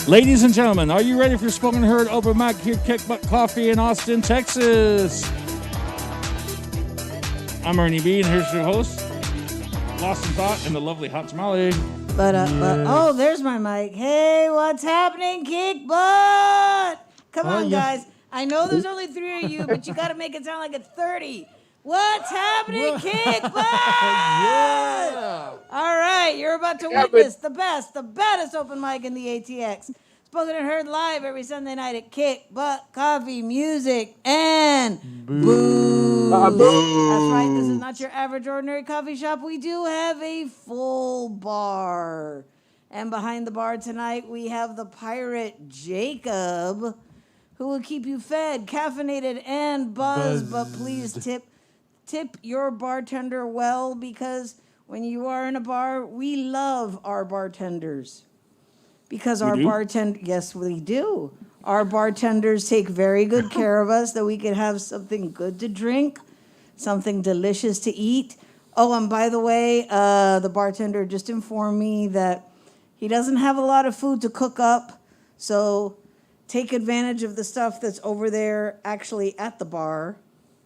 Ladies and gentlemen, are you ready for Spoken Heard Open Mic here at Kickbutt Coffee in Austin, Texas? I'm Ernie B, and here's your host, Lost in Thought, and the lovely Hot Tamale. Oh, there's my mic. Hey, what's happening, Kickbutt? Come on, guys. I know there's only 3 of you, but you got to make it sound like it's 30. What's happening, Kickbutt? Yeah. All right, you're about to witness the best, the baddest open mic in the ATX. Spoken and heard live every Sunday night at Kickbutt Coffee, Music, and Booze. That's right, this is not your average ordinary coffee shop. We do have a full bar. And behind the bar tonight, we have the pirate Jacob, who will keep you fed, caffeinated, and buzzed. But please tip your bartender well, because when you are in a bar, we love our bartenders. Because yes, we do. Our bartenders take very good care of us, that we can have something good to drink, something delicious to eat. Oh, and by the way, the bartender just informed me that he doesn't have a lot of food to cook up, so take advantage of the stuff that's over there actually at the bar,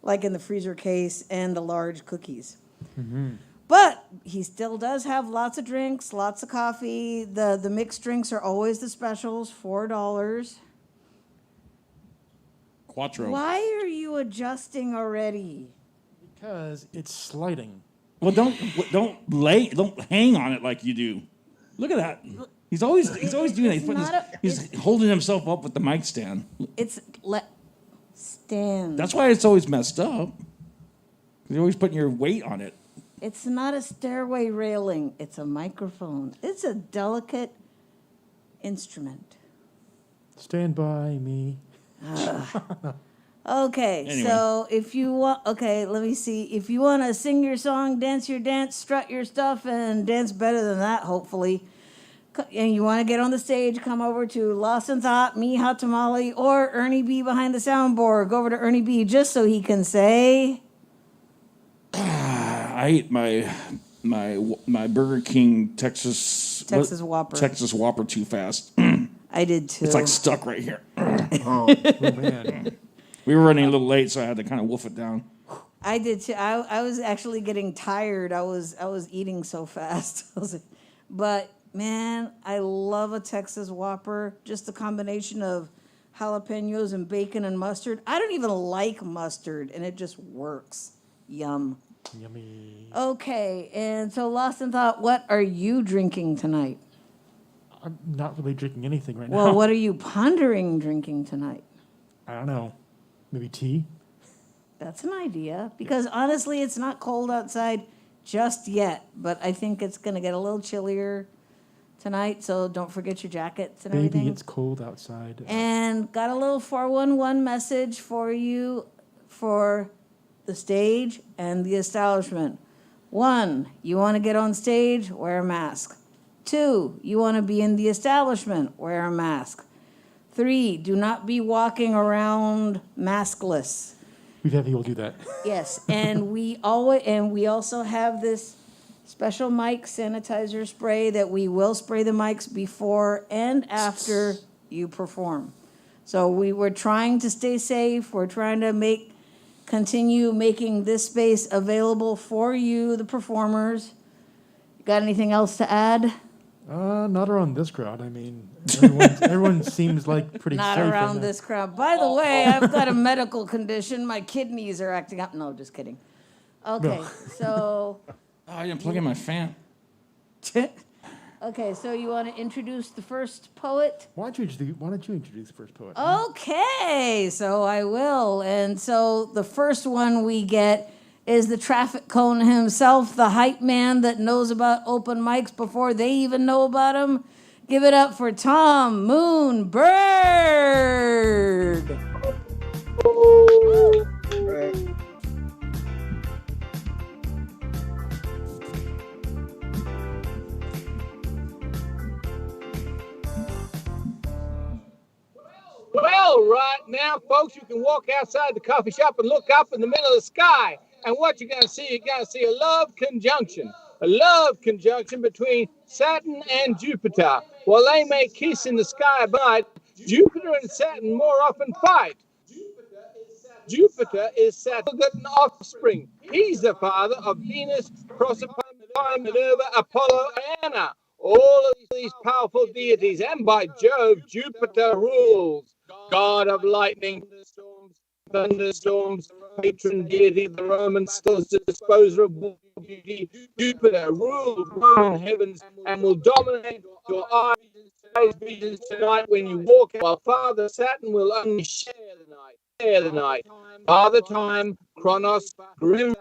like in the freezer case and the large cookies. Mm-hmm. But he still does have lots of drinks, lots of coffee. The mixed drinks are always the specials, $4. Quattro. Why are you adjusting already? Because it's sliding. Well, don't hang on it like you do. Look at that. He's always doing that. He's holding himself up with the mic stand. Stand. That's why it's always messed up. You're always putting your weight on it. It's not a stairway railing. It's a microphone. It's a delicate instrument. Stand by me. Okay, anyway. So if you want, let me see. If you want to sing your song, dance your dance, strut your stuff, and dance better than that, hopefully, and you want to get on the stage, come over to Lost in Thought, me, Hot Tamale, or Ernie B behind the soundboard. Go over to Ernie B just so he can say... I ate my Burger King Texas Whopper too fast. I did too. It's like stuck right here. Oh man. We were running a little late, so I had to kind of wolf it down. I did too. I was actually getting tired. I was eating so fast. But man, I love a Texas Whopper. Just the combination of jalapenos and bacon and mustard. I don't even like mustard, and it just works. Yum. Yummy. Okay, and so Lost in Thought, what are you drinking tonight? I'm not really drinking anything right now. Well, what are you pondering drinking tonight? I don't know. Maybe tea? That's an idea, because honestly, it's not cold outside just yet, but I think it's going to get a little chillier tonight, so don't forget your jackets and everything. Maybe it's cold outside. And got a little 411 message for you for the stage and the establishment. 1, you want to get on stage, wear a mask. 2, you want to be in the establishment, wear a mask. 3, do not be walking around maskless. We've had people do that. Yes, and we also have this special mic sanitizer spray that we will spray the mics before and after you perform. So we're trying to stay safe. We're trying to continue making this space available for you, the performers. Got anything else to add? Not around this crowd. I mean, everyone seems like pretty Not safe. Not around this crowd. By the way, I've got a medical condition. My kidneys are acting up. No, just kidding. Okay, so... Oh, I didn't plug in my fan. Okay, so you want to introduce the first poet? Why don't you introduce the first poet? Okay, so I will. And so the first one we get is the traffic cone himself, the hype man that knows about open mics before they even know about them. Give it up for Tom Moon Bird. Well, right now, folks, you can walk outside the coffee shop and look up in the middle of the sky. And what you're going to see, you're going to see a love conjunction. a love conjunction between Saturn and Jupiter. While they may kiss in the sky by night, Jupiter and Saturn more often fight. Jupiter is Saturn's offspring. He's the father of Venus, Proserpine, Minerva, Apollo, and Diana. All of these powerful deities, and by Jove, Jupiter rules. God of lightning, thunderstorms, patron deity, the Roman stars, disposer of beauty. Jupiter rules Roman heavens and will dominate your eyes visions tonight when you walk, while Father Saturn will only share the night. Father Time, Kronos, Grim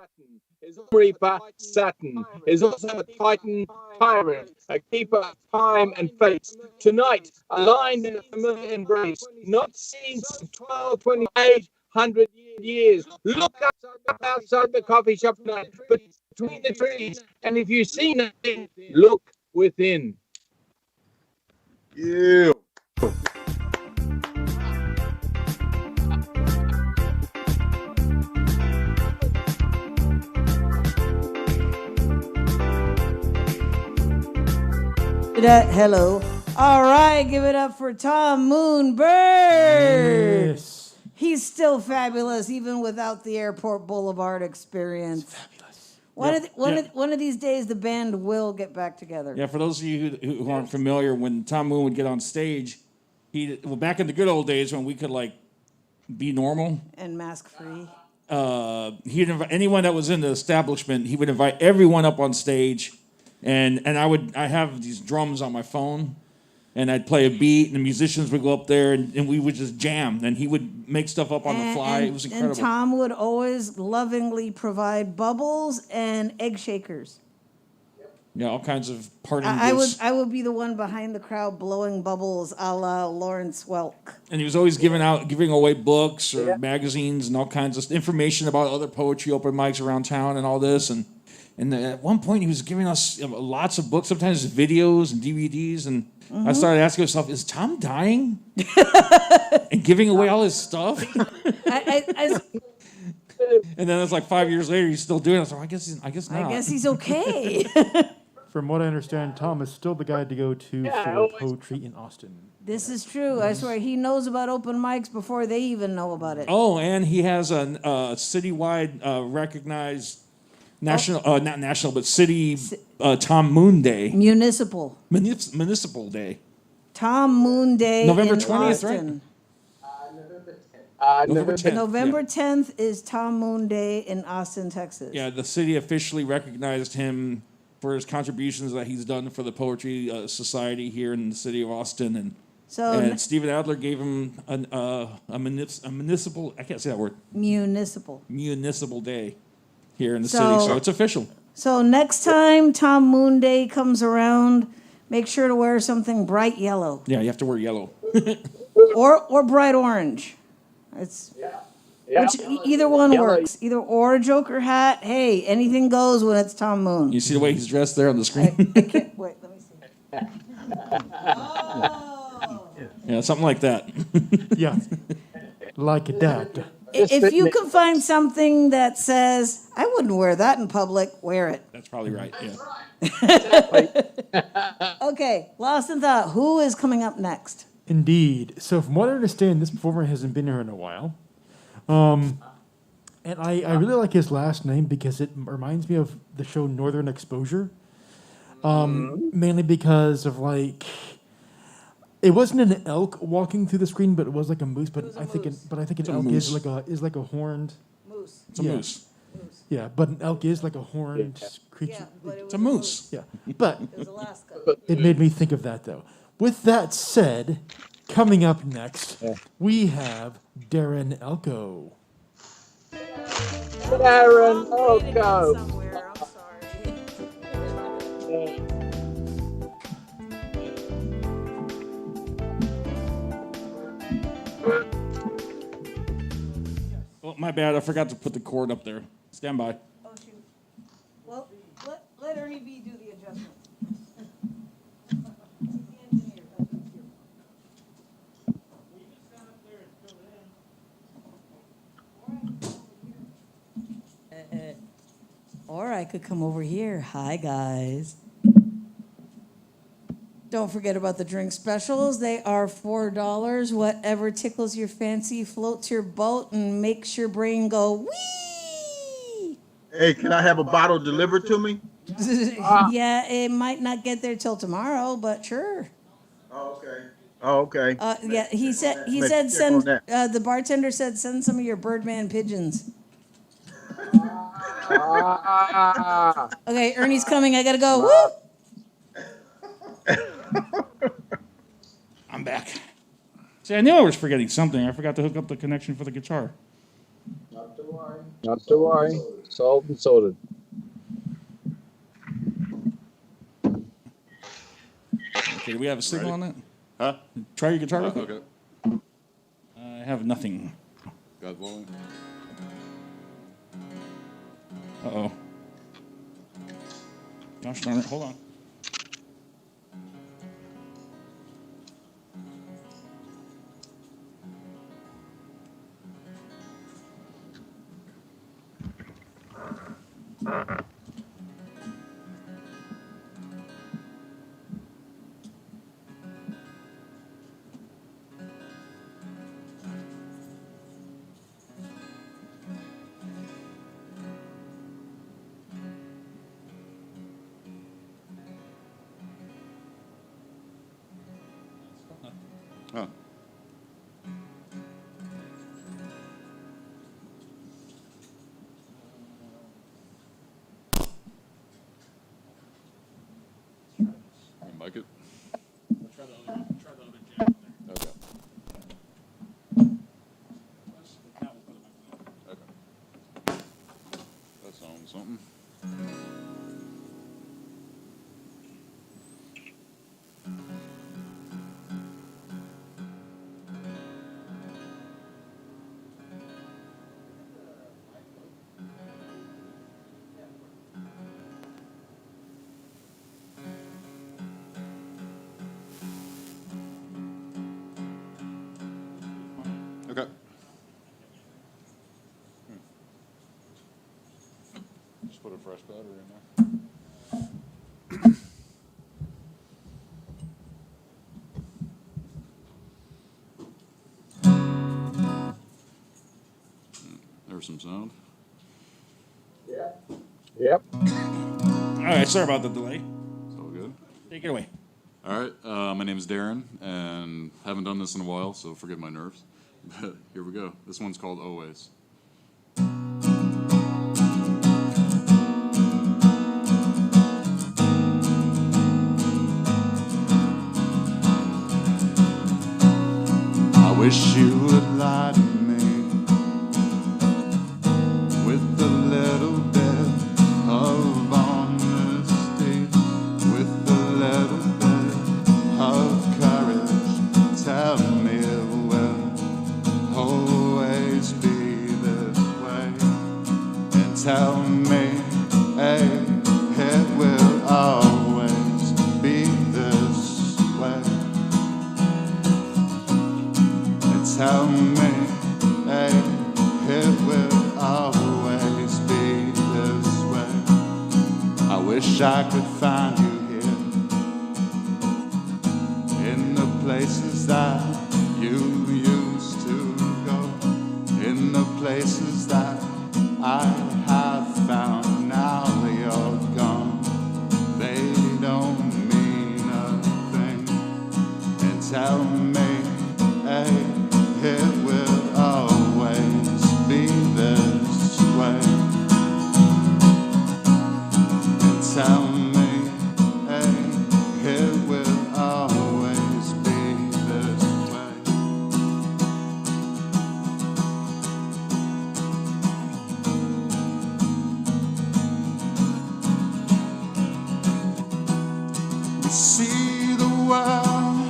Reaper, Saturn is also a Titan tyrant, a keeper of time and fate. Tonight, aligned in a familiar embrace, not seen since 1228 years. Look up outside the coffee shop tonight, between the trees, and if you see nothing, look within. Yeah. Hello. All right, give it up for Tom Moonbird. Yes. He's still fabulous, even without the Airport Boulevard experience. It's fabulous. One of these days, the band will get back together. Yeah, for those of you who aren't familiar, when Tom Moon would get on stage, back in the good old days when we could like be normal, And mask free. he'd invite anyone that was in the establishment. He would invite everyone up on stage, and I have these drums on my phone, and I'd play a beat, and the musicians would go up there, and we would just jam, and he would make stuff up on the fly. It was incredible. And Tom would always lovingly provide bubbles and egg shakers. Yeah, all kinds of party I gifts. would be the one behind the crowd blowing bubbles, a la Lawrence Welk. And he was always giving away books or magazines and all kinds of information about other poetry open mics around town and all this. And at one point, he was giving us lots of books, sometimes videos and DVDs. And I started asking myself, is Tom dying? And giving away all his stuff? And then it's like 5 years later, he's still doing it. So I guess not. I guess he's okay. From what I understand, Tom is still the guy to go to for poetry in Austin. This is true. I swear, he knows about open mics before they even know about it. Oh, and he has a citywide recognized not national, but city Tom Moon Day. Municipal. Municipal Day. Tom Moon Day. November in 20th, Austin. right? November 10th. November yeah. 10th is Tom Moon Day in Austin, Texas. Yeah, the city officially recognized him for his contributions that he's done for the Poetry Society here in the city of Austin. And Stephen Adler gave him a municipal, I can't say that word. Municipal day here in the city. So it's official. So next time Tom Moon Day comes around, make sure to wear something bright yellow. Yeah, you have to wear yellow. or bright orange. It's which either one works. Either or a Joker hat. Hey, anything goes when it's Tom Moon. You see the way he's dressed there on the screen? I can't, wait, let me see. Oh. Yeah, something like that. Yeah, like that. If you can find something that says, I wouldn't wear that in public, wear it. That's probably right, yeah. Okay, lost in thought. Who is coming up next? Indeed. So from what I understand, this performer hasn't been here in a while. And I really like his last name because it reminds me of the show Northern Exposure. Mainly because of like, it wasn't an elk walking through the screen, but it was like a moose. But I think an elk is like a horned Moose. It's a moose. Yeah, but an elk is like a horned creature. Yeah, but It's a moose. Yeah, but it was Alaska. it made me think of that though. With that said, coming up next, we have Darren Elko. Darren Elko. Somewhere, I'm sorry. Oh, my bad. I forgot to put the cord up there. Stand by. Oh, shoot. Well, let Ernie B do the adjustment. Or I could come over here. Hi, guys. Don't forget about the drink specials. They are $4. Whatever tickles your fancy, floats your boat, and makes your brain go wee. Hey, can I have a bottle delivered to me? Yeah, it might not get there till tomorrow, but sure. Oh, okay. Oh, okay. Yeah, he said Check send. on that. The bartender said send some of your Birdman pigeons. Ah, Okay, Ernie's coming. I gotta go. Woo! I'm back. See, I knew I was forgetting something. I forgot to hook up the connection for the guitar. not to worry. Solved and sorted. Okay, do we have a signal on that? Huh? Try your guitar real quick. Okay. I have nothing. Got volume. Uh-oh. Gosh darn it, hold on. Huh. You mic it? Try the other jack there. Okay. Okay. That sounds something. Okay. Just put a fresh battery in there. There's some sound. Yep. All right, sorry about the delay. It's all good. Take it away. All right, my name is Darren, and haven't done this in a while, so forgive my nerves. But here we go. This one's called Always. I wish you would lie to me with a little bit of honesty, with a little bit of courage. Tell me it will always be this way, and tell me, hey, it will always be this way. Tell me, hey, it will always be this way. I wish I could find you here in the places that you used to go, in the places that I have found. Now you're gone, they don't mean a thing. And tell me, hey, it will always be this way. And tell me, hey, it will always be this way. We see the world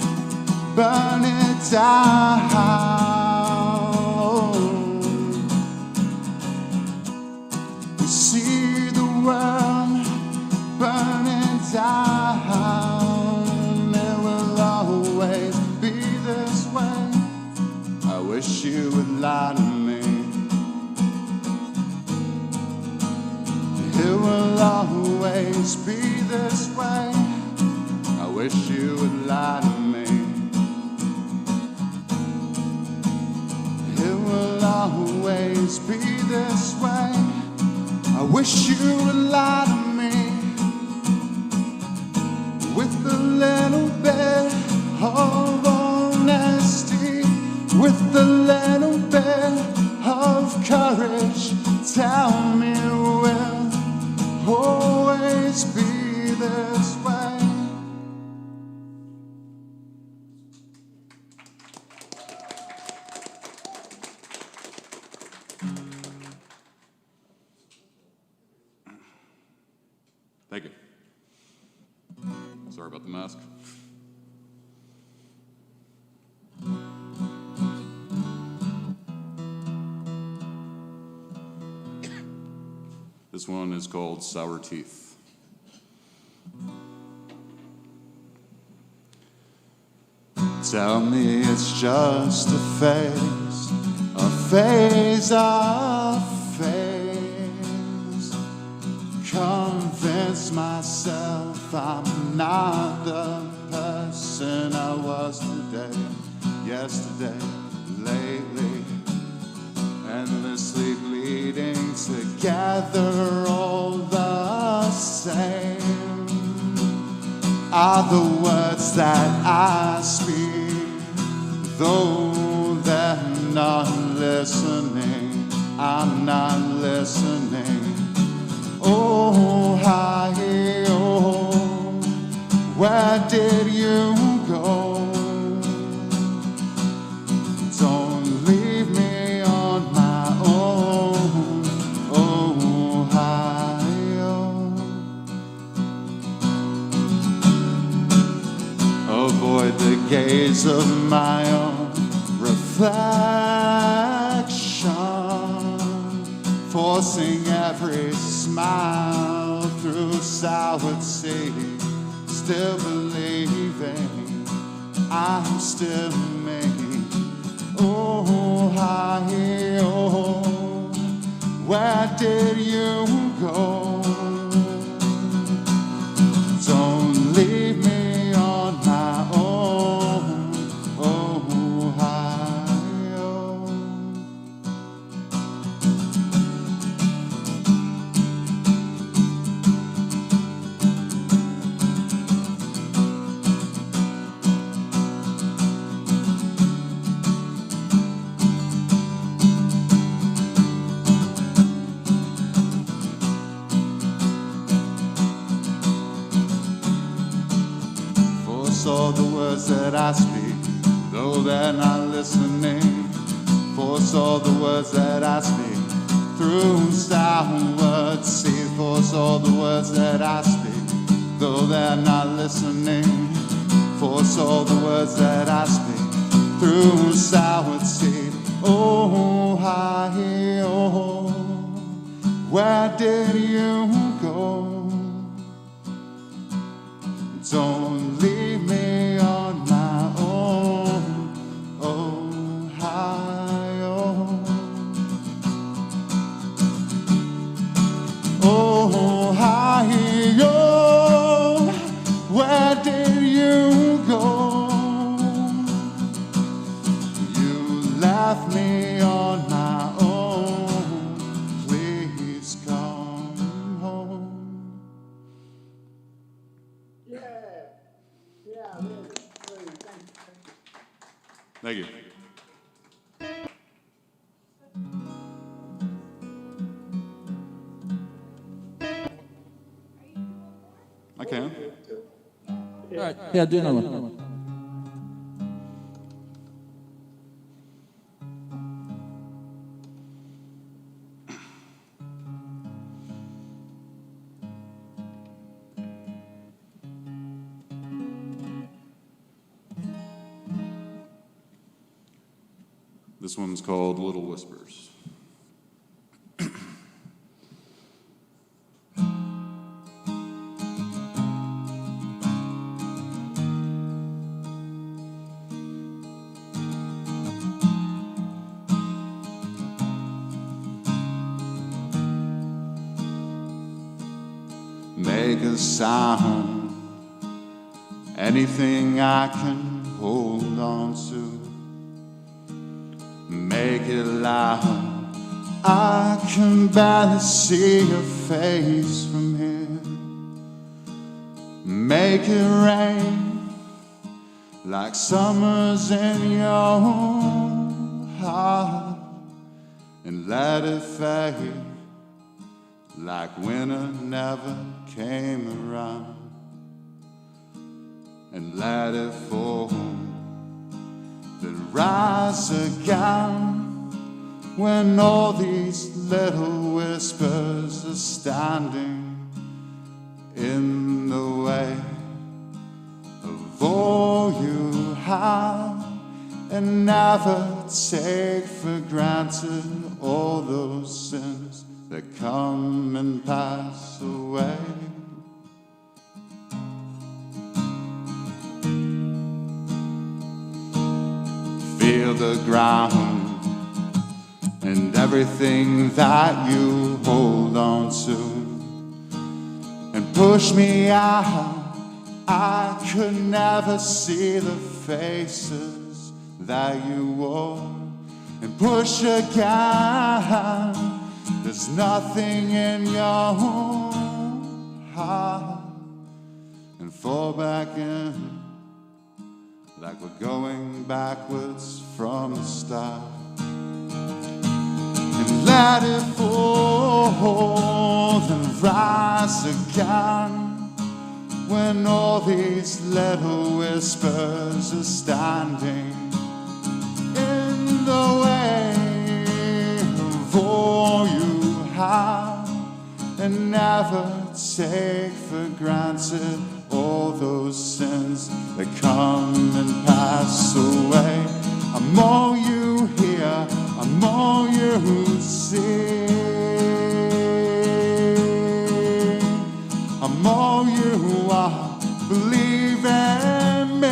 burning down. We see the world burning down. It will always be this way. I wish you would lie to me. It will always this way. I wish you would lie to me. It will always be this way. I wish you would lie to me. With a little bit of honesty, with a little bit of courage, tell me we'll always be this way. Thank you. Sorry about the mask. This one is called Sour Teeth. Tell me it's just a phase of phase. Convince myself I'm not the person I was today, yesterday, lately, endlessly bleeding together, all the same. Are the words that I speak, though they're not listening, I'm not listening. Oh, hi, oh, where did you go? Don't leave me on my own. Oh, hi, oh. Avoid the gaze of my own reflection, forcing every smile through sour tea, still believing I'm still me. Oh, hi, oh, where did you go? Don't leave me on my own. Oh, hi, oh. Force all the words that I speak, though they're not listening. Force all the words that I speak through sour tea. Force all the words that I speak, though they're not listening. Force all the words that I speak through sour tea. Oh, hi, oh, where did you go? Don't leave me on my own. Oh, hi, oh. Oh, hi, oh. Where did you go? You left me on my own. Please come home. Thank you. I can. All right. Yeah, do another one. This one's called Little Whispers. make a sound, anything I can hold on to. Make it loud, I can barely see your face from here. Make it rain like summers in your heart, and let it fade like winter never came around, and let it fall, then rise again. When all these little whispers are standing in the way of all you have, and never take for granted all those sins that come and pass away. Feel the ground and everything that you hold on to, and push me out. I could never see the faces that you wore, and push again. There's nothing in your heart, and fall back in like we're going backwards from the start. And let it fall and rise again. When all these little whispers are standing in the way of all you have, and never take for granted all those sins that come and pass away. I'm all you hear, I'm all you see, I'm all you are, believe in me.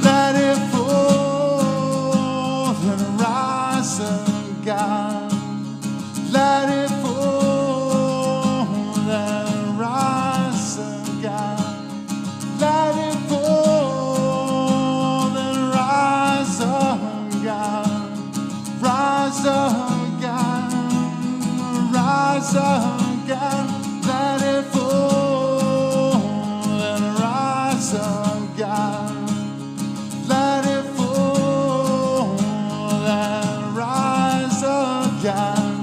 Let it fall and rise again. Let it fall and rise again. Let it fall and rise again. Rise again. Rise again. Let it fall and rise again. Let it fall and rise again.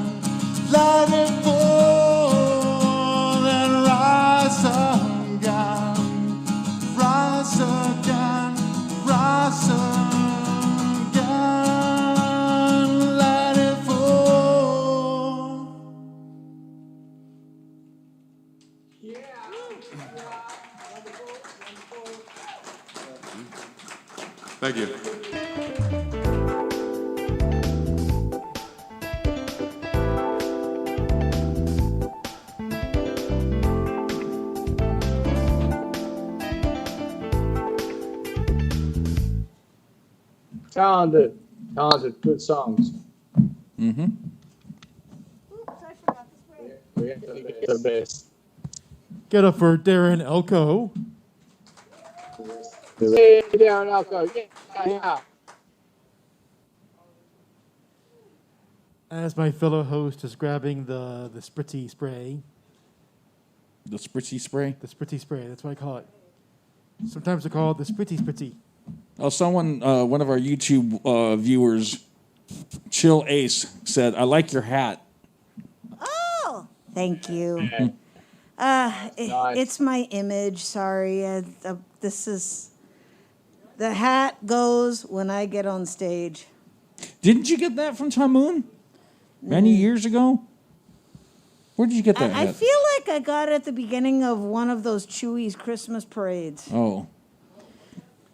Let it fall and rise again. Rise again, rise again. Let it fall. Thank you. Talented, good songs. Mm-hmm. Oops, I forgot to spray. We have the best. Get up for Darren Elko. Hey, Darren Elko, yeah. As my fellow host is grabbing the spritzy spray. The spritzy spray. The spritzy spray, that's what I call it. Sometimes I call it the spritzy. Oh, someone, one of our YouTube viewers, Chill Ace, said, "I like your hat." Oh, thank you. Nice. It's my image. Sorry. This is the hat goes when I get on stage. Didn't you get that from Tamoon many years ago? Where did you get that I hat? feel like I got it at the beginning of one of those Chewy's Christmas parades. Oh,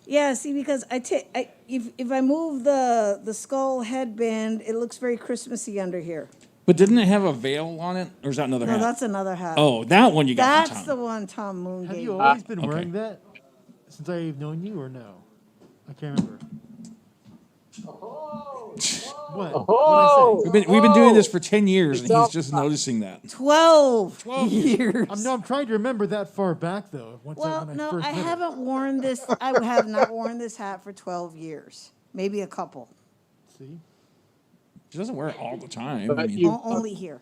Yeah, see, because if I move the skull headband, it looks very Christmassy under here. but didn't it have a veil on it, or is that another No, hat? that's another hat. Oh, that one you got That's from the Tom. one Tom Moon Have gave you me. always been okay. wearing that? since I've known you, or no? I can't remember. What? Oh, We've been doing this for 10 years, and he's just noticing that. 12, 12 years. I'm trying to remember that far back though. Well, no, first I met her. haven't worn this. I have not worn this hat for 12 years. Maybe a couple. See, He doesn't wear it all the time. But I mean, you- Only here.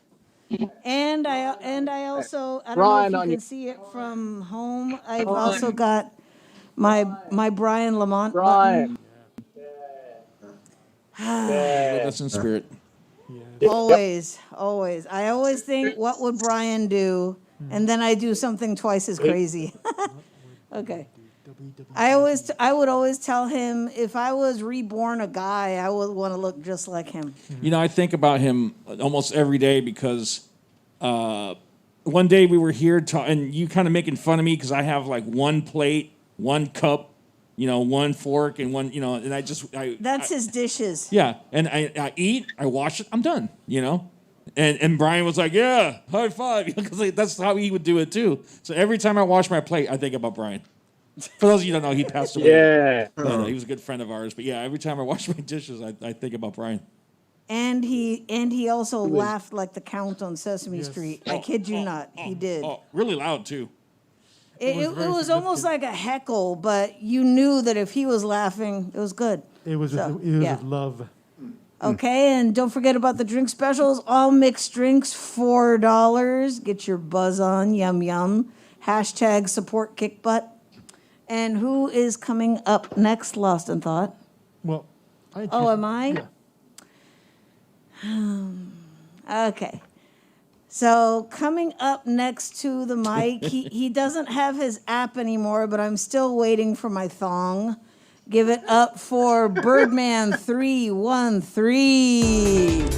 And I also, I don't Brian, know if on you your- can see it from home. I've also got my Brian Lamont button. Brian. Yeah. that's in spirit. Always. I always think, what would Brian do? And then I do something twice as crazy. Okay. I would always tell him, if I was reborn a guy, I would want to look just like him. You know, I think about him almost every day because one day we were here and you kind of making fun of me because I have like one plate, one cup, one fork, and one, and That's his dishes. Yeah, and I eat, I wash it, I'm done, And Brian was like, yeah, high five, because that's how he would do it too. So every time I wash my plate, I think about Brian. For those of you who don't know, he passed away. Yeah. No, he was a good friend of ours. But yeah, every time I wash my dishes, I think about Brian. And he also laughed like the Count on Sesame Street. I kid you not, he did. Oh, really loud too. It was almost like a heckle, but you knew that if he was laughing, it was good. it was So, with love. Okay, and don't forget about the drink specials. All mixed drinks, $4. Get your buzz on, yum yum. # support Kickbutt. And who is coming up next, Lost in Thought? Well, Oh, am I? Yeah. Okay. So coming up next to the mic, he doesn't have his app anymore, but I'm still waiting for my thong. Give it up for Birdman 313.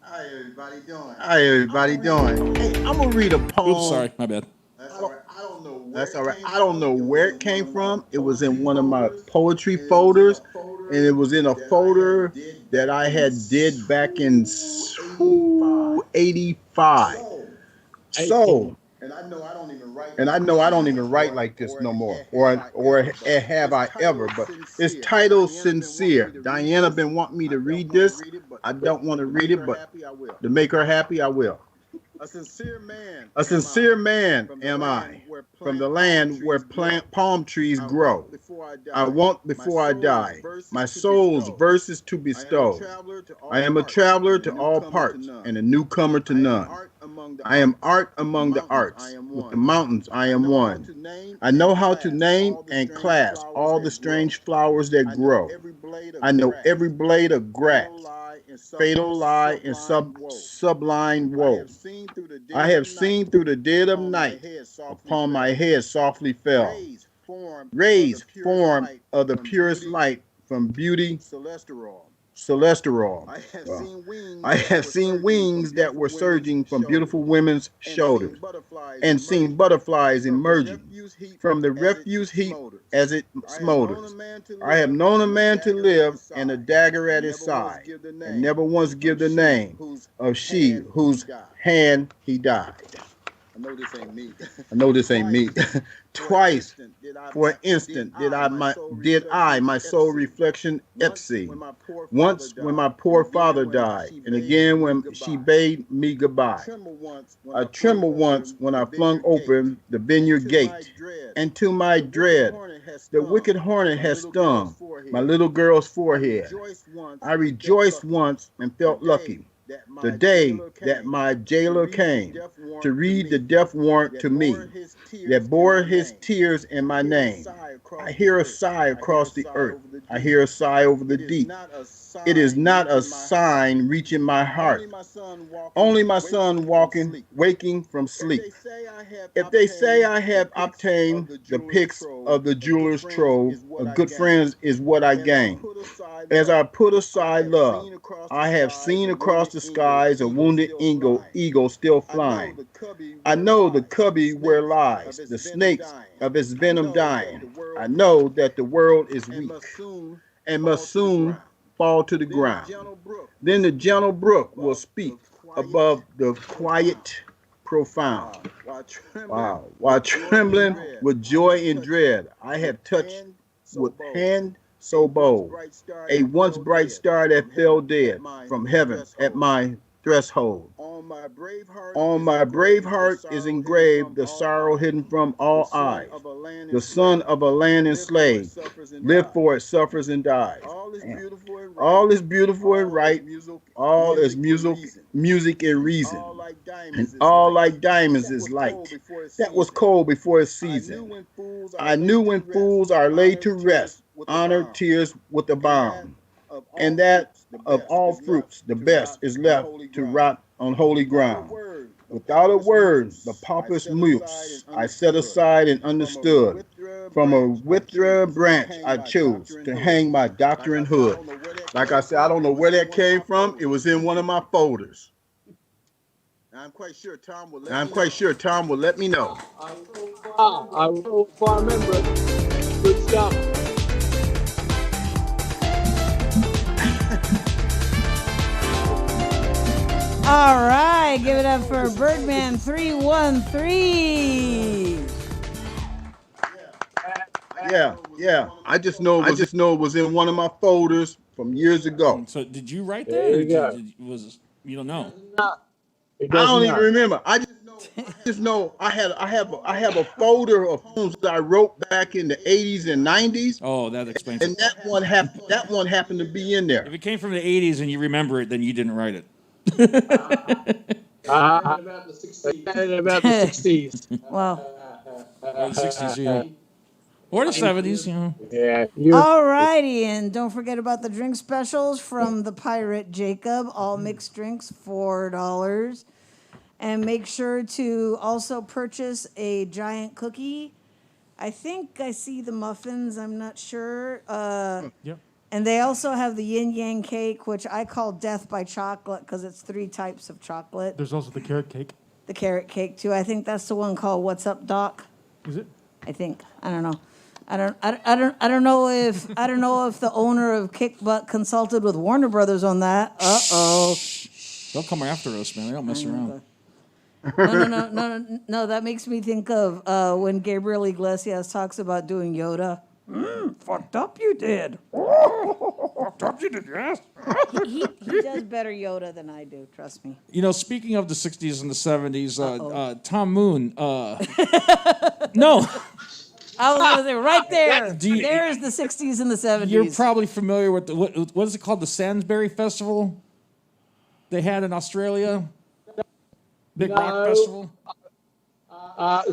How everybody doing? Hey, I'm gonna read a poem. Oops, sorry, my bad. That's all right. I don't know where it came from. It was in one of my poetry folders, and it was in a folder that I had did back in 85. So, and I know I don't even write like this no more, or have I ever? But it's titled "Sincere." Diana been wanting me to read this. I don't want to read it, but to make her happy, I will. A sincere man am I, from the land where palm trees grow. I want before I die, my soul's verses to bestow. I am a traveler to all parts, and a newcomer to none. I am art among the arts. With the mountains I am one. I know how to name and class all the strange flowers that grow. I know every blade of grass, fatal lie and sublime woe. I have seen through the dead of night, upon my head softly fell. Rays form of the purest light from beauty celestial. I have seen wings that were surging from beautiful women's shoulders, and seen butterflies emerging from the refuse heap as it smolders. I have known a man to live and a dagger at his side, and never once give the name of she whose hand he died. I know this ain't me. Twice, for an instant, did I my soul reflection ipsy. Once when my poor father died, and again when she bade me goodbye. I trembled once when I flung open the vineyard gate, and to my dread, the wicked hornet has stung my little girl's forehead. I rejoiced once and felt lucky. The day that my jailer came to read the death warrant to me, that bore his tears in my name. I hear a sigh across the earth. I hear a sigh over the deep. It is not a sign reaching my heart. Only my son waking from sleep. If they say I have obtained the picks of the jeweler's trove, a good friend is what I gain. As I put aside love, I have seen across the skies a wounded eagle still flying. I know the cubby where lies, the snakes of its venom dying. I know that the world is weak and must soon fall to the ground. Then the gentle brook will speak above the quiet profound. Wow. While trembling with joy and dread, I have touched with hand so bold a once bright star that fell dead from heaven at my threshold. On my brave heart is engraved the sorrow hidden from all eyes. The son of a land enslaved, lived for it, suffers and dies. All is beautiful and right. All is music and reason. And all like diamonds is light. That was cold before its season. I knew when fools are laid to rest, honor tears with a bound. And that of all fruits, the best is left to rot on holy ground. Without a word, the pompous mutes I set aside and understood. From a withered branch I chose to hang my doctrine hood. Like I said, I don't know where that came from. It was in one of my folders. I'm quite sure Tom will let me know. I will if I remember it. Good stuff. All right, give it up for Birdman 313. Yeah. I just know it was in one of my folders from years ago. So did you write that? There Or you go. you don't know? It I don't doesn't even matter. remember. I just know I have a folder of poems that I wrote back in the 80s and 90s, Oh, that explains and it. that one happened to be in there. If it came from the 80s and you remember it, then you didn't write it. About the 60s. Well, Or the 60s, yeah. Or the 70s, you know. Yeah. all righty, and don't forget about the drink specials from the Pirate Jacob. All mixed drinks, $4. And make sure to also purchase a giant cookie. I think I see the muffins. I'm not sure. Yep. And they also have the yin yang cake, which I call death by chocolate because it's 3 types of chocolate. There's also the carrot cake. The carrot cake too. I think that's the one called What's Up, Doc. Is it? I think. I don't know. I don't know if the owner of Kickbutt consulted with Warner Brothers on that. Uh-oh. They'll come after us, man. They don't mess around. No. That makes me think of when Gabriel Iglesias talks about doing Yoda. Fucked up you did. Fucked up you did, yes. He does better Yoda than I do, trust me. You know, speaking of the 60s and the 70s, Tom Moon, no. I was going to say right there. Do you- There's the 60s and the 70s. You're probably familiar with what is it called? The Sainsbury Festival they had in Australia? Big Rock Festival?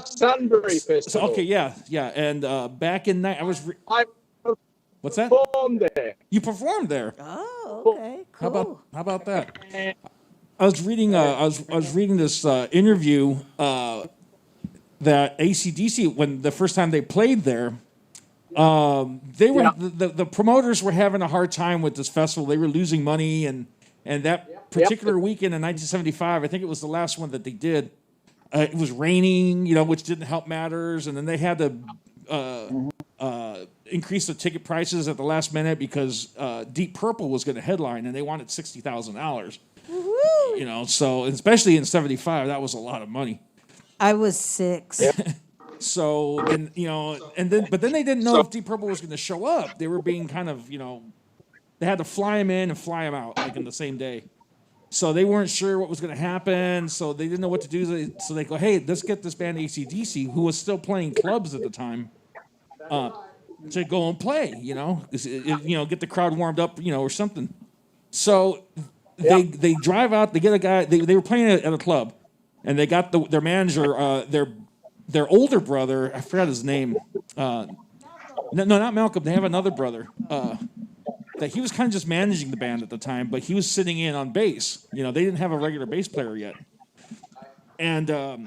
Sunbury Festival. Okay, yeah. And back in I was. I What's that? performed there. You performed there. Oh, okay, cool. How about that? I was reading. I was reading this interview that AC/DC when the first time they played there. They were the promoters were having a hard time with this festival. They were losing money, and that particular weekend in 1975, I think it was the last one that they did. It was raining, which didn't help matters, and then they had to increase the ticket prices at the last minute because Deep Purple was going to headline, and they wanted $60,000. So especially in '75, that was a lot of money. I was 6. So and but then they didn't know if Deep Purple was going to show up. They were being kind of they had to fly him in and fly him out like in the same day. So they weren't sure what was going to happen. So they didn't know what to do. So they go, hey, let's get this band AC/DC, who was still playing clubs at the time, to go and play. Get the crowd warmed up, or something. So they drive out. They get a guy. They were playing at a club, and they got their manager, their older brother. I forgot his name. No, not Malcolm. They have another brother. That he was kind of just managing the band at the time, but he was sitting in on bass. They didn't have a regular bass player yet. And he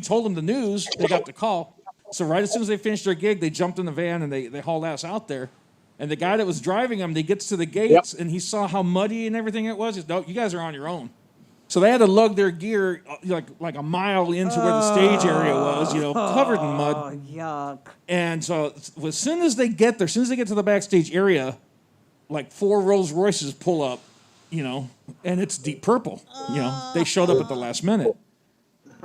told them the news. They got the call. So right as soon as they finished their gig, they jumped in the van and they hauled ass out there. And the guy that was driving him, he gets to the gates and he saw how muddy and everything it was. He said, "No, you guys are on your own." So they had to lug their gear like a mile into where the stage area was, covered in mud. Oh, yuck. And so as soon as they get there, as soon as they get to the backstage area, like 4 Rolls Royces pull up, and it's Deep Purple. They showed up at the last minute.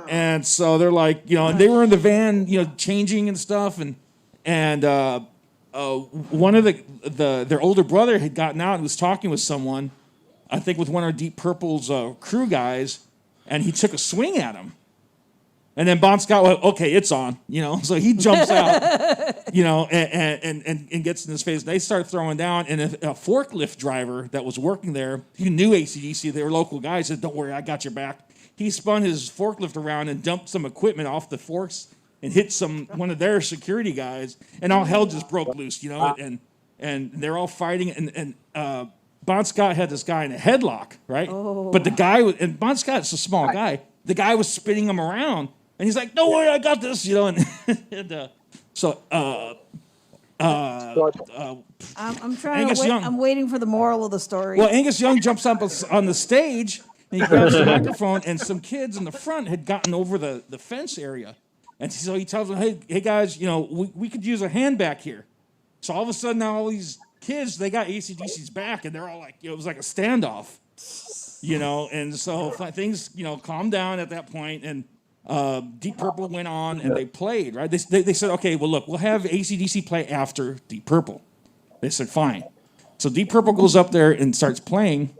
And so they're like, and they were in the van, changing and stuff. And one of their older brother had gotten out and was talking with someone, I think with one of Deep Purple's crew guys, and he took a swing at him. And then Bon Scott went, "Okay, it's on," so he jumps out, and gets in his face. They start throwing down, and a forklift driver that was working there, he knew AC/DC, they were local guys, said, "Don't worry, I got your back." He spun his forklift around and dumped some equipment off the forks and hit one of their security guys, and all hell just broke loose, and they're all fighting, and Bon Scott had this guy in a headlock, right? Oh. But the guy, and Bon Scott's a small guy, the guy was spinning him around, and he's like, "Don't worry, I got this," I'm trying to wait. I'm waiting for the moral of the story. Well, Angus Young jumps up on the stage, and he grabs the microphone, and some kids in the front had gotten over the fence area. And so he tells them, hey guys, we could use a hand back here. So all of a sudden now all these kids, they got AC/DC's back, and they're all like, it was like a standoff, and so things, calmed down at that point, and Deep Purple went on, and they played, right? They said, "Okay, well, look, we'll have AC/DC play after Deep Purple." They said, "Fine." So Deep Purple goes up there and starts playing,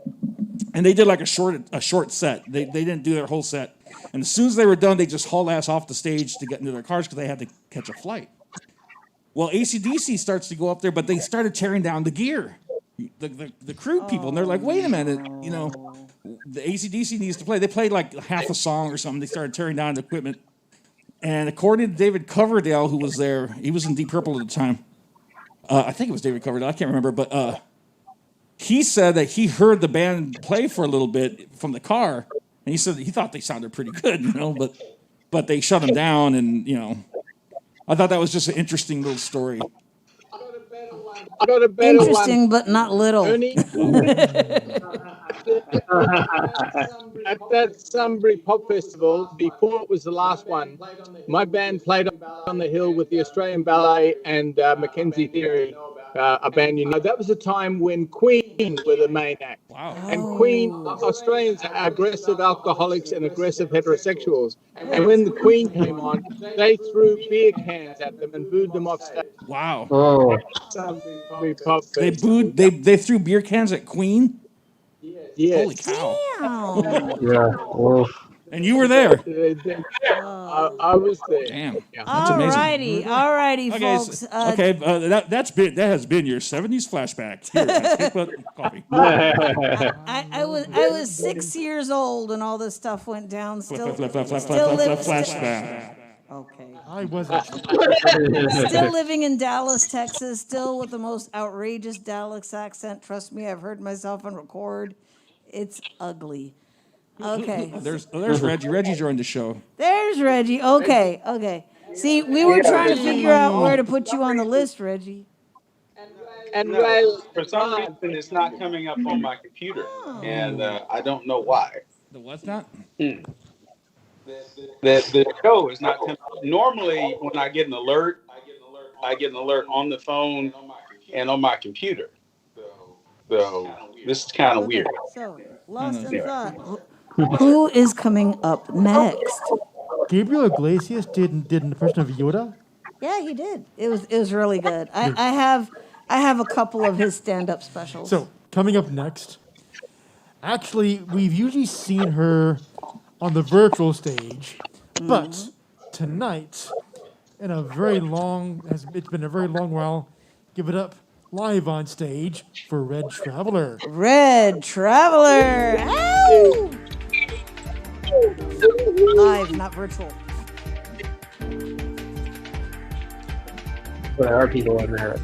and they did like a short set. They didn't do their whole set. And as soon as they were done, they just hauled ass off the stage to get into their cars because they had to catch a flight. Well, AC/DC starts to go up there, but they started tearing down the gear, the crew people. And they're like, "Wait a minute, the AC/DC needs to play." They played like half a song or something. They started tearing down the equipment. And according to David Coverdale, who was there, he was in Deep Purple at the time. I think it was David Coverdale. I can't remember. But he said that he heard the band play for a little bit from the car. And he said that he thought they sounded pretty good, but they shut them down, and I thought that was just an interesting little story. I got a better Interesting, one. but not little. Ernie, at that Sunbury Pop Festival, before it was the last one, my band played on the hill with the Australian Ballet and Mackenzie Theory, a band That was a time when Queen were the main act. Wow. And Queen, Australians are aggressive alcoholics and aggressive heterosexuals. And when the Queen came on, they threw beer cans at them and booed them off stage. Wow. Oh, Sunbury Pop They Festival. they threw beer cans at Queen? Yes. Holy cow. Damn. yeah. Oof. And you were there. I was there. Damn. That's amazing. Alrighty, Okay, folks. that has been your 70s flashback here at Kickbutt Coffee. I was 6 years old when all this stuff went down. Still Flashback. okay. I wasn't. Still living in Dallas, Texas. Still with the most outrageous Dallas accent. Trust me, I've heard myself on record. It's ugly. Okay. There's Reggie. Reggie joined the show. There's Reggie. Okay. See, we were trying to figure out where to put you on the list, Reggie. And No, for some reason, it's not coming up on my computer, and I don't know why. The what's not? The show is not coming. Normally, when I get an alert, on the phone and on my computer. So this is kind of weird. So, lost in thought. Who is coming up next? Gabriel Iglesias did an impression of Yoda. Yeah, he did. It was really good. I have a couple of his stand-up specials. So, coming up next, actually, we've usually seen her on the virtual stage, but tonight, it's been a very long while, give it up live on stage for Red Traveler. Red Traveler! Ow! Live, not virtual. There are people in there.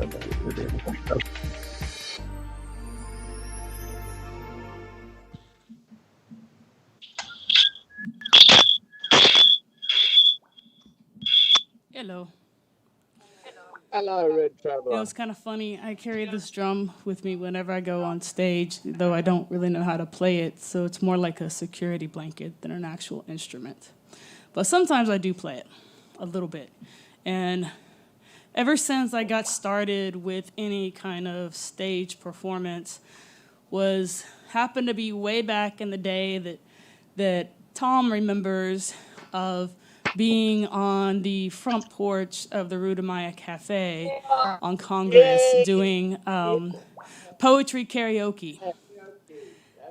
Hello. Hello, Red You know, Traveller. it's kind of funny. I carry this drum with me whenever I go on stage, though I don't really know how to play it, so it's more like a security blanket than an actual instrument. But sometimes I do play it a little bit. And ever since I got started with any kind of stage performance happened to be way back in the day that Tom remembers of being on the front porch of the Rudamaya Cafe on Congress doing poetry karaoke.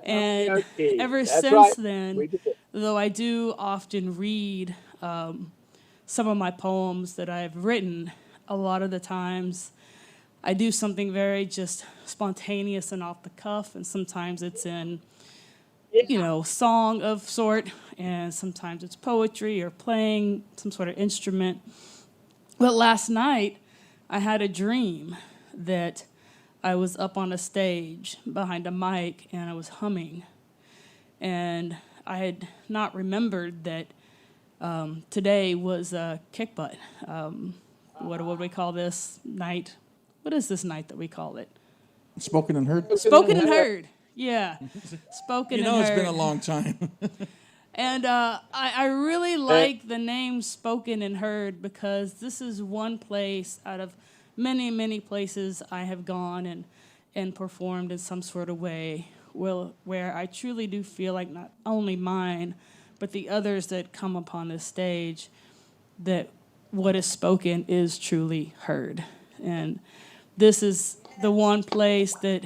And Okay, ever that's since right. then, We did it. though I do often read some of my poems that I've written, a lot of the times I do something very just spontaneous and off the cuff, and sometimes it's in, song of sort, and sometimes it's poetry or playing some sort of instrument. But last night, I had a dream that I was up on a stage behind a mic and I was humming. And I had not remembered that today was Kickbutt. What do we call this night? What is this night that we call it? Spoken and heard. Spoken and heard. Yeah. Spoken and heard. It's been a long time. And I really like the name Spoken and Heard because this is one place out of many, many places I have gone and performed in some sort of way where I truly do feel like not only mine, but the others that come upon this stage, that what is spoken is truly heard. And this is the one place that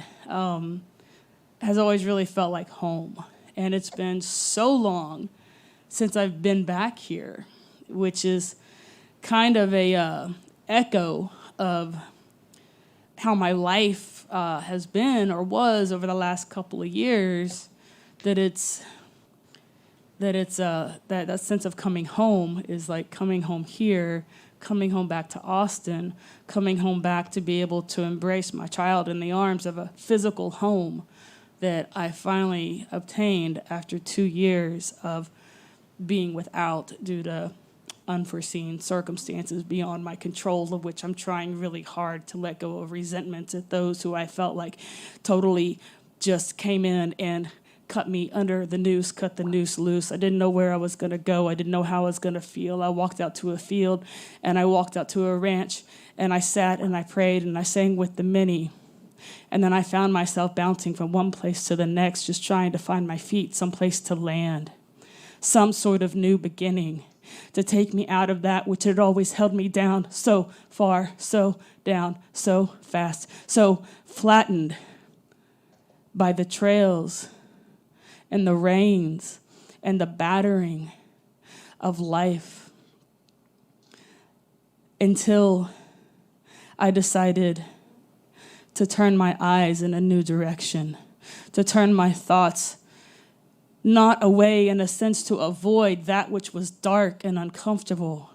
has always really felt like home. And it's been so long since I've been back here, which is kind of a echo of how my life has been or was over the last couple of years, that sense of coming home is like coming home here, coming home back to Austin, coming home back to be able to embrace my child in the arms of a physical home that I finally obtained after 2 years of being without due to unforeseen circumstances beyond my control, of which I'm trying really hard to let go of resentments at those who I felt like totally just came in and cut me under the noose, cut the noose loose. I didn't know where I was going to go. I didn't know how I was going to feel. I walked out to a field and I walked out to a ranch and I sat and I prayed and I sang with the many. And then I found myself bouncing from one place to the next, just trying to find my feet, someplace to land, some sort of new beginning to take me out of that which had always held me down so far, so down, so fast, so flattened by the trails and the rains and the battering of life, until I decided to turn my eyes in a new direction, to turn my thoughts not away in a sense to avoid that which was dark and uncomfortable,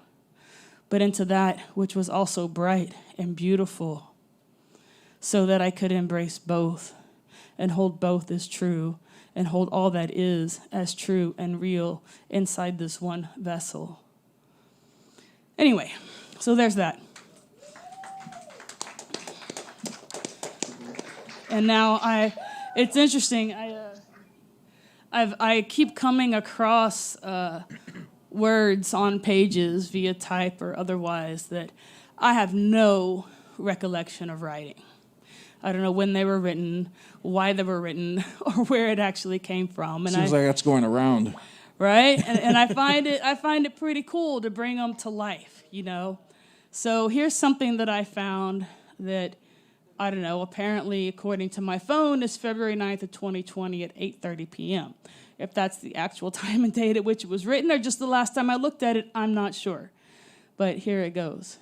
but into that which was also bright and beautiful, so that I could embrace both and hold both as true and hold all that is as true and real inside this one vessel. Anyway, so there's that. And now it's interesting. I keep coming across words on pages via type or otherwise that I have no recollection of writing. I don't know when they were written, why they were written, or where it actually came from. And Seems like that's going around. Right? And I find it pretty cool to bring them to life, So here's something that I found that, I don't know, apparently, according to my phone, is February 9th of 2020 at 8:30 p.m. If that's the actual time and date at which it was written or just the last time I looked at it, I'm not sure. But here it goes.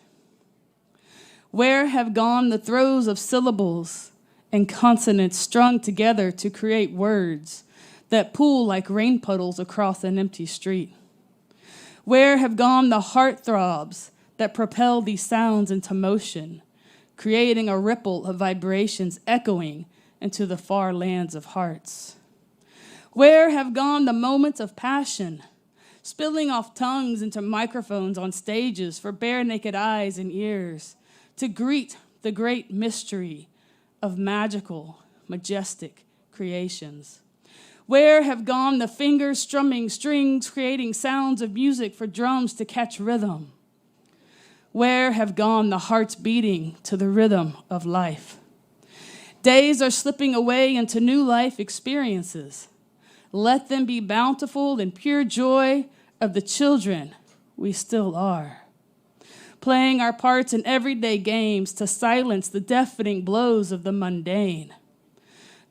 Where have gone the throes of syllables and consonants strung together to create words that pool like rain puddles across an empty street? Where have gone the heart throbs that propel these sounds into motion, creating a ripple of vibrations echoing into the far lands of hearts? Where have gone the moments of passion, spilling off tongues into microphones on stages for bare naked eyes and ears, to greet the great mystery of magical, majestic creations? Where have gone the fingers strumming strings, creating sounds of music for drums to catch rhythm? Where have gone the hearts beating to the rhythm of life? Days are slipping away into new life experiences. Let them be bountiful and pure joy of the children we still are. Playing our parts in everyday games to silence the deafening blows of the mundane.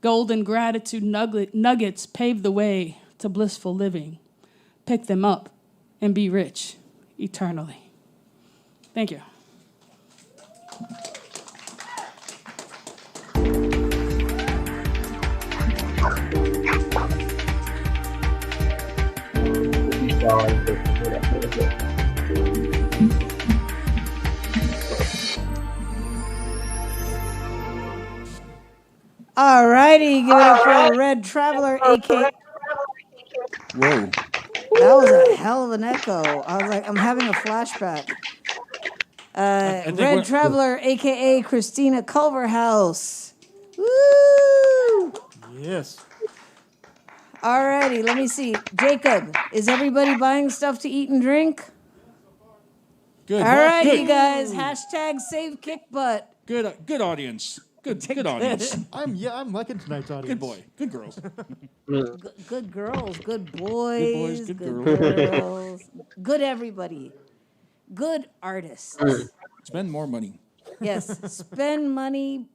Golden gratitude nuggets pave the way to blissful living. Pick them up and be rich eternally. Thank you. All righty, give it up for Red Traveler, a.k.a. Whoa. That was a hell of an echo. I was like, I'm having a flashback. Red Traveler, a.k.a. Christina Culverhouse. Woo! Yes. All righty, let me see. Jacob, is everybody buying stuff to eat and drink? Good. All right, Good. you guys. Hashtag save Kickbutt. Good audience. Good audience. I'm liking tonight's audience. Good boy. Good girls. Good girls. Good boys. Good girls. Good everybody. Good artists. Spend more money. Yes. Spend money.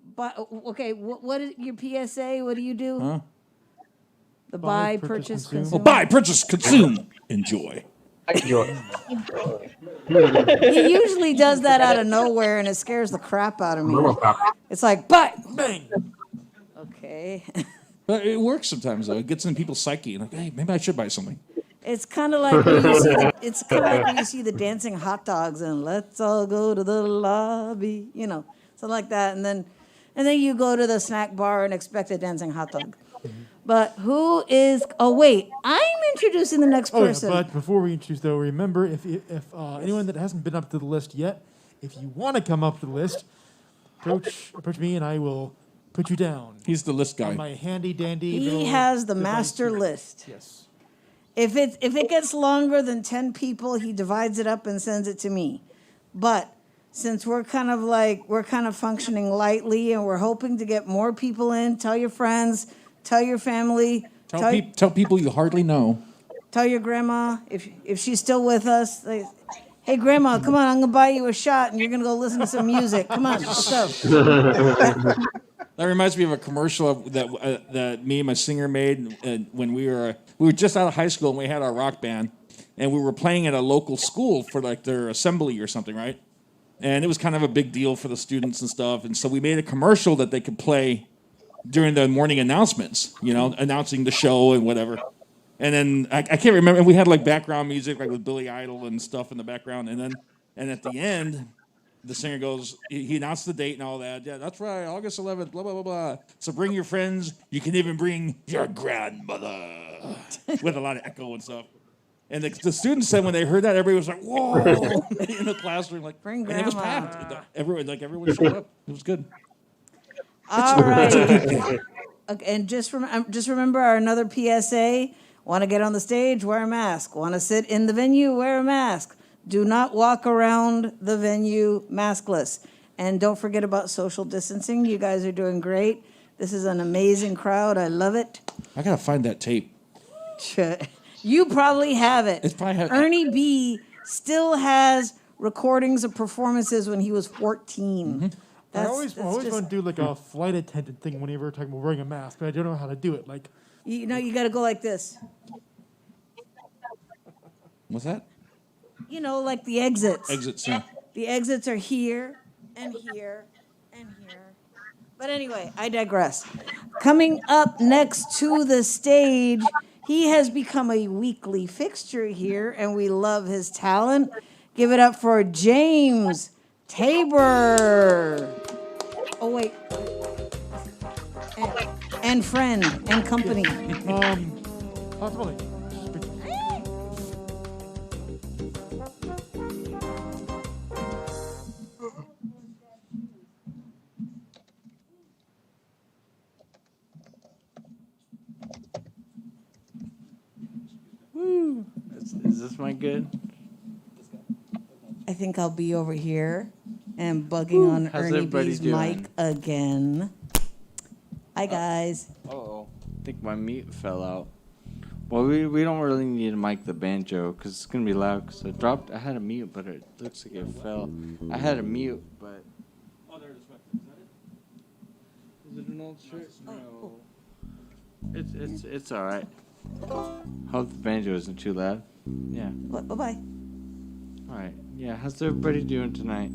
Okay. What is your PSA? What do you do? Huh? The buy, purchase, consume. Oh, buy, purchase, consume, enjoy. Enjoy. He usually does that out of nowhere, and it scares the crap out of me. It's like, buy, bang. Okay. But it works sometimes though. It gets in people's psyche. Like, hey, maybe I should buy something. It's kind of like when you see the dancing hot dogs and let's all go to the lobby, something like that, and then you go to the snack bar and expect a dancing hot dog. But who is? Oh wait, I'm introducing the next person. Yeah, but before we introduce, though, remember if anyone that hasn't been up to the list yet, if you want to come up to the list, approach me and I will put you down. He's the list guy. On my handy dandy. He has the master list. Yes. If it gets longer than 10 people, he divides it up and sends it to me. But since we're kind of functioning lightly and we're hoping to get more people in, tell your friends, tell your family, tell people you hardly know. Tell your grandma if she's still with us. Like, hey, grandma, come on, I'm gonna buy you a shot, and you're gonna go listen to some music. Come on, let's go. That reminds me of a commercial that me and my singer made when we were just out of high school and we had our rock band, and we were playing at a local school for like their assembly or something, right? And it was kind of a big deal for the students and stuff, and so we made a commercial that they could play during the morning announcements, announcing the show and whatever. And then I can't remember, and we had like background music like with Billy Idol and stuff in the background, and at the end, the singer goes, he announced the date and all that. Yeah, that's right, August 11th, blah, blah, blah, blah. So bring your friends. You can even bring your grandmother with a lot of echo and stuff. And the students said when they heard that, everybody was like, whoa, in the classroom. Like, bring grandma. And it was packed. Everyone showed up. It was good. All right. Okay, and just remember our another PSA. Want to get on the stage? Wear a mask. Want to sit in the venue? Wear a mask. Do not walk around the venue maskless. And don't forget about social distancing. You guys are doing great. This is an amazing crowd. I love it. I got to find that tape. You probably have it. It's probably Ernie B still has recordings of performances when he was 14. Mm-hmm. I always want to do like a flight attendant thing whenever we're talking about wearing a mask, but I don't know how to do it. Like, you got to go like this. What's that? Like the exits. Exits, yeah. The exits are here and here and here. But anyway, I digress. Coming up next to the stage, he has become a weekly fixture here, and we love his talent. Give it up for James Tabor. Oh, wait. And friend and company. Possibly. this mic good? I think I'll be over here and bugging on How's Ernie everybody B's doing? mic again. Hi, guys. Uh-oh. I think my mute fell out. Well, we don't really need to mic the banjo because it's going to be loud because I had a mute, but it looks like it fell. I had a mute, but... Oh, there's a spectrum. Is that it? Is it an old shirt? Oh, No. It's all right. Hope the banjo isn't too loud. Yeah. Bye-bye. All right. Yeah, how's everybody doing tonight?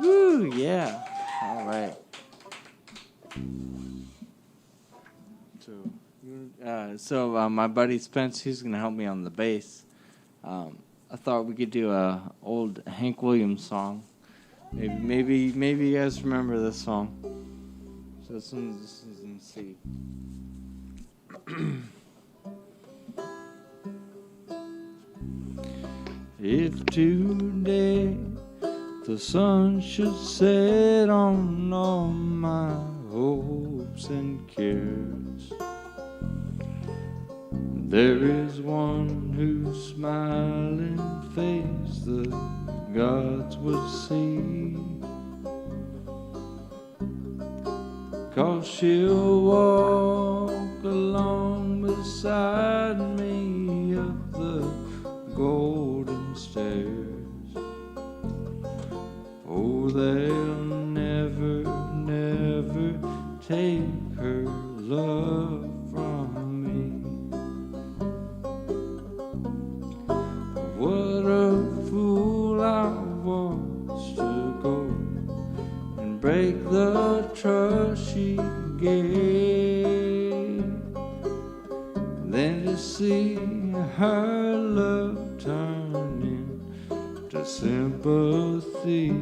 Woo, yeah. All right. So my buddy Spence, he's gonna help me on the bass. I thought we could do a old Hank Williams song. Maybe you guys remember this song. So this is in C. If today the sun should set on all my hopes and cares, there is one whose smiling face the gods would see, 'cause she'll walk along beside me up the golden stairs. Oh, they'll never, never take her love from me. What a fool I was to go and break the trust she gave, then to see her love turn into sympathy.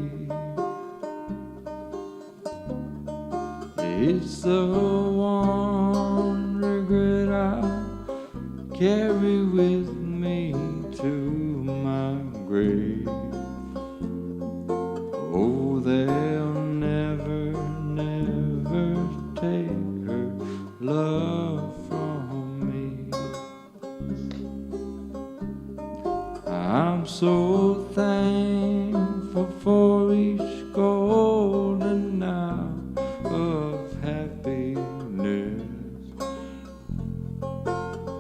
It's the one regret I carry with me to my grave. Oh, they'll never, never take her love from me. I'm so thankful for each golden hour of happiness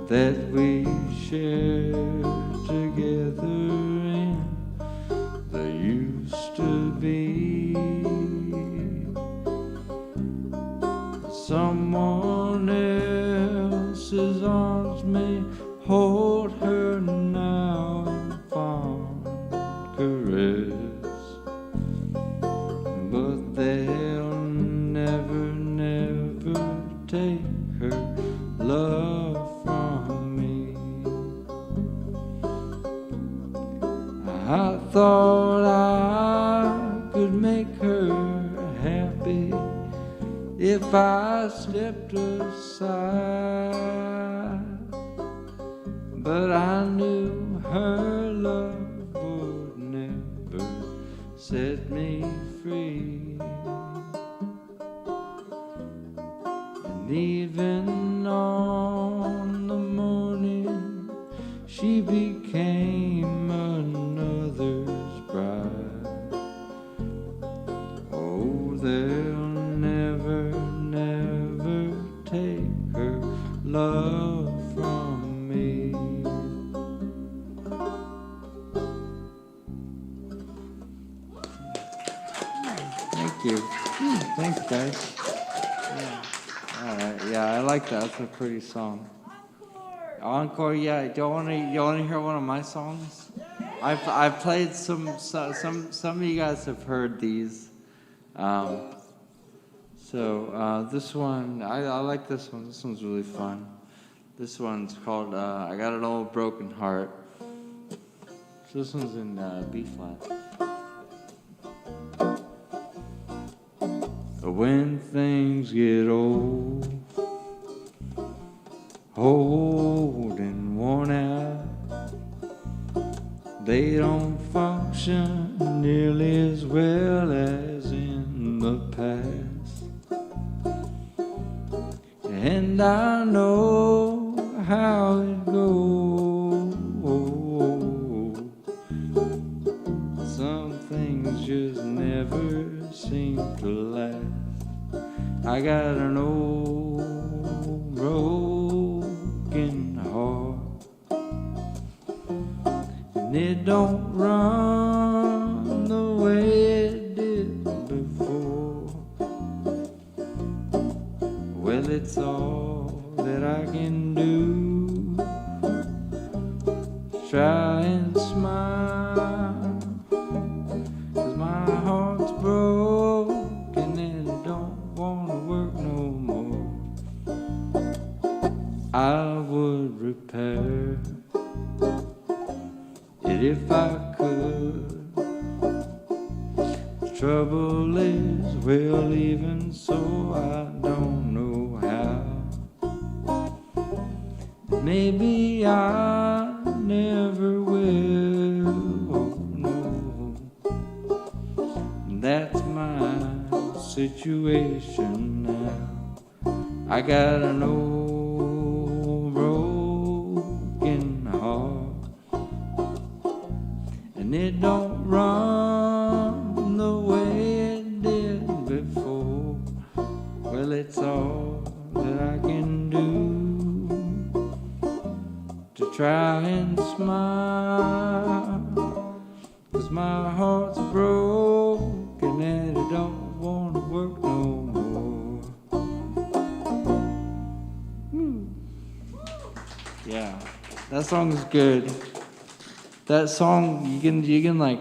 that we share together in the used to be. Someone else's arms may hold her now in fond caress, but they'll never, never take her love from me. I thought I could make her happy if I stepped aside, but I knew her love would never set me free. And even on the morning she became another's bride, oh, they'll never, never take her love from me. Thank you. Thanks, guys. Yeah. All right. Yeah, I like that. That's a pretty song. Encore. Yeah. Do you want to hear one of my songs? I've played some of you guys have heard these. So this one, I like this one. This one's really fun. This one's called I Got an Old Broken Heart. So this one's in B flat. When things get old and worn out, they don't function nearly as well as in the past. And I know how it goes. seem to last. I got an old broken heart, and it don't run the way it did before. Well, it's all that I can do, try and smile, 'cause my heart's broken and it don't wanna work no more. I would repair it if I could. The trouble is, well, even so, I don't know how. Maybe I never will. Oh, no. That's my situation now. I got an old broken heart, and it don't run the way it did before. Well, it's all that I can do to try and smile, 'cause my heart's broken and it don't wanna work no more. Yeah, that song is good. That song, you can like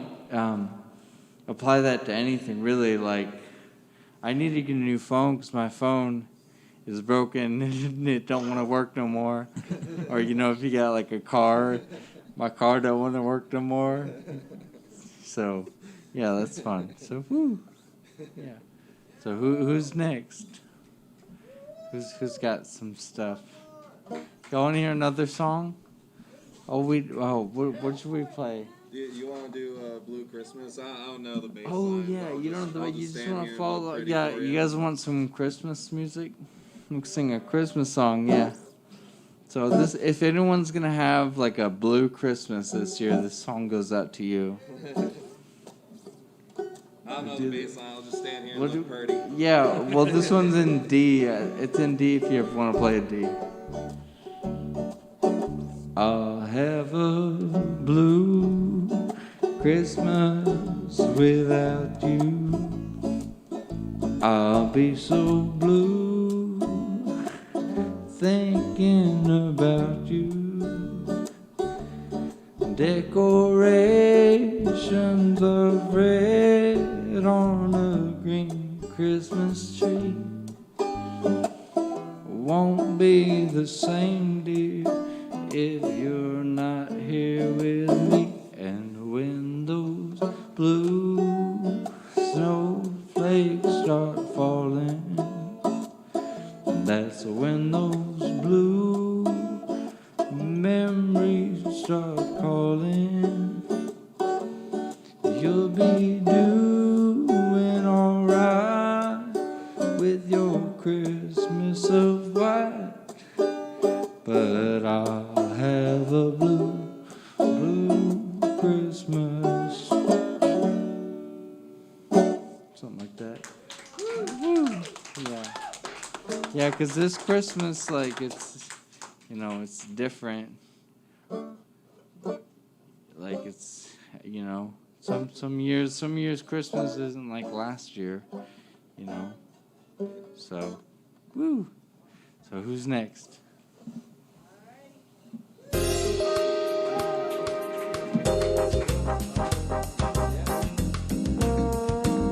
apply that to anything, really. Like, I need to get a new phone because my phone is broken and it don't want to work no more. Or, you know, if you got like a car, my car don't want to work no more. So, yeah, that's fun. So, yeah. So who's next? Who's got some stuff? Y'all want to hear another song? What should we play? You want to do Blue Christmas? I don't know the bass Oh line, yeah, but you don't know. I'll You just stand want here to and look follow. pretty Yeah, for you guys want some Christmas music? We'll sing a Christmas song. Yeah. So this, if anyone's gonna have like a blue Christmas this year, this song goes out to you. I don't know the bass line. I'll just stand here and look pretty. Yeah. Well, this one's in D. It's in D if you ever want to play a D. I'll have a blue Christmas without you. I'll be so blue thinking about you. Decorations of red on a green Christmas tree won't be the same, dear, if you're not here with me. And when those blue snowflakes start falling, that's when those blue memories start calling. You'll be doing alright with your Christmas of white, but I'll have a blue Christmas. Something like that. Yeah. Yeah, because this Christmas, like, it's, you know, it's different. Like, it's, you know, some years Christmas isn't like last year, you know. So, woo. So who's next?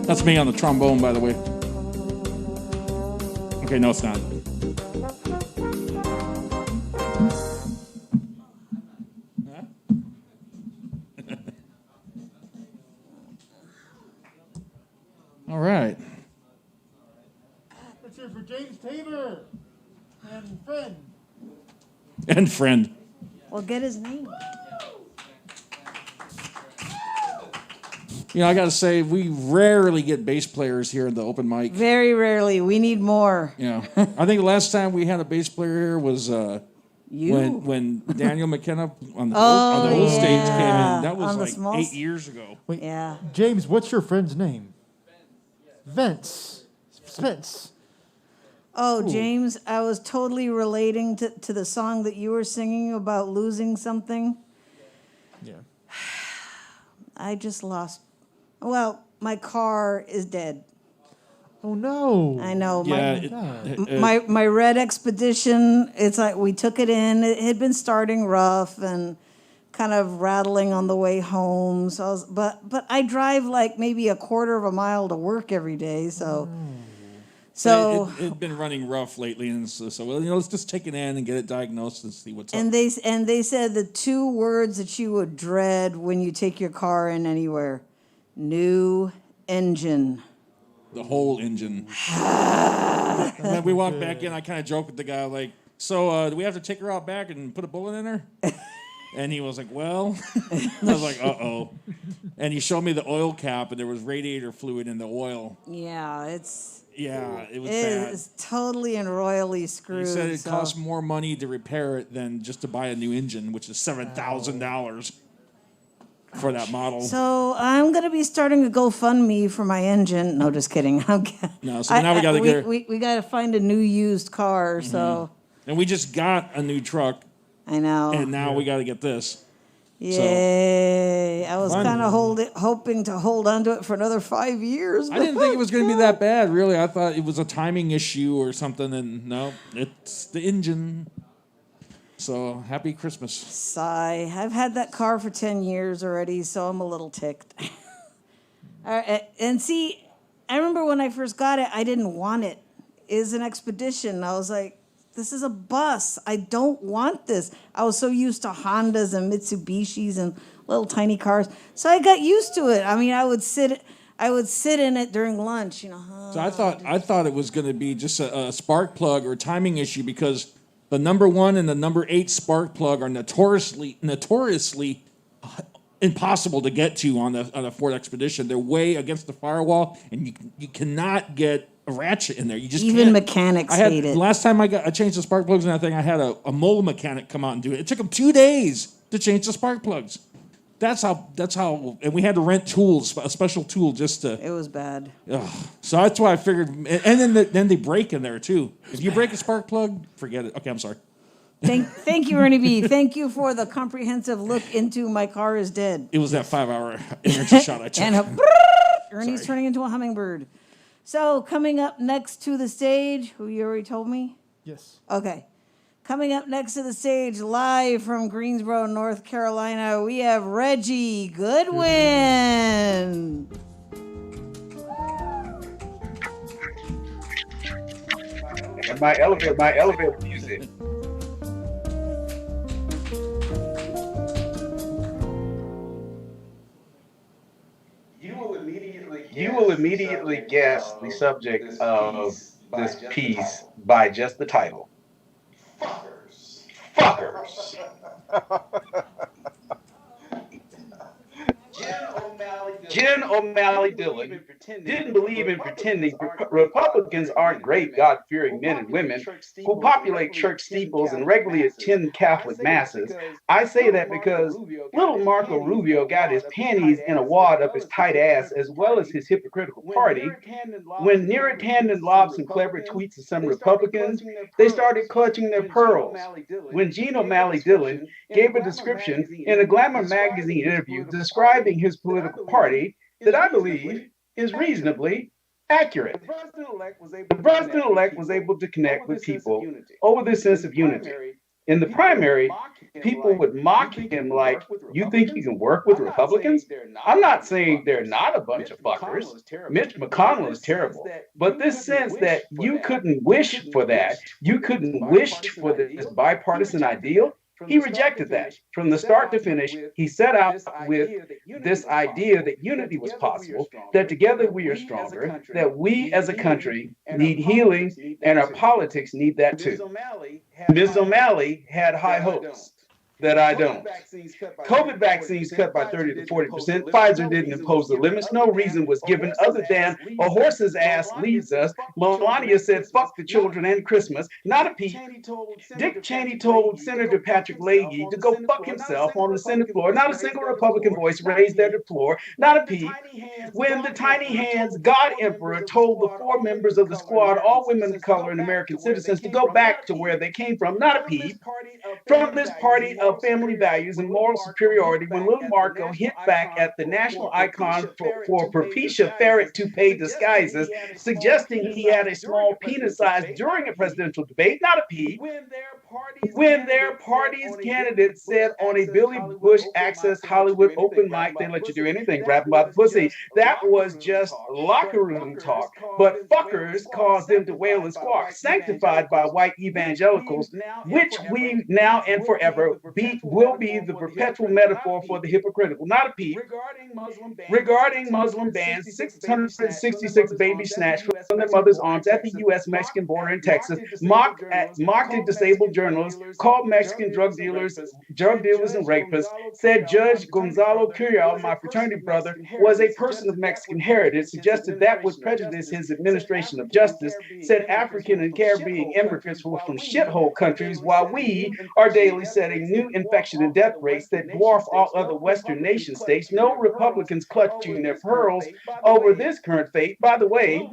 That's me on the trombone, by the way. Okay, no, it's not. All right. Let's hear it for James Tabor and friend. And friend. Well, get his name. You know, I got to say, we rarely get bass players here in the open mic. Very rarely. We need more. Yeah. I think the last time we had a bass player here was when Daniel McKenna on the old stage came in. That was like 8 years ago. Wait, Yeah. James, what's your friend's name? Spence. Oh, Ooh. James, I was totally relating to the song that you were singing about losing something. Yeah. I just lost. Well, my car is dead. Oh no. I know. Yeah, My red Expedition. It's like we took it in. It had been starting rough and kind of rattling on the way home. So, but I drive like maybe a quarter of a mile to work every day. So it'd been running rough lately, and so well, let's just take it in and get it diagnosed and see what's up. and they said the two words that you would dread when you take your car in anywhere: new engine. The whole engine. When we walked back in, I kind of joked with the guy, like, so do we have to take her out back and put a bullet in her? And he was like, well. I was like, uh-oh. And he showed me the oil cap, and there was radiator fluid in the oil. Yeah, it was bad. It's totally and royally screwed. He said it costs more money to repair it than just to buy a new engine, which is $7,000 for that model. So I'm gonna be starting a GoFundMe for my engine. No, just kidding. No, so now we got to get her. We got to find a new used car. So. And we just got a new truck. I know. And now we got to get this. Yay! I was kind of hoping to hold on to it for another 5 years. I didn't think it was going to be that bad, really. I thought it was a timing issue or something, and no, it's the engine. So, happy Christmas. Sigh. I've had that car for 10 years already, so I'm a little ticked. And see, I remember when I first got it, I didn't want it. It was an Expedition. I was like, this is a bus. I don't want this. I was so used to Hondas and Mitsubishis and little tiny cars. So I got used to it. I mean, I would sit in it during lunch, So I thought it was going to be just a spark plug or a timing issue, because the number 1 and the number 8 spark plug are notoriously impossible to get to on a Ford Expedition. They're way against the firewall, and you cannot get a ratchet in there. You just even can't. Mechanics hate it. Last time I changed the spark plugs and that thing, I had a mole mechanic come out and do it. It took him 2 days to change the spark plugs. That's how, and we had to rent tools, a special tool just to. It was bad. So that's why I figured, and then they break in there too. If you break a spark plug, forget it. Okay, I'm sorry. Thank you, Ernie B. Thank you for the comprehensive look into my car is dead. It was that 5-hour energy shot I took. And Ernie's turning into a hummingbird. So coming up next to the stage, who you already told me? Yes. Okay. Coming up next to the stage, live from Greensboro, North Carolina, we have Reggie Goodwin. And my elevator music. You will immediately guess the subject of this piece by just the title. Fuckers. Jen O'Malley Dillon didn't believe in pretending Republicans aren't great God-fearing men and women who populate church steeples and regularly attend Catholic masses. I say that because little Marco Rubio got his panties in a wad up his tight ass, as well as his hypocritical party. When Neera Tanden lobbed some clever tweets to some Republicans, they started clutching their pearls. When Gene O'Malley Dillon gave a description in a Glamour magazine interview describing his political party that I believe is reasonably accurate. The president-elect was able to connect with people over this sense of unity. In the primary, people would mock him like, you think you can work with Republicans? I'm not saying they're not a bunch of fuckers. Mitch McConnell is terrible. But this sense that you couldn't wish for that, you couldn't wish for this bipartisan ideal, he rejected that. From the start to finish, he set out with this idea that unity was possible, that together we are stronger, that we as a country need healing, and our politics need that too. Ms. O'Malley had high hopes. that I don't. COVID vaccines cut by 30 to 40%. Pfizer didn't impose the limits. No reason was given other than a horse's ass leads us. Melania said, fuck the children and Christmas. Not a peep. Dick Cheney told Senator Patrick Leahy to go fuck himself on the Senate floor. Not a single Republican voice raised their deplore. Not a peep. When the Tiny Hands God Emperor told the 4 members of the squad, all women of color and American citizens, to go back to where they came from. Not a peep. From this party of family values and moral superiority, when Little Marco hit back at the national icon for Propecia Ferret toupee disguises, suggesting he had a small penis size during a presidential debate, not a peep. When their party's candidate said on a Billy Bush Access Hollywood open mic, they let you do anything, rap about the pussy. That was just locker room talk. But fuckers caused them to wail and squawk, sanctified by white evangelicals, which we now and forever will be the perpetual metaphor for the hypocritical. Not a peep. Regarding Muslim bans, 666 babies snatched from their mother's arms at the U.S.-Mexican border in Texas, mocked a disabled journalist, called Mexican drug dealers and rapists, said Judge Gonzalo Curiel, my fraternity brother, was a person of Mexican heritage, suggested that would prejudice his administration of justice, said African and Caribbean immigrants were from shithole countries, while we are daily setting new infection and death rates that dwarf all other Western nation states. No Republicans clutching their pearls over this current fate. By the way,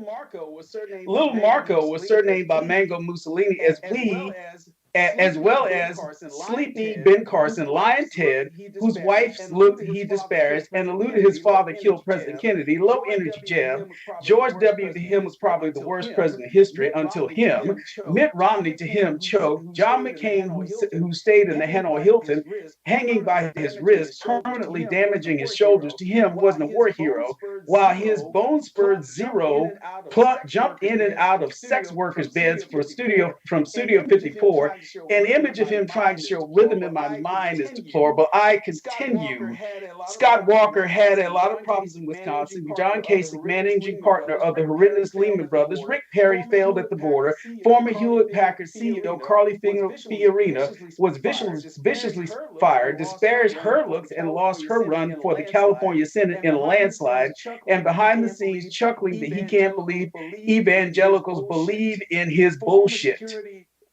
Little Marco was surnamed by Mango Mussolini as well as Sleepy Ben Carson, Lion Ted, whose wife looked he disparaged and alluded his father killed President Kennedy, low energy Jeb. George W. to him was probably the worst president in history until him. Mitt Romney to him choked. John McCain, who stayed in the Hanoi Hilton, hanging by his wrist, permanently damaging his shoulders, to him wasn't a war hero, while his bone-spurred Zero jumped in and out of sex workers' beds from Studio 54. An image of him trying to show rhythm in my mind is deplorable. I continue. Scott Walker had a lot of problems in Wisconsin. John Kasich, managing partner of the horrendous Lehman Brothers. Rick Perry failed at the border. Former Hewlett-Packard CEO Carly Fiorina was viciously fired, disparaged her looks, and lost her run for the California Senate in a landslide. And behind the scenes, chuckling that he can't believe evangelicals believe in his bullshit.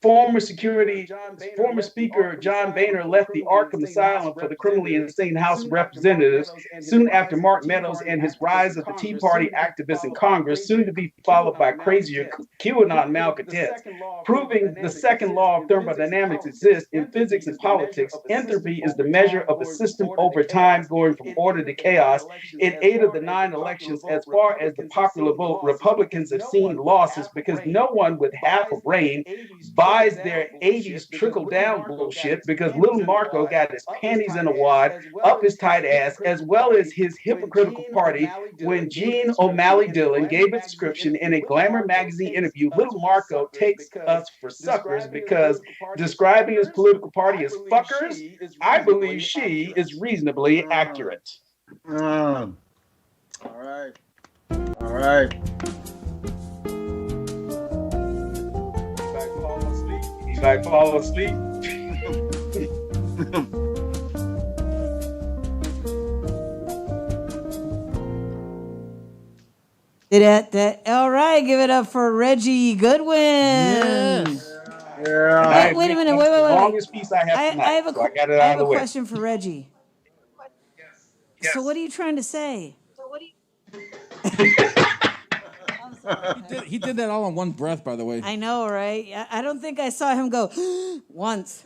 Former Speaker John Boehner left the Arkham Asylum for the criminally insane House of Representatives soon after Mark Meadows and his rise of the Tea Party activists in Congress, soon to be followed by crazier QAnon malcontents, proving the second law of thermodynamics exists in physics and politics. Entropy is the measure of a system over time going from order to chaos. In 8 of the 9 elections, as far as the popular vote, Republicans have seen losses because no one with half a brain buys their 80s trickle-down bullshit, because Little Marco got his panties in a wad up his tight ass, as well as his hypocritical party. When Gene O'Malley Dillon gave a description in a Glamour magazine interview, Little Marco takes us for suckers because describing his political party as fuckers, I believe she is reasonably accurate. All right. All right. I fall asleep. All right, give it up for Reggie Goodwin. Yes. Yeah. Wait a minute. Wait. Longest piece I have tonight. I have a question for Reggie. Yes. So what are you trying to say? He did that all in one breath, by the way. I know, right? I don't think I saw him go once.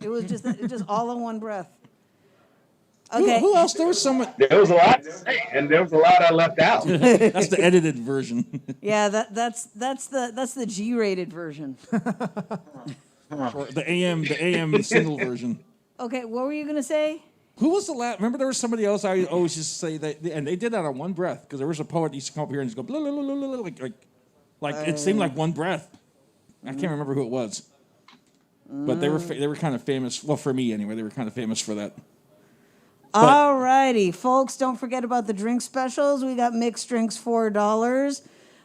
It was just all in one breath. Okay. Who else? There was someone. There was a lot to say, and there was a lot I left out. That's the edited version. Yeah, that's the G-rated version. The AM single version. Okay, what were you gonna say? Who was the last? Remember, there was somebody else I always used to say that, and they did that on one breath, because there was a poet that used to come up here and just go blah, blah, blah, blah, blah, like it seemed like one breath. I can't remember who it was, but they were kind of famous. Well, for me anyway, they were kind of famous for that. All righty, folks, don't forget about the drink specials. We got mixed drinks, $4.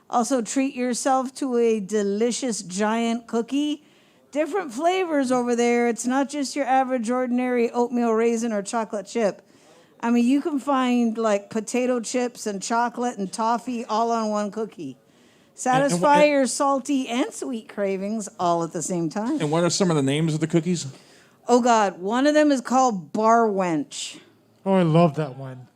Also, treat yourself to a delicious giant cookie. different flavors over there. It's not just your average, ordinary oatmeal raisin or chocolate chip. I mean, you can find like potato chips and chocolate and toffee all on one cookie. Satisfy your salty and sweet cravings all at the same time. And what are some of the names of the cookies? Oh, God. One of them is called Bar Wench. Oh, I love that one.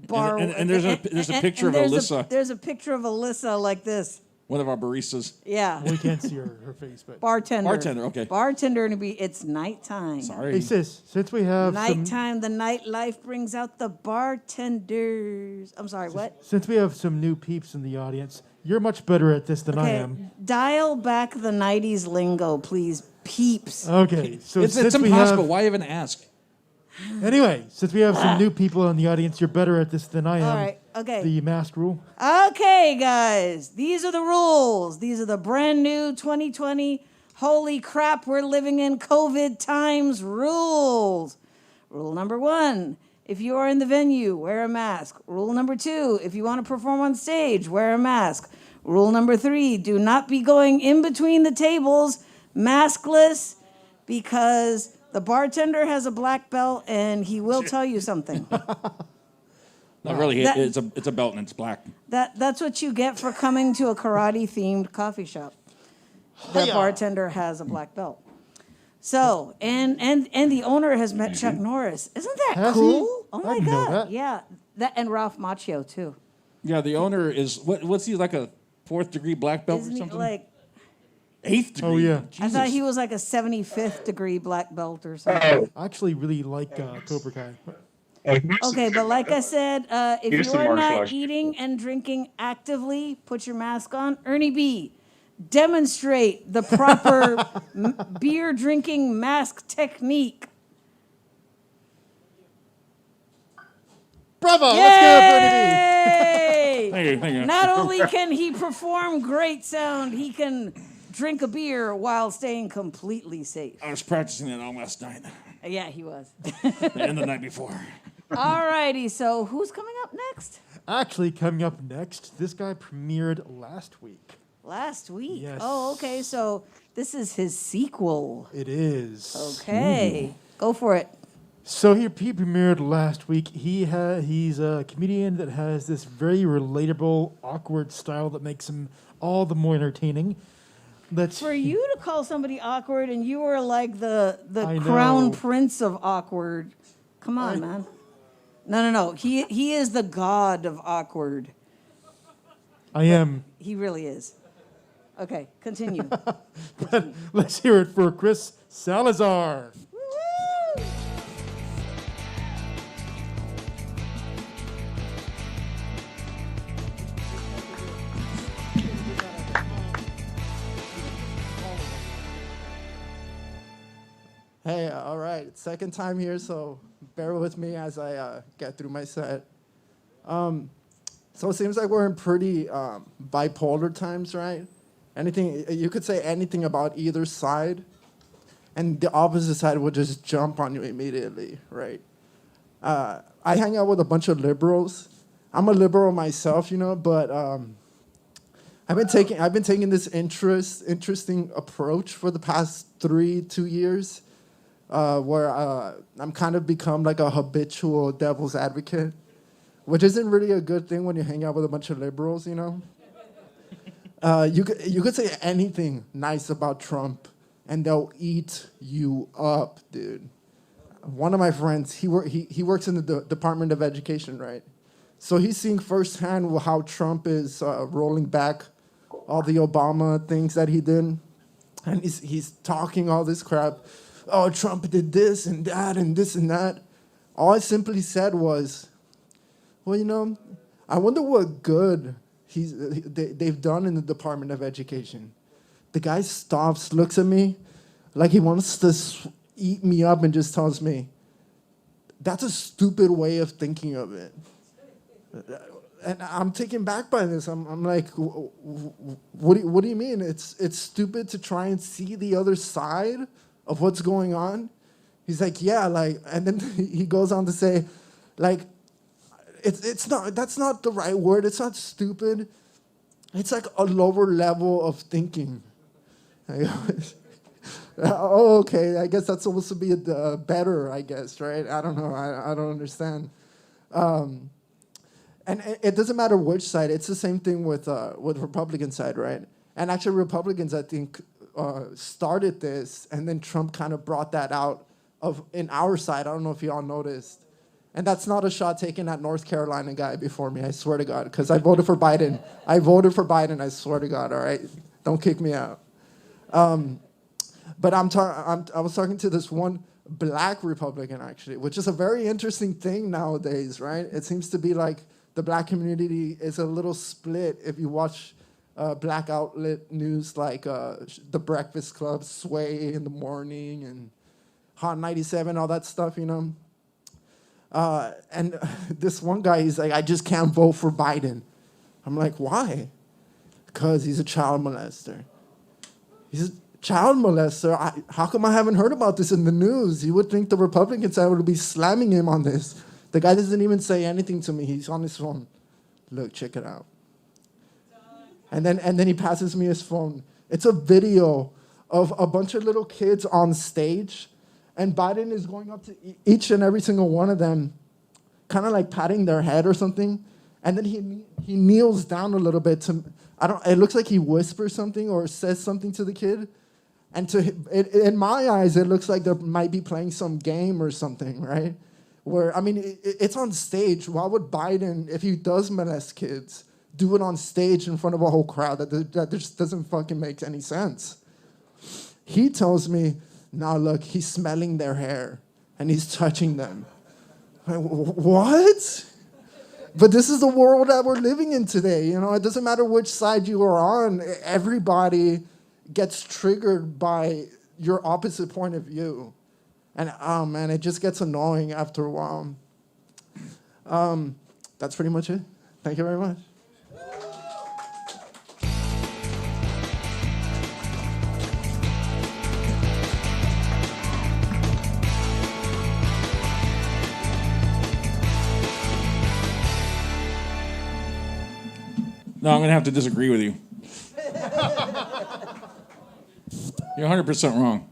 And there's a picture of Alyssa. There's a picture of Alyssa like this. One of our baristas. Yeah. We can't see her face, but Bartender, okay. Bartender, and it's nighttime. Sorry. Hey, sis, since we have nighttime, the nightlife brings out the bartenders. I'm sorry, what? Since we have some new peeps in the audience, you're much better at this than I am. Dial back the 90s lingo, please, peeps. Okay, so it's impossible. Why even ask? Anyway, since we have some new people in the audience, you're better at this than I am. All right, okay. The mask rule. Okay, guys, these are the rules. These are the brand new 2020, holy crap, we're living in COVID times rules. Rule number 1, if you are in the venue, wear a mask. Rule number 2, if you want to perform on stage, wear a mask. Rule number 3, do not be going in between the tables, maskless, because the bartender has a black belt and he will tell you something. Not really. It's a belt and it's black. That's what you get for coming to a karate-themed coffee shop. The bartender has a black belt. So, and the owner has met Chuck Norris. Isn't that cool? Oh my God. Yeah. That and Ralph Macchio too. Yeah, the owner is what's he, like a 4th degree black belt Isn't or something? He like 8th degree. Oh yeah. I thought he was like a 75th degree black belt or something. I actually really like Cobra Kai. Okay, but like I said, if Here's you some are martial not arts. eating and drinking actively, put your mask on. Ernie B, demonstrate the proper beer drinking mask technique. Bravo! Yay! Let's give it up for Ernie B. Thank you. Not only can he perform great sound, he can drink a beer while staying completely safe. I was practicing it all last night Yeah, he was. and the night before. Alrighty, so who's coming up next? Actually, coming up next, this guy premiered last week. Last week? Yes. Oh, okay, so this is his sequel. It is. Okay, go for it. So he premiered last week. He's a comedian that has this very relatable, awkward style that makes him all the more entertaining. For you to call somebody awkward and you were like the I crown know. prince of awkward. Come on, man. No. He is the god of awkward. I am. He really is. Okay, continue. But let's hear it for Chris Salazar. Woo-hoo! Hey, all right. Second time here, so bear with me as I get through my set. So it seems like we're in pretty bipolar times, right? Anything you could say anything about either side, and the opposite side would just jump on you immediately, right? I hang out with a bunch of liberals. I'm a liberal myself, but I've been taking this interesting approach for the past 2 years. Where I'm kind of become like a habitual devil's advocate, which isn't really a good thing when you hang out with a bunch of liberals, You could say anything nice about Trump, and they'll eat you up, dude. One of my friends, he works in the Department of Education, right? So he's seeing firsthand how Trump is rolling back all the Obama things that he did, and he's talking all this crap. Oh, Trump did this and that and this and that. All I simply said was, well, I wonder what good they've done in the Department of Education. The guy stops, looks at me like he wants to eat me up and just tells me, that's a stupid way of thinking of it. And I'm taken back by this. I'm like, what do you mean? It's stupid to try and see the other side of what's going on. He's like, yeah, and then he goes on to say, that's not the right word. It's not stupid. It's like a lower level of thinking. Oh, okay. I guess that's supposed to be better, I guess, right? I don't know. I don't understand. And it doesn't matter which side. It's the same thing with Republican side, right? And actually, Republicans, I think, started this, and then Trump kind of brought that out in our side. I don't know if you all noticed. And that's not a shot taken at North Carolina guy before me, I swear to God, because I voted for Biden. I voted for Biden, I swear to God, all right? Don't kick me out. But I was talking to this one black Republican, actually, which is a very interesting thing nowadays, right? It seems to be like the black community is a little split if you watch black outlet news like The Breakfast Club, Sway in the morning, and Hot 97, all that stuff, you know? And this one guy, he's like, I just can't vote for Biden. I'm like, why? Because he's a child molester. He's a child molester. How come I haven't heard about this in the news? You would think the Republican side would be slamming him on this. The guy doesn't even say anything to me. He's on his phone. Look, check it out. And then he passes me his phone. It's a video of a bunch of little kids on stage, and Biden is going up to each and every single one of them, kind of like patting their head or something. And then he kneels down a little bit it looks like he whispers something or says something to the kid. And in my eyes, it looks like they might be playing some game or something, right? Where, I mean, it's on stage. Why would Biden, if he does molest kids, do it on stage in front of a whole crowd? That just doesn't fucking make any sense. He tells me, now look, he's smelling their hair and he's touching them. Like, what? But this is the world that we're living in today. You know, it doesn't matter which side you are on. Everybody gets triggered by your opposite point of view. And, oh, man, it just gets annoying after a while. That's pretty much it. Thank you very much. No, I'm going to have to disagree with you. You're 100% wrong.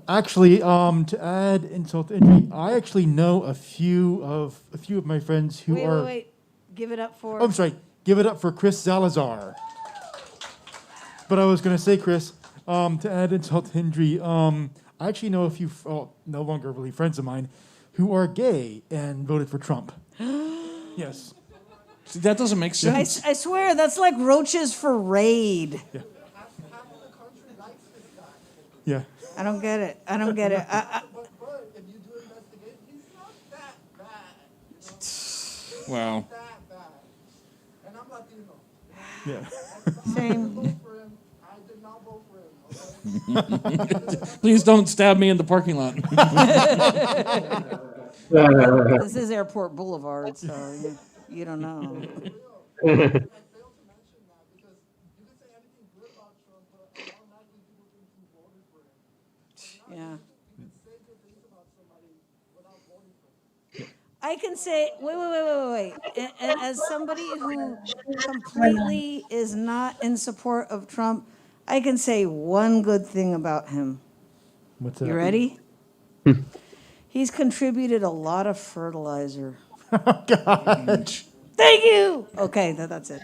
Actually, to add insult to injury, I actually know a few of my friends who are. Wait. Give it up for. Oh, I'm sorry. Give it up for Chris Salazar. But I was going to say, Chris, to add insult to injury, I actually know a few, no longer really friends of mine, who are gay and voted for Trump. Yes. See, that doesn't make sense. I swear, that's like roaches for Raid. Yeah. Yeah. I don't get it. Wow. Yeah. Same. Please don't stab me in the parking lot. This is Airport Boulevard, so you don't know. Yeah. I can say, wait. And as somebody who completely is not in support of Trump, I can say one good thing about him. What's that? You ready? He's contributed a lot of fertilizer. Oh, God. Thank you. Okay, that's it.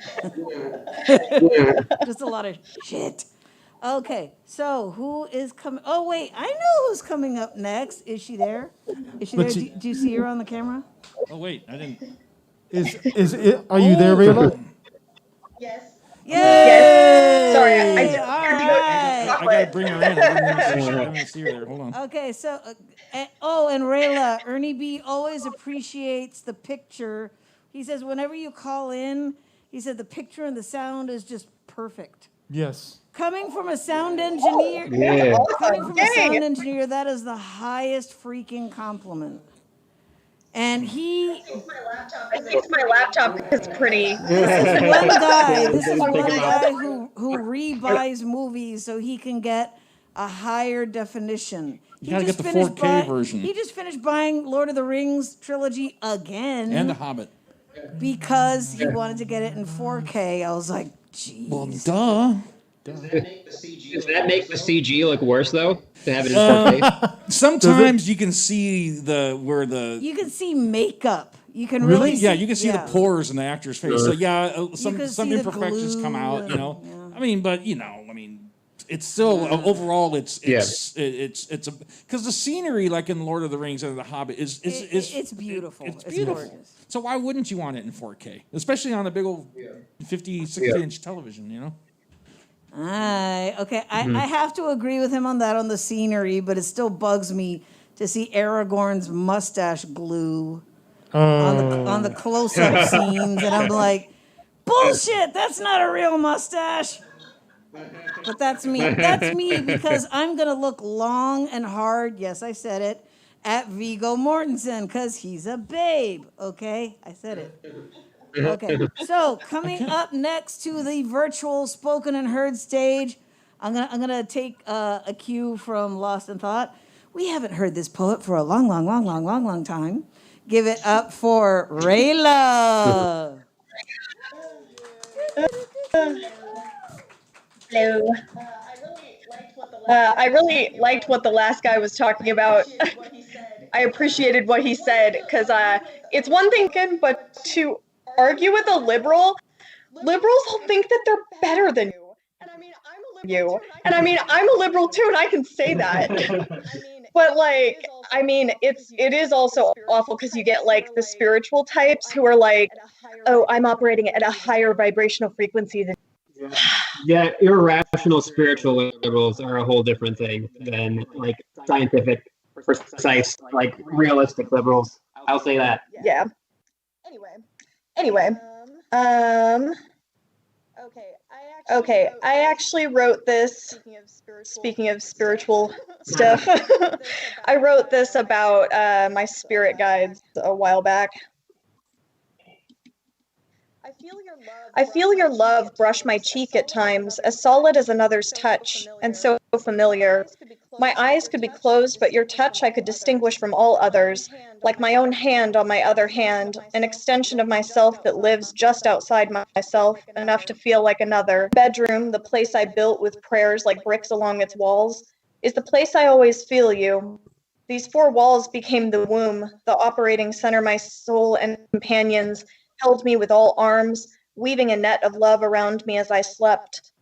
Just a lot of shit. Okay, so who is coming? Oh, wait, I know who's coming up next. Is she there? Is she there? Do you see her on the camera? Oh, wait, I didn't. Is it? Are you there, Rayla? Yes. Yes. Sorry, I got to bring her in. I didn't see her there. Hold on. Okay, so, and Rayla, Ernie B always appreciates the picture. He says whenever you call in, he said the picture and the sound is just perfect. Yes. Coming from a sound engineer, that is the highest freaking compliment. And he... I think my laptop is pretty. This is one guy who rebuys movies so he can get a higher definition. You gotta get the 4K version. He just finished buying Lord of the Rings trilogy again. And The Hobbit. Because he wanted to get it in 4K. I was like, geez. Well, duh. Duh. Does that make the CG look worse though? To have it in 4K? Sometimes you can see where the You can see makeup. You can really really see, you can see the pores in the actor's face. So some can some see the imperfections come out. glue I mean, but it's still overall it's a because the scenery like in Lord of the Rings and The Hobbit is it's beautiful. It's beautiful. Gorgeous. So why wouldn't you want it in 4K, especially on a big old 50, 60-inch television? Okay. I have to agree with him on that on the scenery, but it still bugs me to see Aragorn's mustache glue on the close-up scenes, and I'm like, bullshit! That's not a real mustache. But that's me. That's me because I'm gonna look long and hard. Yes, I said it. At Viggo Mortensen because he's a babe. Okay, I said it. Okay, so coming up next to the virtual spoken and heard stage, I'm gonna take a cue from Lost in Thought. We haven't heard this poet for a long time. Give it up for Rayla. Hello. I really liked what the last guy was talking about. I appreciated what he said because it's one thing, but to argue with a liberals will think that they're better than you. And I mean, I'm a liberal too, and I can say that. But like, I mean, it is also awful because you get like the spiritual types who are like, oh, I'm operating at a higher vibrational frequency than. Yeah, irrational spiritual liberals are a whole different thing than like scientific, precise, like realistic liberals. I'll say that. Yeah. Anyway. Okay, I actually wrote this. Speaking of spiritual stuff, I wrote this about my spirit guides a while back. I feel your love brush my cheek at times, as solid as another's touch, and so familiar. My eyes could be closed, but your touch I could distinguish from all others, like my own hand on my other hand, an extension of myself that lives just outside myself, enough to feel like another. Bedroom, the place I built with prayers like bricks along its walls, is the place I always feel you. These four walls became the womb, the operating center my soul and companions held me with all arms, weaving a net of love around me as I slept.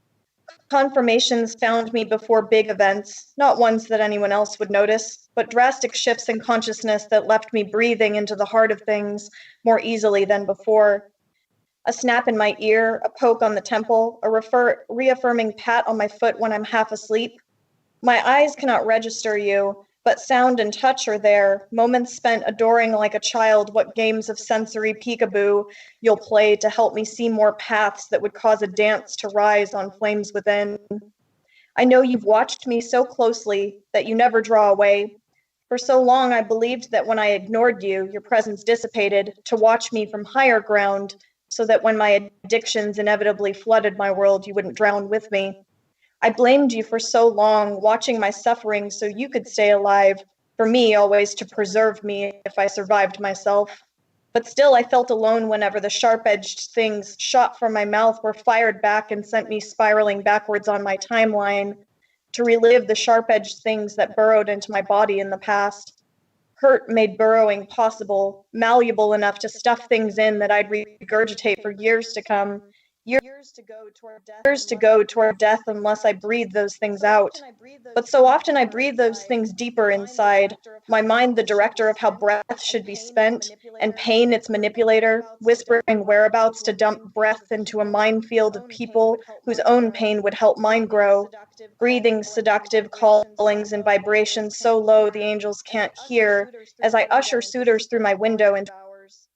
Confirmations found me before big events, not ones that anyone else would notice, but drastic shifts in consciousness that left me breathing into the heart of things more easily than before. A snap in my ear, a poke on the temple, a reaffirming pat on my foot when I'm half asleep. My eyes cannot register you, but sound and touch are there, moments spent adoring like a child what games of sensory peekaboo you'll play to help me see more paths that would cause a dance to rise on flames within. I know you've watched me so closely that you never draw away. For so long I believed that when I ignored you, your presence dissipated, to watch me from higher ground, so that when my addictions inevitably flooded my world, you wouldn't drown with me. I blamed you for so long, watching my suffering so you could stay alive, for me always to preserve me if I survived myself. But still I felt alone whenever the sharp-edged things shot from my mouth were fired back and sent me spiraling backwards on my timeline, to relive the sharp-edged things that burrowed into my body in the past. Hurt made burrowing possible, malleable enough to stuff things in that I'd regurgitate for years to come, years to go toward death unless I breathe those things out. But so often I breathe those things deeper inside, my mind the director of how breath should be spent, and pain its manipulator, whispering whereabouts to dump breath into a minefield of people whose own pain would help mine grow. Breathing seductive callings and vibrations so low the angels can't hear, as I usher suitors through my window into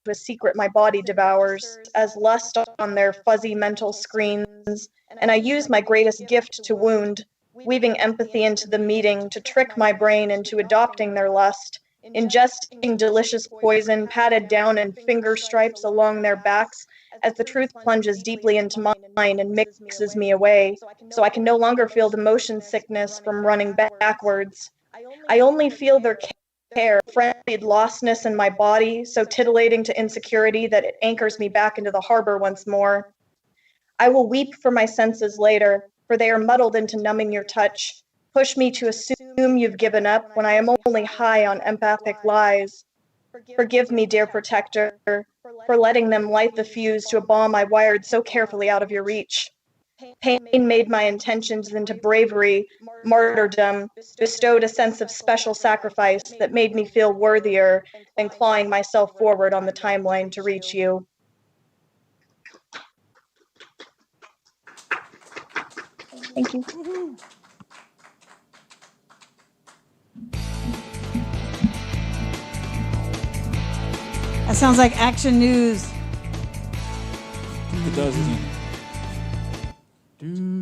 a secret my body devours, as lust on their fuzzy mental screens, and I use my greatest gift to wound, weaving empathy into the meeting to trick my brain into adopting their lust, ingesting delicious poison patted down in finger stripes along their backs as the truth plunges deeply into mine and mixes me away, so I can no longer feel the motion sickness from running backwards. I only feel their care, frenzied lostness in my body, so titillating to insecurity that it anchors me back into the harbor once more. I will weep for my senses later, for they are muddled into numbing your touch. Push me to assume you've given up when I am only high on empathic lies. Forgive me, dear protector, for letting them light the fuse to a bomb I wired so carefully out of your reach. Pain made my intentions into bravery, martyrdom, bestowed a sense of special sacrifice that made me feel worthier than clawing myself forward on the timeline to reach you. Thank you. That sounds like Action News. It does, doesn't it?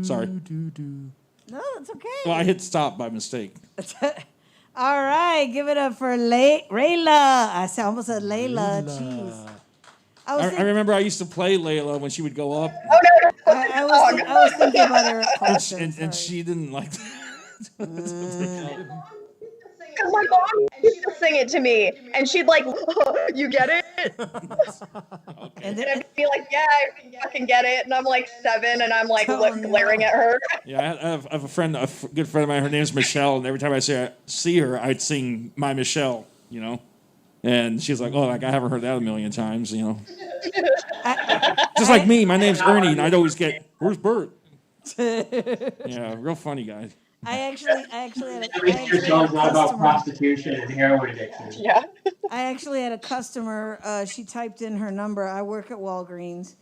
Sorry. No, it's okay. Well, I hit stop by mistake. All right, give it up for Rayla. I almost said Layla. Jeez. I remember I used to play Layla when she would go up. Oh no! I was thinking about her. And she didn't like that. Because my mom used to sing it to me, and she'd like, oh, you get it? And then I'd be like, yeah, I fucking get it. And I'm like 7, and I'm like glaring at her. Yeah, I have a friend, good friend of mine. Her name's Michelle, and every time I see her, I'd sing "My Michelle," you know. And she's like, "Oh, like I haven't heard that a million times," you know. Just like me, my name's Ernie, and I'd always get, "Where's Bert?" Yeah, real funny guy. I actually had At least your song's not about prostitution and heroin addiction. Yeah. I actually had a customer. She typed in her number. I work at Walgreens,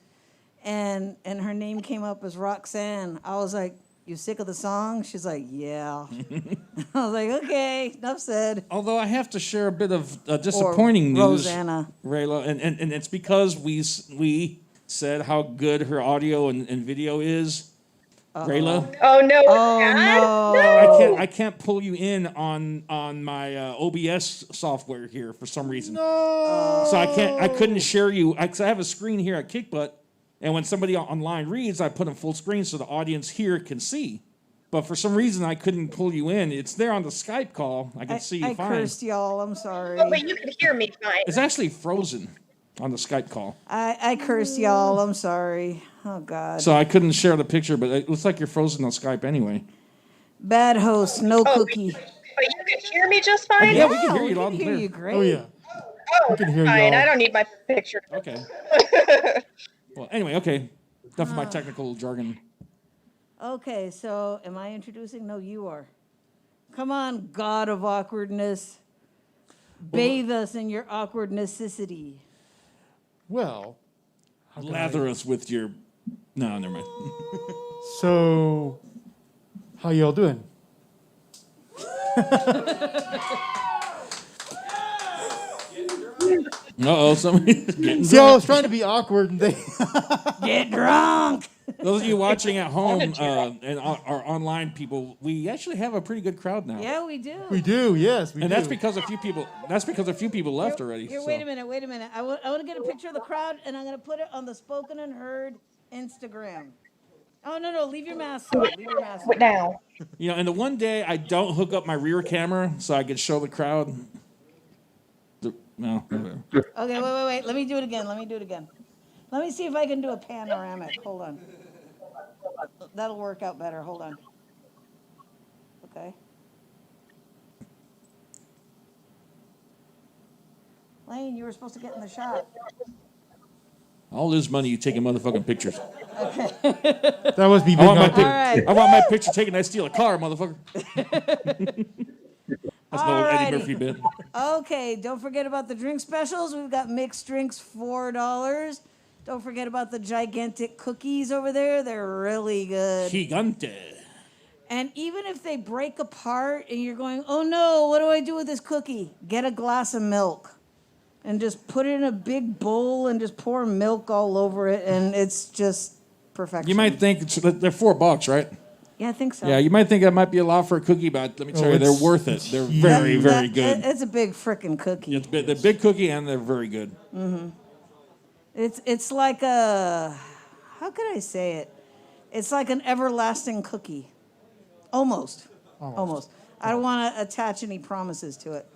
and her name came up as Roxanne. I was like, "You sick of the song?" She's like, "Yeah." I was like, "Okay, enough said." Although I have to share a bit of disappointing news, Rosanna. Rayla, and it's because we said how good her audio and video is. Rayla. Oh no! no! I can't pull you in on my OBS software here for some reason. No. So I couldn't share you. I have a screen here at Kickbutt, and when somebody online reads, I put them full screen so the audience here can see. But for some reason, I couldn't pull you in. It's there on the Skype call. I can see you fine. I cursed y'all. I'm sorry. Oh, but you can hear me fine. It's actually frozen on the Skype call. I cursed y'all. I'm sorry. Oh, God. So I couldn't share the picture, but it looks like you're frozen on Skype anyway. Bad host, no cookie. But you can hear me just fine? Yeah, we can hear you loud and clear. You great. Oh, yeah. Oh, can hear fine. y'all. I don't need my picture. Okay. Well, anyway, okay. Enough of my technical jargon. Okay, so am I introducing? No, you are. Come on, God of awkwardness. Bathe us in your awkwardnessicity. Well, Lather us with your... No, never mind. So, how y'all doing? Uh-oh, somebody's getting See, I drunk. was trying to be awkward and they... Get drunk! Those of you watching at home and our online people, we actually have a pretty good crowd now. Yeah, we do. We do, yes, we And do. that's because a few people left already. Here, so. wait a minute. I want to get a picture of the crowd, and I'm going to put it on the Spoken and Heard Instagram. Oh, no, leave your mask on. Leave your mask on. What now? You know, and the one day I don't hook up my rear camera so I can show the crowd. No, whatever. Okay, wait. Let me do it again. Let me see if I can do a panoramic. Hold on. That'll work out better. Hold on. Okay. Lane, you were supposed to get in the shot. I'll lose money you taking motherfucking pictures. Okay. That was me. I want my, Big right. I want my picture taken. I steal a car, motherfucker. That's an old Eddie Alrighty. Murphy bit. Okay, don't forget about the drink specials. We've got mixed drinks, $4. Don't forget about the gigantic cookies over there. They're really good. Gigante. And even if they break apart and you're going, oh no, what do I do with this cookie? Get a glass of milk and just put it in a big bowl and just pour milk all over it, and it's just perfection. You might think they're $4, right? Yeah, I think so. Yeah, you might think that might be a lot for a cookie, but let me tell you, they're worth it. They're very, very good. It's a big frickin' cookie. They're big cookie and they're very good. Mm-hmm. It's like a, how could I say it? It's like an everlasting cookie. Almost. I don't want to attach any promises to it.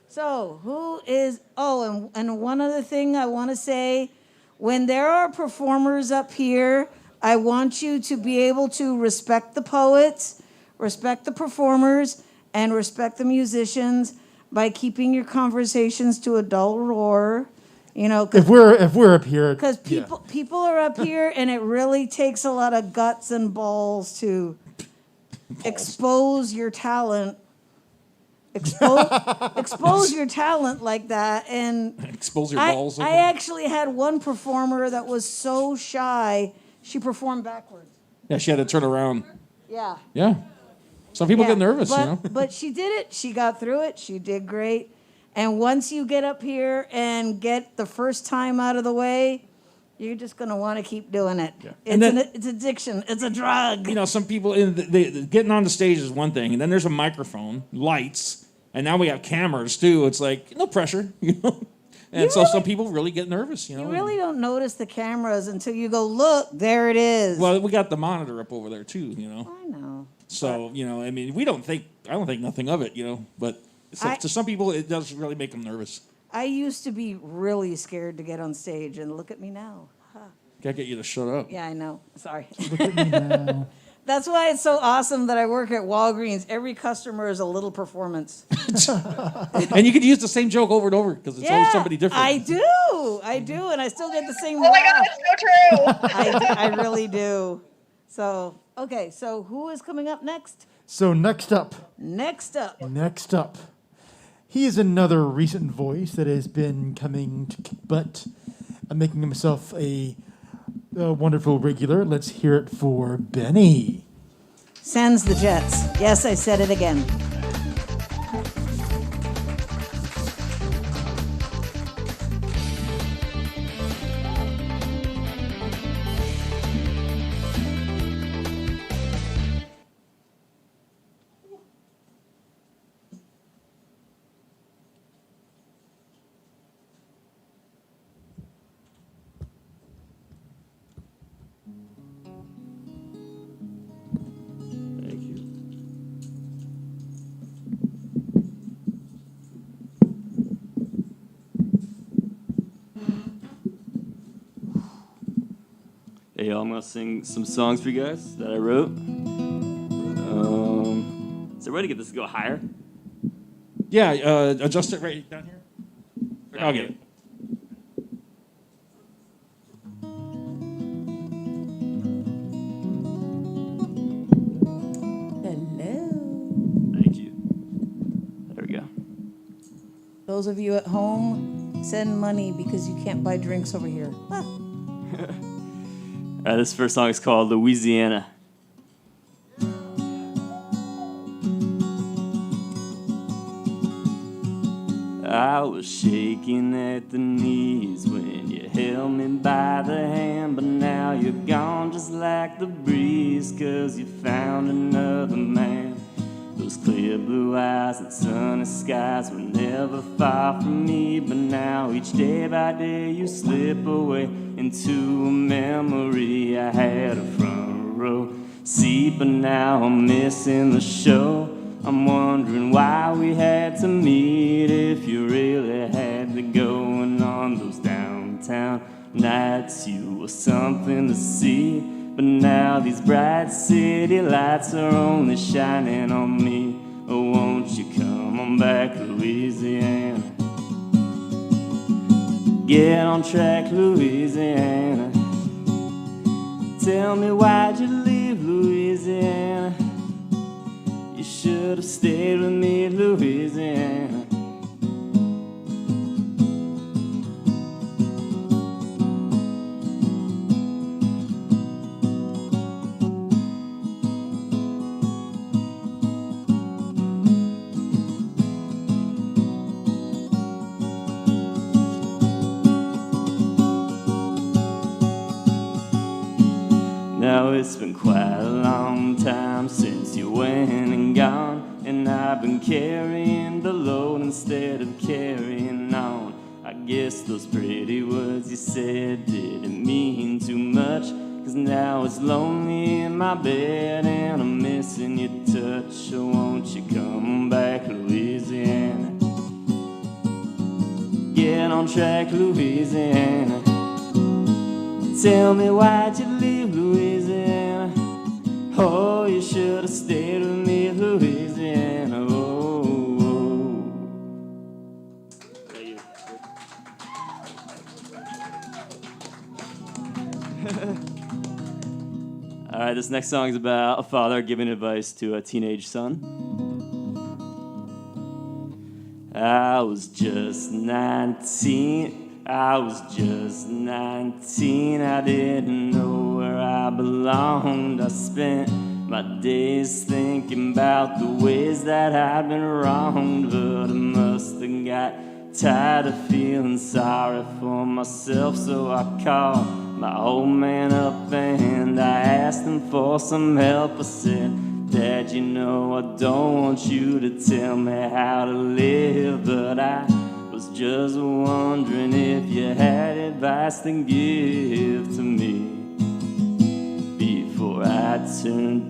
So who is, and one other thing I want to say, when there are performers up here, I want you to be able to respect the poets, respect the performers, and respect the musicians by keeping your conversations to a dull roar. You know, If we're up here, because people are up here, and it really takes a lot of guts and balls to expose your talent. Expose your talent like that, and expose your balls. I actually had one performer that was so shy, she performed backwards. Yeah, she had to turn around. Yeah. Yeah. Some people get nervous, but, you know. But she did it. She got through it. She did great. And once you get up here and get the first time out of the way, you're just going to want to keep doing it. Yeah. It's addiction. It's a drug. You know, some people, getting on the stage is one thing, and then there's a microphone, lights, and now we have cameras, too. It's like, no pressure, you know. And so some people really get nervous, you know. You really don't notice the cameras until you go, look, there it is. Well, we got the monitor up over there, too, you know. I know. So, you know, I mean, I don't think nothing of it, you know. But to some people, it does really make them nervous. I used to be really scared to get on stage, and look at me now. Huh. Gotta get you to shut up. Yeah, I know. Sorry. Look at me now. That's why it's so awesome that I work at Walgreens. Every customer is a little performance. And you could use the same joke over and over because it's always somebody different. I do, and I still get the same laugh. Oh my God, it's so true. I really do. So, okay, so who is coming up next? So next up, he is another recent voice that has been coming to Kickbutt and making himself a wonderful regular. Let's hear it for Benny. Sends the Jets. Yes, I said it again. Hey, y'all, I'm going to sing some songs for you guys that I wrote. Is there a way to get this to go higher? Yeah, adjust it right down here. I'll get it. Thank you. There we go. Those of you at home, send money because you can't buy drinks over here. Ah. This first song is called Louisiana. I was shaking at the knees when you held me by the hand, but now you're gone just like the breeze, 'cause you found another man. Those clear blue eyes and sunny skies were never far from me, but now each day by day you slip away into a memory. I had a front row seat, but now I'm missing the show. I'm wondering why we had to meet, if you really had to go. And on those downtown nights you were something to see, but now these bright city lights are only shining on me. Oh, won't you come on back, Louisiana? Get on track, Louisiana. Tell me, why'd you leave Louisiana? You should have stayed with me, Louisiana. Now it's been quite a long time since you went and gone, and I've been carrying the load instead of carrying on. I guess those pretty words you said didn't mean too much, 'cause now it's lonely in my bed and I'm missing your touch. So won't you come back, Louisiana? Get on track, Louisiana. Tell me, why'd you leave Louisiana? Oh, you should have stayed with me, Louisiana. Oh. Thank you. All right, this next song is about a father giving advice to a teenage son. I was just 19. I was just 19. I didn't know where I belonged. I spent my days thinking about the ways that I'd been wronged, but I must have got tired of feeling sorry for myself, so I called my old man up and I asked him for some help. I said, Dad, you know I don't want you to tell me how to live, but I was just wondering if you had advice to give to me before I turned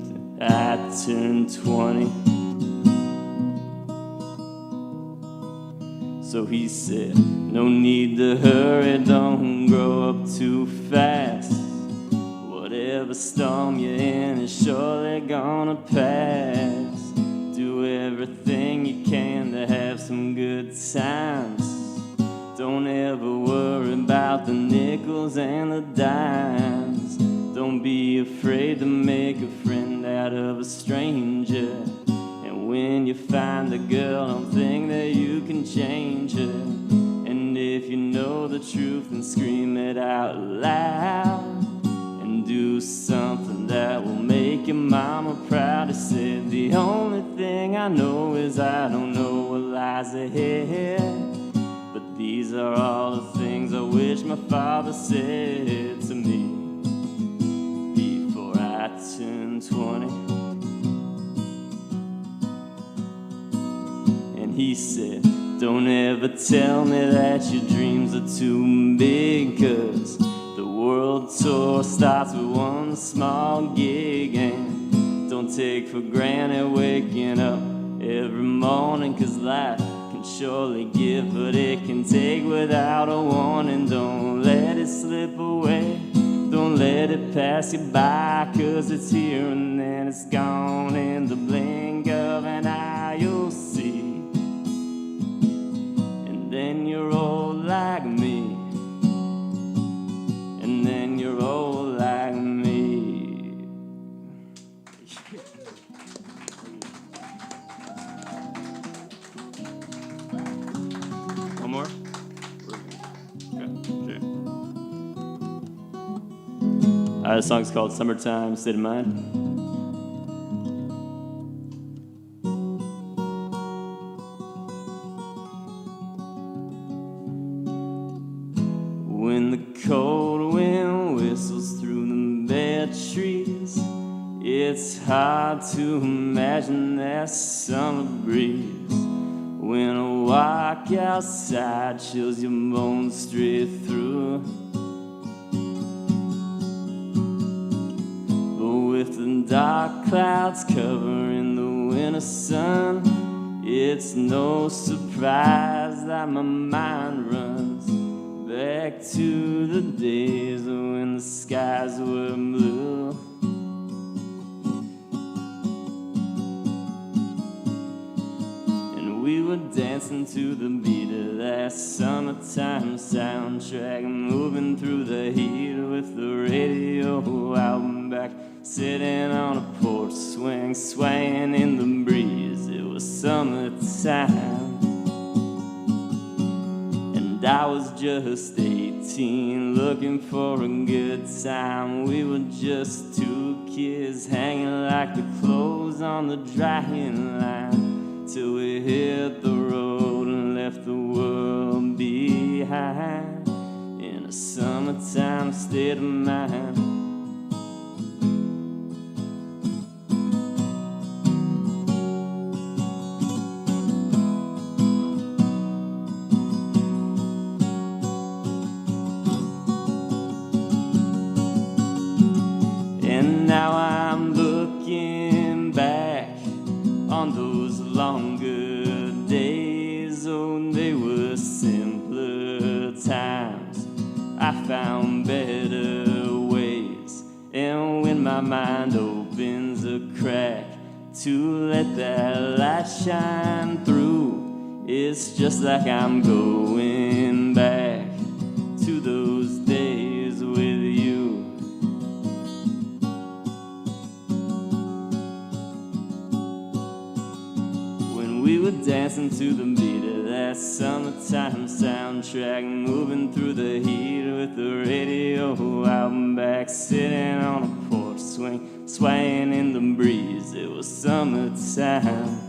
20. So he said, no need to hurry, don't grow up too fast. Whatever storm you're in is surely gonna pass. Do everything you can to have some good times. Don't ever worry about the nickels and the dimes. Don't be afraid to make a friend out of a stranger. And when you find a girl, don't think that you can change her. And if you know the truth, then scream it out loud. And do something that will make your mama proud. He said, the only thing I know is I don't know what lies ahead. But these are all the things I wish my father said to me before I turned 20. And he said, don't ever tell me that your dreams are too big, 'cause the world tour starts with one small gig. And don't take for granted waking up every morning, 'cause life can surely give, but it can take without a warning. Don't let it slip away, don't let it pass you by, 'cause it's here and then it's gone in the blink of an eye. You'll see, and then you're old like me, and then you're old like me. One more? Okay, sure. This song's called Summertime State of Mind. When the cold wind whistles through the bare trees, it's hard to imagine that summer breeze. When a walk outside chills your bones straight through. But with the dark clouds covering the winter sun, it's no surprise that my mind runs back to the days when the skies were blue. And we were dancing to the beat of that summertime soundtrack, moving through the heat with the radio out back, sitting on a porch swing, swaying in the breeze. It was summertime. And I was just 18, looking for a good time. We were just two kids hanging like the clothes on the drying line, till we hit the road and left the world behind in a summertime state of mind. And now I'm looking back on those longer days. Oh, they were simpler times. I found better ways the crack to let that light shine through. It's just like I'm going back to those days with you. When we were dancing to the beat of that summertime soundtrack, moving through the heat with the radio out back, sitting on a porch swing, swaying in the breeze. It was summertime,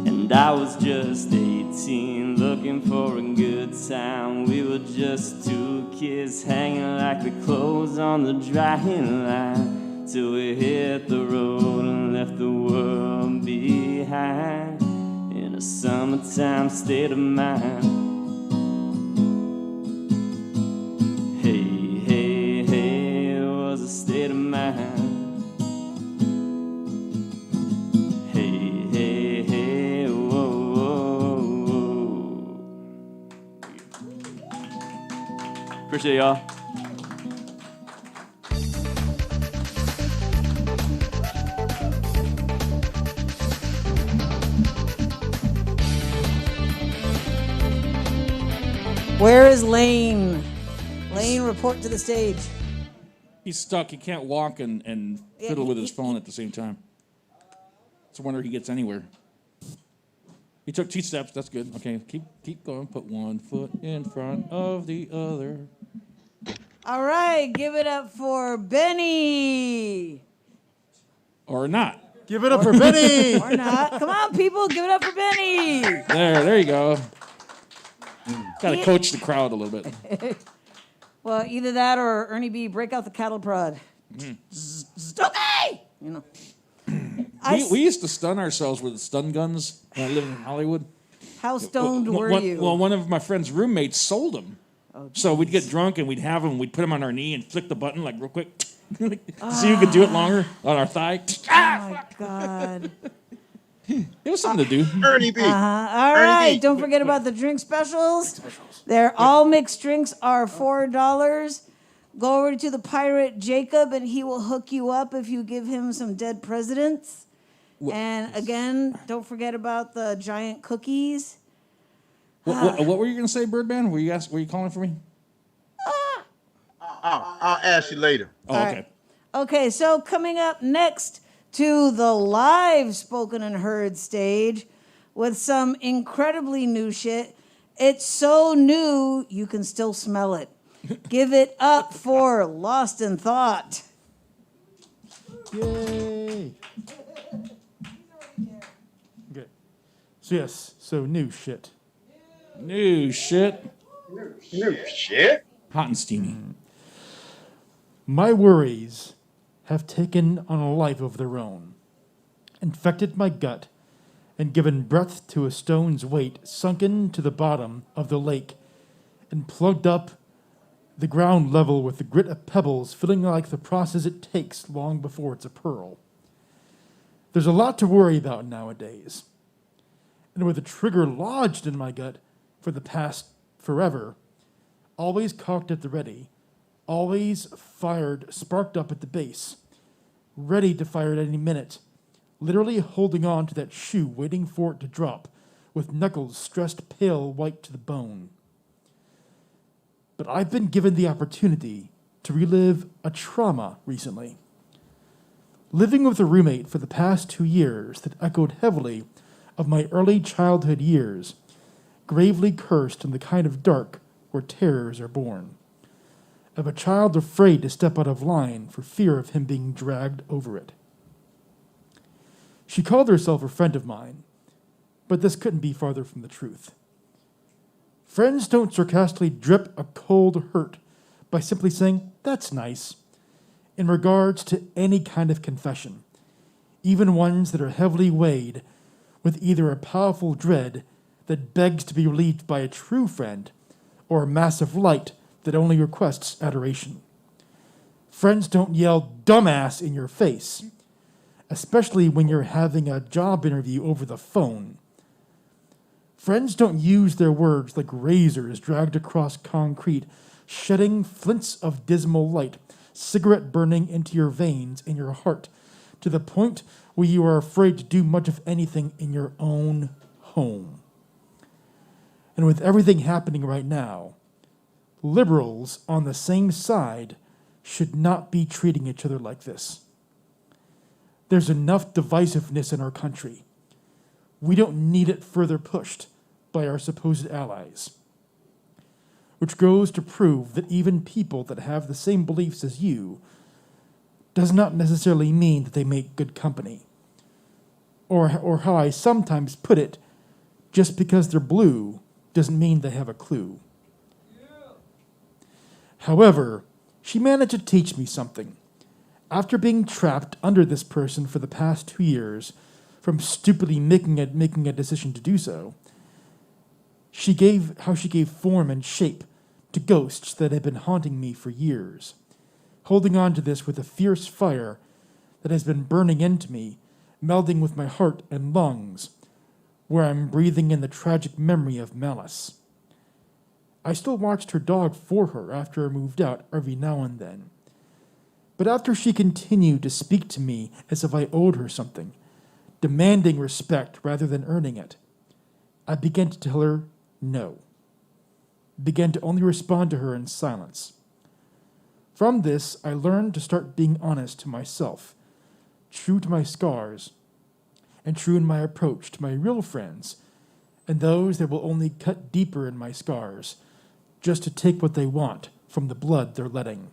and I was just 18, looking for a good time. We were just two kids hanging like the clothes on the drying line, till we hit the road and left the world behind in a summertime state of mind. Hey, hey, hey, it was a state of mind. Hey, hey, hey, whoa, whoa, whoa. Appreciate y'all. Where is Lane? Lane, report to the stage. He's stuck. He can't walk and fiddle with his phone at the same time. It's a wonder he gets anywhere. He took 2 steps. That's good. Okay, keep going. Put one foot in front of the other. All right, give it up for Benny. Or not. Give it up for Benny. Or not. Come on, people, give it up for Benny. There you go. Got to coach the crowd a little bit. Well, either that or Ernie B, break out the cattle prod. Okay! You know. We used to stun ourselves with stun guns when I lived in Hollywood. How stoned were you? Well, one of my friend's roommates sold them. Oh, so we'd get drunk and we'd have them. We'd put them on our knee and flick the button like real quick. So you could do it longer on our thigh. Oh my God. It was something to do. Ernie B. All right, don't forget about the drink specials. They're all mixed drinks are $4. Go over to the pirate Jacob and he will hook you up if you give him some dead presidents. And again, don't forget about the giant cookies. What were you going to say, Birdman? Were you calling for me? I'll ask you later. Oh, okay. Right. Okay, so coming up next to the live spoken and heard stage with some incredibly new shit. It's so new, you can still smell it. Give it up for Lost in Thought. Yay. Okay. So yes, so new shit. New shit. New shit. Hot and steamy. My worries have taken on a life of their own, infected my gut, and given breadth to a stone's weight, sunken to the bottom of the lake, and plugged up the ground level with the grit of pebbles, feeling like the process it takes long before it's a pearl. There's a lot to worry about nowadays, and with a trigger lodged in my gut for the past forever, always cocked at the ready, always fired, sparked up at the base, ready to fire at any minute, literally holding on to that shoe, waiting for it to drop, with knuckles stressed pale white to the bone. But I've been given the opportunity to relive a trauma recently. Living with a roommate for the past 2 years that echoed heavily of my early childhood years, gravely cursed in the kind of dark where terrors are born. Of a child afraid to step out of line for fear of him being dragged over it. She called herself a friend of mine, but this couldn't be farther from the truth. Friends don't sarcastically drip a cold hurt by simply saying, "That's nice," in regards to any kind of confession, even ones that are heavily weighed with either a powerful dread that begs to be relieved by a true friend or a massive light that only requests adoration. Friends don't yell "dumbass" in your face, especially when you're having a job interview over the phone. Friends don't use their words like razors dragged across concrete, shedding flints of dismal light, cigarette burning into your veins and your heart, to the point where you are afraid to do much of anything in your own home. And with everything happening right now, liberals on the same side should not be treating each other like this. There's enough divisiveness in our country. We don't need it further pushed by our supposed allies. Which goes to prove that even people that have the same beliefs as you does not necessarily mean that they make good company. Or how I sometimes put it, just because they're blue doesn't mean they have a clue. However, she managed to teach me something. After being trapped under this person for the past 2 years, from stupidly making a decision to do so, she gave form and shape to ghosts that had been haunting me for years, holding on to this with a fierce fire that has been burning into me, melding with my heart and lungs, where I'm breathing in the tragic memory of malice. I still watched her dog for her after I moved out every now and then. But after she continued to speak to me as if I owed her something, demanding respect rather than earning it, I began to tell her no. Began to only respond to her in silence. From this, I learned to start being honest to myself, true to my scars, and true in my approach to my real friends, and those that will only cut deeper in my scars, just to take what they want from the blood they're letting.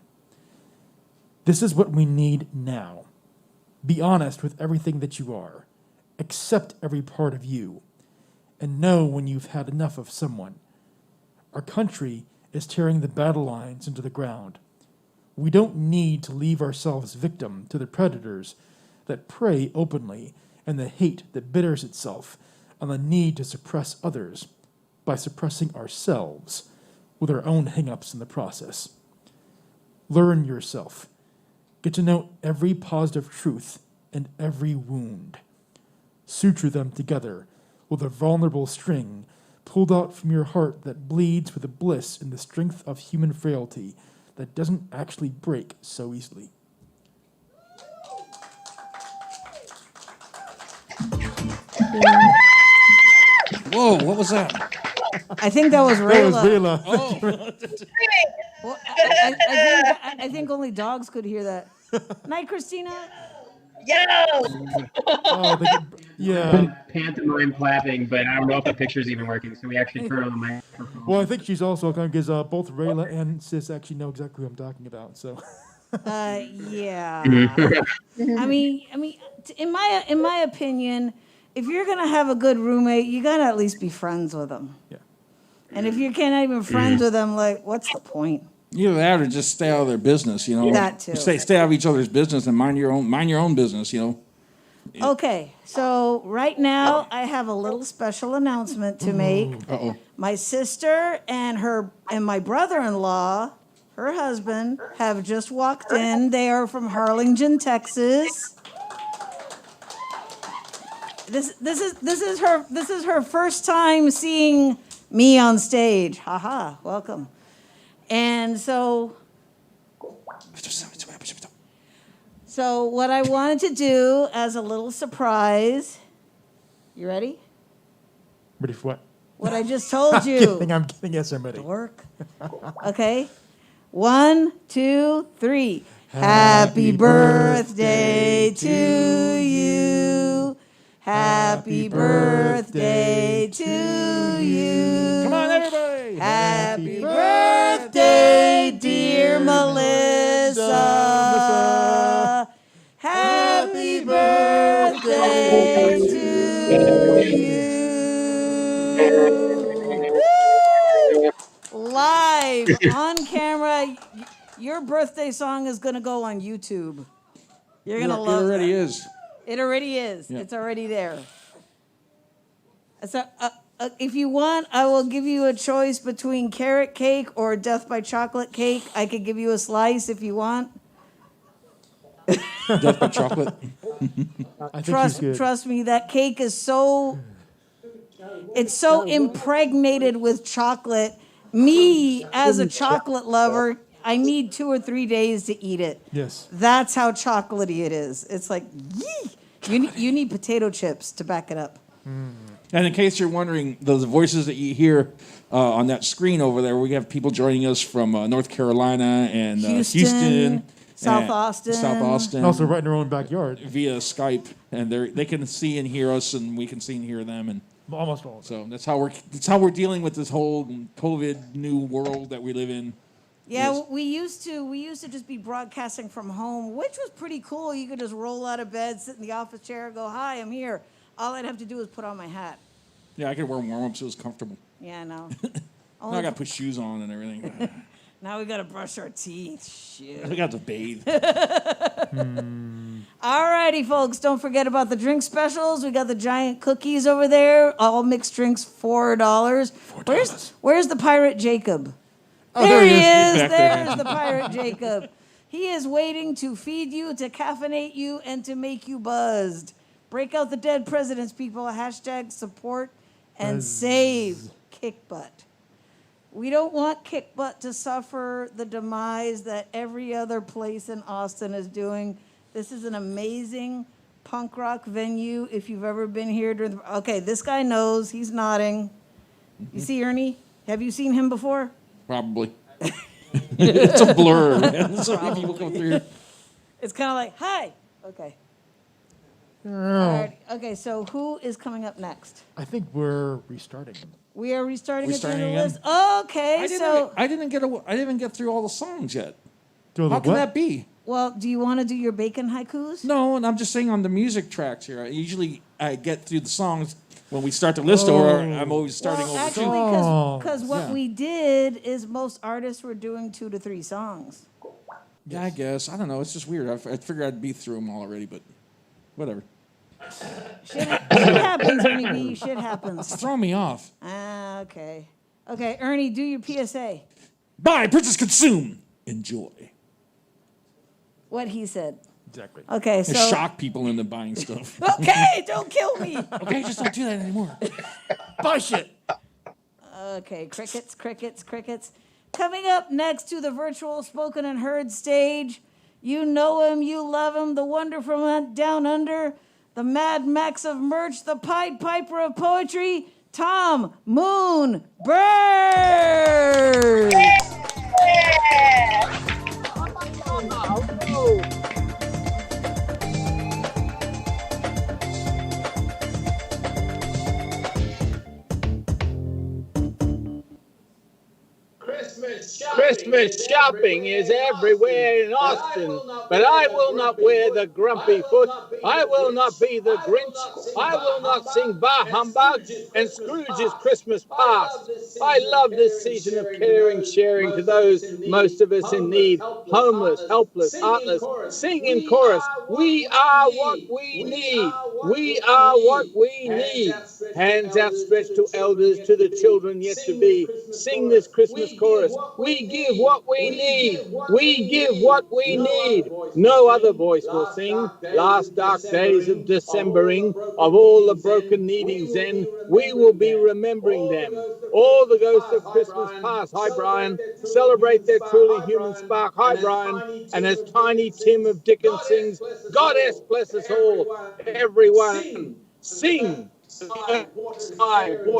This is what we need now. Be honest with everything that you are. Accept every part of you. And know when you've had enough of someone. Our country is tearing the battle lines into the ground. We don't need to leave ourselves victim to the predators that prey openly and the hate that bitters itself on the need to suppress others by suppressing ourselves with our own hang-ups in the process. Learn yourself. Get to know every positive truth and every wound. Suture them together with a vulnerable string pulled out from your heart that bleeds with the bliss and the strength of human frailty that doesn't actually break so easily. Whoa, what was that? I think that was Rayla. That was Rayla. Oh. Well, I think only dogs could hear that. Night, Christina. Yeah. Pantomime clapping, but I don't know if the picture's even working, so we actually turn on the microphone. Well, I think she's also kind of because both Rayla and Sis actually know exactly who I'm talking about. So. Yeah. I mean, in my opinion, if you're gonna have a good roommate, you gotta at least be friends with them. Yeah. And if you can't even friends with them, like, what's the point? Either that or just stay out of their business, you know. That too. Stay out of each other's business and mind your own business, you know. Okay, so right now I have a little special announcement to make. Uh-oh. My sister and my brother-in-law, her husband, have just walked in. They are from Harlingen, Texas. This is her first time seeing me on stage. Haha, welcome. And so what I wanted to do as a little surprise, you ready? Ready for what? What I just told you. I'm kidding. Yes, I'm ready. Work. Okay. 1, 2, 3. Happy birthday to you. Happy birthday to you. Come on, everybody. Happy birthday, dear Melissa. Happy birthday to you. Live on camera, your birthday song is going to go on YouTube. You're going to love it. It already is. It already is. Yeah. It's already there. So, if you want, I will give you a choice between carrot cake or death by chocolate cake. I could give you a slice if you want. Death by chocolate. I think she's good. Trust me, that cake is so impregnated with chocolate. Me, as a chocolate lover, I need 2 or 3 days to eat it. Yes. That's how chocolatey it is. It's like, yee! You need potato chips to back it up. And in case you're wondering, those voices that you hear on that screen over there, we have people joining us from North Carolina and Houston, South Austin. And also right in our own backyard. Via Skype, and they can see and hear us, and we can see and hear them, and almost all. So that's how we're dealing with this whole COVID new world that we live in. Yeah, Yes. we used to just be broadcasting from home, which was pretty cool. You could just roll out of bed, sit in the office chair, go, "Hi, I'm here." All I'd have to do is put on my hat. Yeah, I could wear warm-ups. It was comfortable. Yeah, I know. Now I got to put shoes on and everything. Now we got to brush our teeth. Shit. I got to bathe. Alrighty, folks. Don't forget about the drink specials. We got the giant cookies over there. All mixed drinks, $4. Where's the pirate Jacob? Oh, there he is. He's back there. There's the pirate Jacob. He is waiting to feed you, to caffeinate you, and to make you buzzed. Break out the dead presidents, people. Hashtag support and save Kickbutt. We don't want Kickbutt to suffer the demise that every other place in Austin is doing. This is an amazing punk rock venue. If you've ever been here during okay, this guy knows. He's nodding. You see Ernie? Have you seen him before? Probably. It's a blur, man. So many people come through here. It's kind of like, hi. Okay. Alright. Okay, so who is coming up next? I think we're restarting. We are restarting it through the again? list. Okay, so I didn't get through all the songs yet. Do How the can what? that be? well, do you want to do your bacon haikus? No, and I'm just saying on the music tracks here. I get through the songs when we start the list, or I'm always starting Well, over actually, two. because what Yeah. we did is most artists were doing 2 to 3 songs. Yeah, I guess. I don't know. It's just weird. I figured I'd be through them all already, but whatever. Shit happens, Ernie B. Shit happens. It's throwing me off. Ah, okay. Okay, Ernie, do your PSA. Buy, purchase, consume, enjoy. What he said. Exactly. Okay, To so. shock people into buying stuff. Okay, don't kill me. Okay, just don't do that anymore. Buy shit. Okay, crickets, crickets, crickets. Coming up next to the virtual spoken and heard stage, you know him, you love him, the wonder from down under, the Mad Max of merch, the Pied Piper of poetry, Tom Moon Bird. Christmas shopping is everywhere in Austin, but I will not wear the grumpy foot. I will not be the Grinch. I will not sing Bah Humbug and Scrooge's Christmas past. I love this season of caring, sharing to those most of us in need, homeless, helpless, heartless. Sing in chorus, we are what we need. We are what we need. Hands outstretched to elders, to the children yet to be. Sing this Christmas chorus. We give what we need. We give what we need. No other voice will sing. Last dark days of Decembering, of all the broken needing Zen, we will be remembering them. All the ghosts of Christmas past. Hi, Brian. Celebrate their truly human spark. Hi, Brian. And as Tiny Tim of Dickens sings, Goddess bless us all, everyone. Sing. Sky,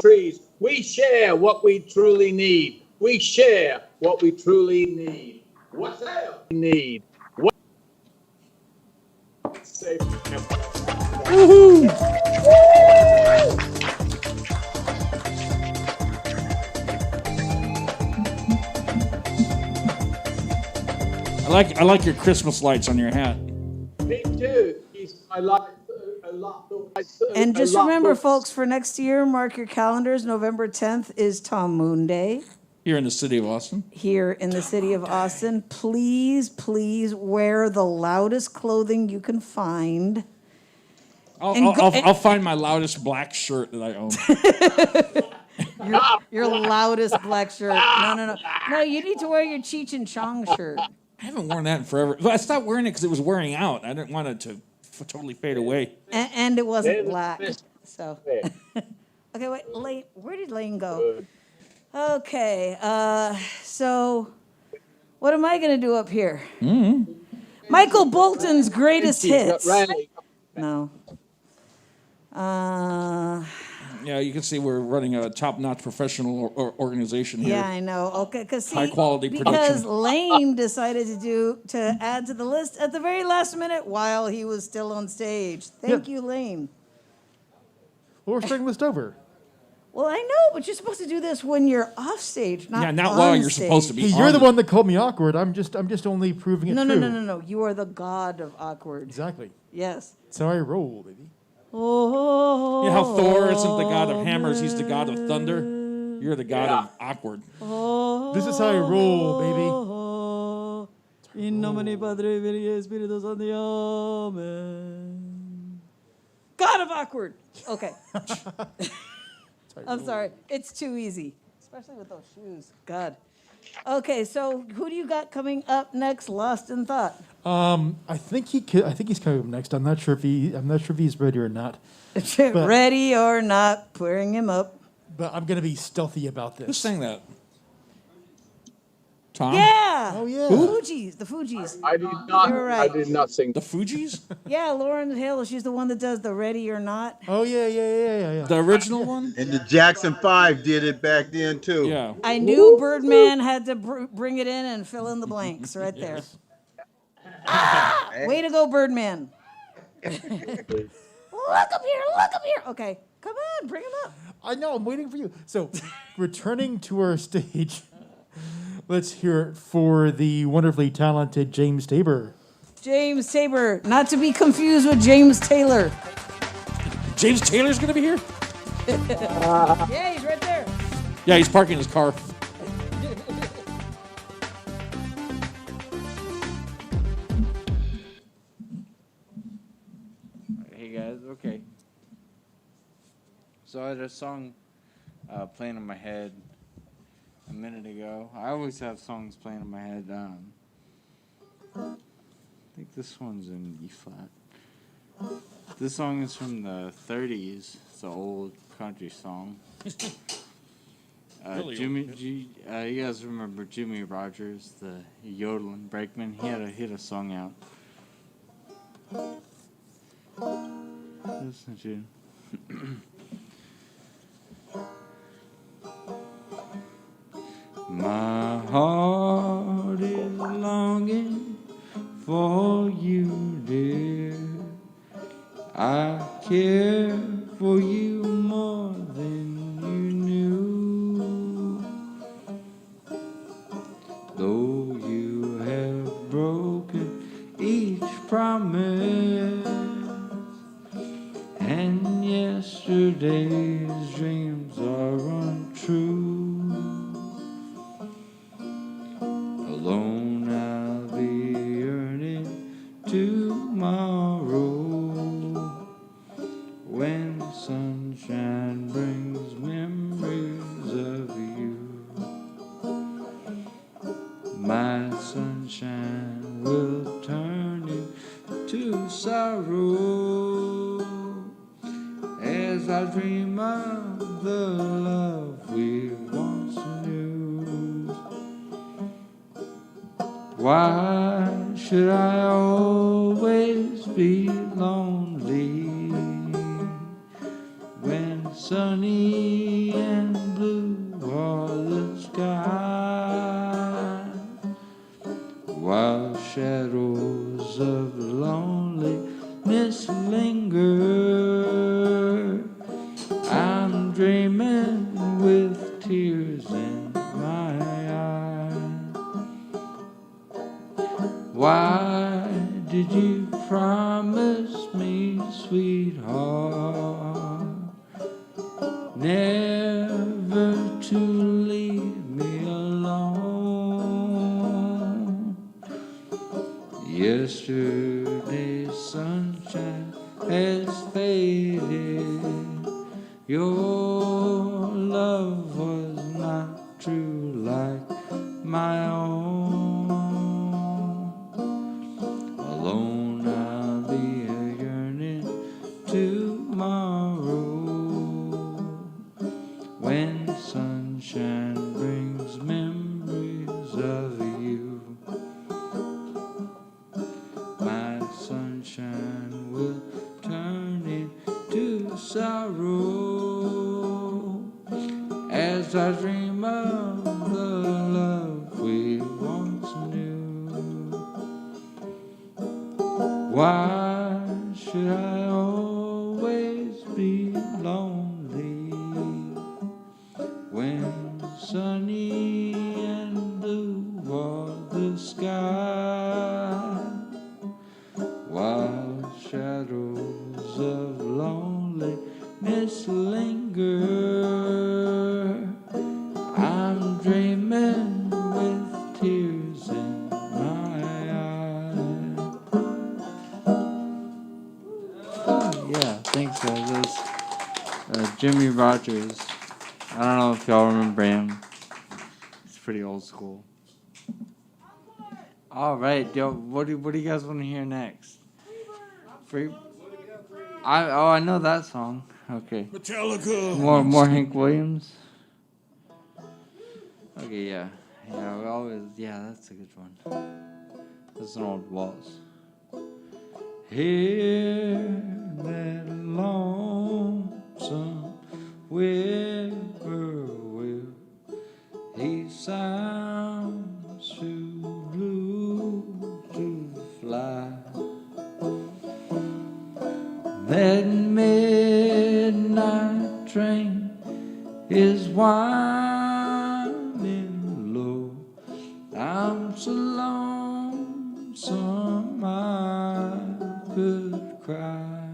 trees. We share what we truly need. We share what we truly need. What we need. What Woohoo! I like your Christmas lights on your hat. Me too. I like a lot. And just remember, folks, for next year, mark your calendars. November 10th is Tom Moon Day. Here in the city of Austin. Here in the city of Austin. Please, please wear the loudest clothing you can find. I'll find my loudest black shirt that I own. Your loudest black shirt. No. No, you need to wear your Cheech and Chong shirt. I haven't worn that in forever. I stopped wearing it because it was wearing out. I didn't want it to totally fade away. And it wasn't black. So. Okay, wait, Lane. Where did Lane go? Okay, so What am I going to do up here? Michael Bolton's greatest hits. No. Yeah, you can see we're running a top-notch professional organization here. Yeah, I know. Okay, because High-quality because production. Lane decided to add to the list at the very last minute while he was still on stage. Thank you, Lane. Well, we're starting list over. Well, I know, but you're supposed to do this when you're off stage, not not while you're stage. supposed to be. Hey, you're the one that called me awkward. I'm just only proving it No, true. no. You are the god of awkward. Exactly. Yes. That's how I roll, baby. Oh. You know how Thor isn't the god of hammers, he's the god of thunder? You're the god of awkward. This is how I roll, baby. In nomine Padre, Filii, et Spiritus Sancti. Amen. God of awkward. Okay. I'm sorry. It's too easy, especially with those shoes. God. Okay, so who do you got coming up next? Lost in Thought. I think he's coming up next. I'm not sure if he's ready or not. Ready or not, putting him up. But I'm gonna be stealthy about this. Who sang that? Tom? Yeah. Oh yeah. The Fugees. The Fugees. I did not. You're right. I did not sing. The Fugees? Yeah, Lauryn Hill. She's the one that does the Ready or Not. Oh yeah. The original one? And the Jackson 5 did it back then too. Yeah. I knew Birdman had to bring it in and fill in the blanks right there. Ah! Way to go, Birdman. Look up here. Okay, come on, bring him up. I know. I'm waiting for you. So, returning to our stage, let's hear it for the wonderfully talented James Tabor. James Tabor, not to be confused with James Taylor. James Taylor's going to be here? Yeah, he's right there. Yeah, he's parking his car. Hey guys, okay. So I had a song playing in my head a minute ago. I always have songs playing in my head. I think this one's in E flat. This song is from the 30s. It's an old country song. Really you guys remember Jimmy Rogers, the yodeling brakeman? He had a song out. Listen to. My heart is longing for you, dear. I care for you more than you knew. Though you have broken each promise, and yesterday's dreams are untrue. Alone I'll be yearning tomorrow, when sunshine brings memories of you. My sunshine will turn into sorrow as I dream of the love we once knew. Why should I always be lonely when sunny and blue are the sky, while shadows of loneliness linger? I'm dreaming with tears in my eyes. Why did you promise me, sweetheart, never to leave me alone? Yesterday's sunshine has faded. Your love was not true like my own. Alone I'll be yearning tomorrow, when sunshine brings memories of you. will turn into sorrow as I dream of the love we once knew. Why should I always be lonely when sunny and blue was the sky, while shadows of loneliness linger? I'm dreaming with tears in my eyes. Yeah, thanks guys. That's Jimmy Rogers. I don't know if y'all remember him. It's pretty old school. All right, yo, what do you guys want to hear next? Free. I know that song. Okay. Metallica. More Hank Williams. Okay, yeah, we always that's a good one. That's an old waltz. Hear that lonesome whippoorwill, he sounds too blue to fly. That midnight train is winding low. I'm so lonesome I could cry.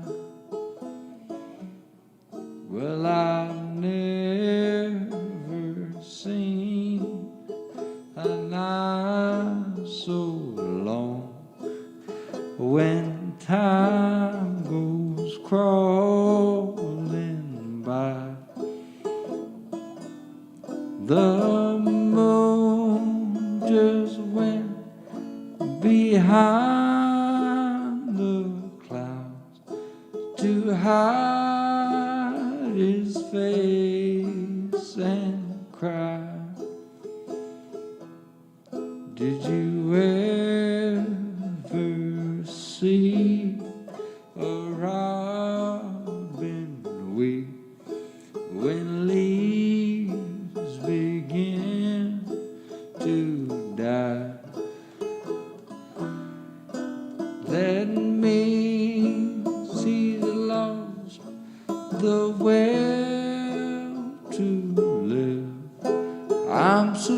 Well, I've never seen a night so long when time goes crawling by. The moon just went behind the clouds to hide his face and cry. Did you ever see a robin weep when leaves begin to die? That means he's lost the will to live. I'm so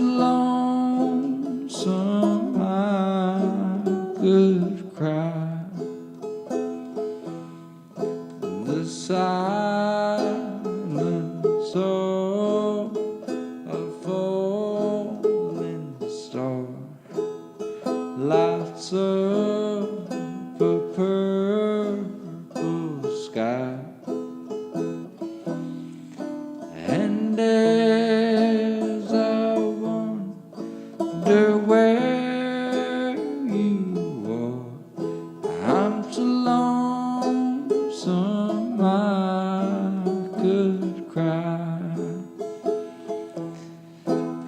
lonesome I could cry. The silence of a falling star lights up a purple sky, and as I wonder where you are, I'm so lonesome I could cry.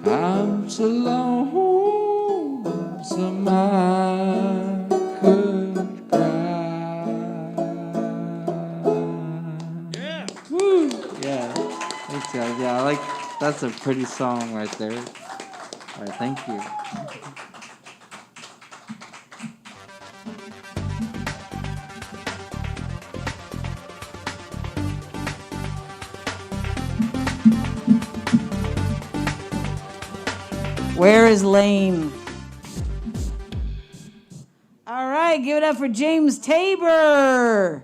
I'm so lonesome I could cry. Yeah. Woo. Yeah. Thanks, guys. Yeah, I like that's a pretty song right there. All right, thank you. Where is Lane? All right, give it up for James Tabor.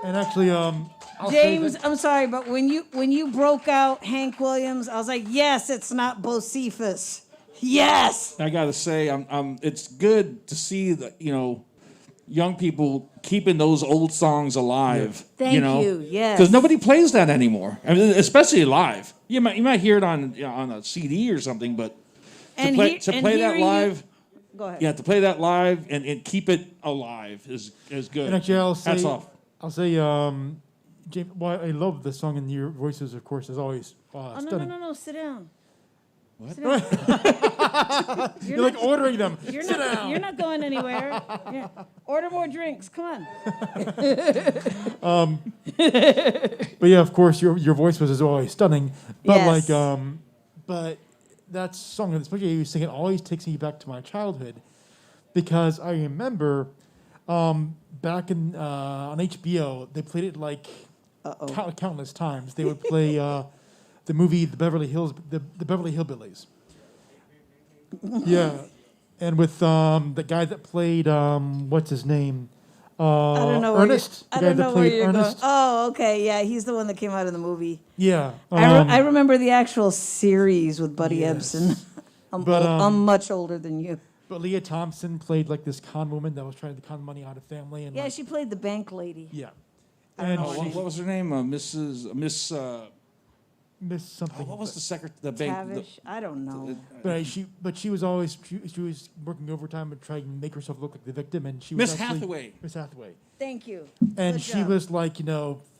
And actually, I'll James, say that- I'm sorry, but when you broke out Hank Williams, I was like, yes, it's not Bocephus. Yes. I gotta say, it's good to see that young people keeping those old songs alive. Thank you, yes. Because nobody plays that anymore. I mean, especially live. You might hear it on a CD or something, but to play that live. Go ahead. Yeah, to play that live and keep it alive is good. And actually, I'll say, Hats off. James, well, I love the song, and your voices, of course, is always Oh, stunning. no, sit down. What? You're like ordering them. You're Sit not. down. You're not going anywhere. Yeah. Order more drinks. Come on. But yeah, of course, your voice was as always stunning. But Yes. but that song, especially you sing it, always takes me back to my childhood, because I remember back in on HBO they played it like countless times. They would play the movie The Beverly Hillbillies. Yeah, and with the guy that played what's his name? I don't know. Ernest. I The guy don't that know where played you're Ernest. going. Oh, okay. Yeah, he's the one that came out in the movie. Yeah. I remember the actual series with Buddy Yes. Ebsen. I'm much older than you. But Leah Thompson played like this con woman that was trying to con money out of family, and Yeah, like, she played the bank lady. yeah, I don't and know What was her name? Miss. Miss something. What was the secretary? The bank. Tavish? I don't know. But she was always she was working overtime to try and make herself look like the victim, and she was Miss actually- Hathaway. Miss Hathaway. Thank you. And Good she job. was like,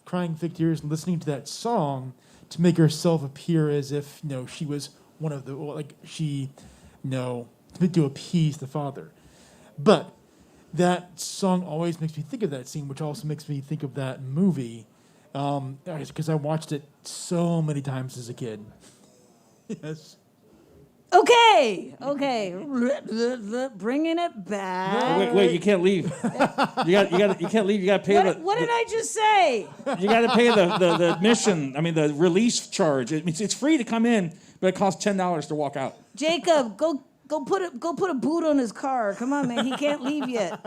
crying fake tears and listening to that song to make herself appear as if, she was one of the, to appease the father. But that song always makes me think of that scene, which also makes me think of that movie, because I watched it so many times as a kid. Yes. Okay. Bringing it back. Wait! You can't leave. You can't leave. You got to pay What did I just say? You got to pay the admission. I mean, the release charge. It's free to come in, but it costs $10 to walk out. Jacob, go put a boot on his car. Come on, man. He can't leave yet.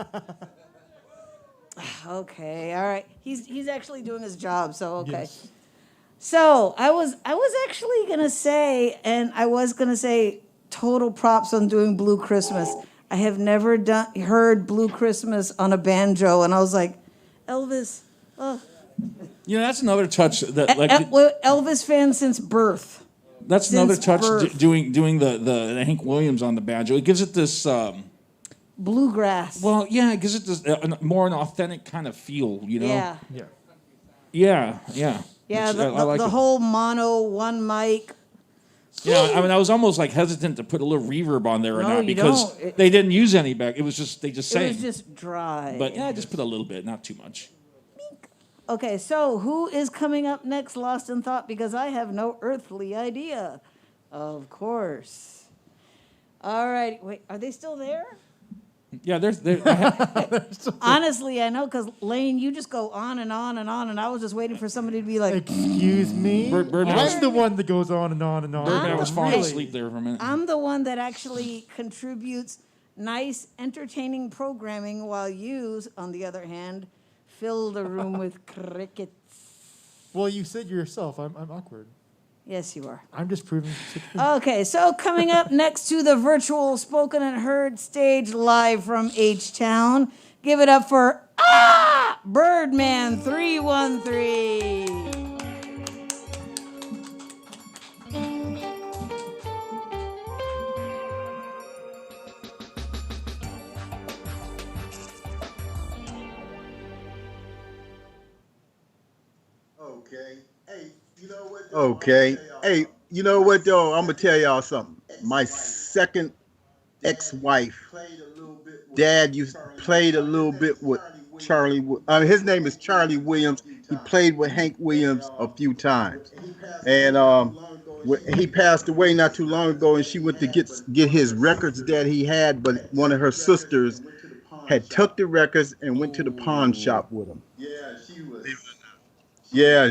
Okay, all right. He's actually doing his job, so okay. Yes. So I was actually gonna say total props on doing Blue Christmas. I have never heard Blue Christmas on a banjo, and I was like, Elvis. That's another touch that Elvis fan since birth. That's another Since touch birth. doing the Hank Williams on the banjo. It gives it this. Bluegrass. Well, yeah, it gives it this more an authentic kind of feel. Yeah. Yeah. Yeah, I like the it. whole mono one mic. Yeah, I mean, I was almost like hesitant to put a little reverb on there or No, not you because don't. they didn't use any back. It was just they just It sang. was just dry. But yeah, I just put a little bit, not too much. Okay, so who is coming up next, Lost in Thought? Because I have no earthly idea. Of course. All right, wait, are they still there? Yeah, there's. Honestly, I know, because Lane, you just go on and on and on, and I was just waiting for somebody to be like, Excuse me? Birdman I'm the one that goes on and on and on. Birdman was falling Really? asleep there for a minute. I'm the one that actually contributes nice, entertaining programming, while you, on the other hand, fill the room with crickets. Well, you said yourself, I'm awkward. Yes, you are. I'm just proving. Okay, so coming up next to the virtual spoken and heard stage live from H-Town, give it up for Birdman 313. Okay. Hey, you know what though? I'm gonna tell y'all something. My second ex-wife, Dad played a little bit with Charlie. His name is Charlie Williams. He played with Hank Williams a few times, and he passed away not too long ago. And she went to get his records that he had, but one of her sisters had took the records and went to the pawn shop with him. Yeah,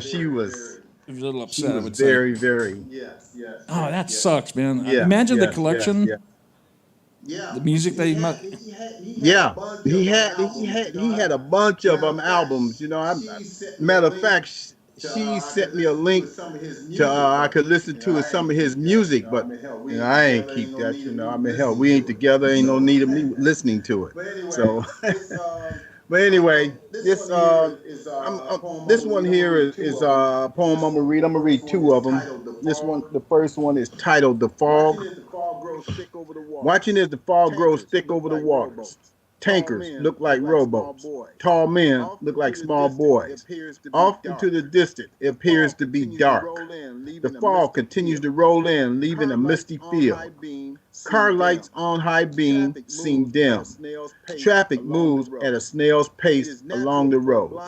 she was. A little She upset, I was would very, say. very. Oh, that sucks, man. Yeah, Imagine the yeah, collection. yeah. The music that he might. Yeah, he had a bunch of albums. Matter of fact, she sent me a link to I could listen to some of his music, but I ain't keep that. Hell, we ain't together. Ain't no need of me listening to it. So. But anyway, this one here is a poem I'm gonna read. I'm gonna read two of them. The first one is titled "The Fog." Watching as the fog grows thick over the waters. Tankers look like rowboats. Tall men look like small boys. Off into the distance, it appears to be dark. The fog continues to roll in, leaving a misty field. Car lights on high beam seem dim. Traffic moves at a snail's pace along the road.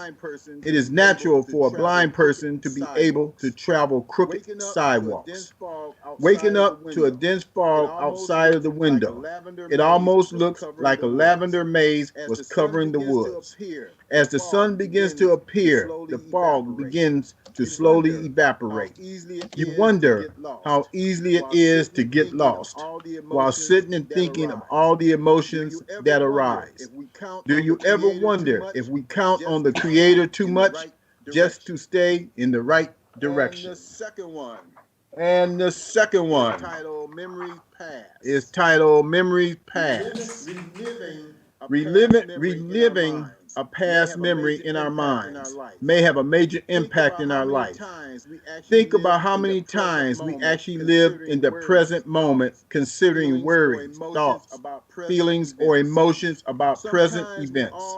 It is natural for a blind person to be able to travel crooked sidewalks. Waking up to a dense fog outside of the window, it almost looks like a lavender maze was covering the woods. As the sun begins to appear, the fog begins to slowly evaporate. You wonder how easily it is to get lost while sitting and thinking of all the emotions that arise. Do you ever wonder if we count on the Creator too much just to stay in the right direction? And the second one is titled Memories Past. Reliving a past memory in our minds may have a major impact in our life. Think about how many times we actually live in the present moment, considering worries, thoughts, feelings, or emotions about present events.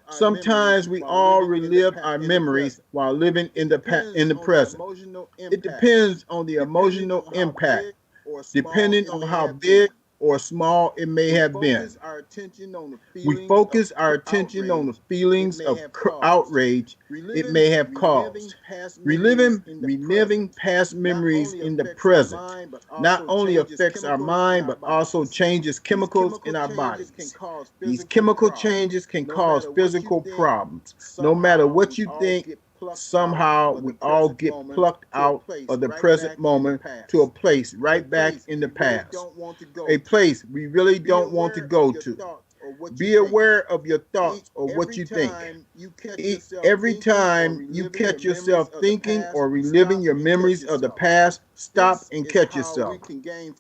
Sometimes we all relive our memories while living in the present. It depends on the emotional impact, depending on how big or small it may have been. We focus our attention on the feelings of outrage it may have caused. Reliving past memories in the present not only affects our mind, but also changes chemicals in our bodies. These chemical changes can cause physical problems. No matter what you think, somehow we all get plucked out of the present moment to a place right back in the past, a place we really don't want to go to. Be aware of your thoughts or what you think. Every time you catch yourself thinking or reliving your memories of the past, stop and catch yourself.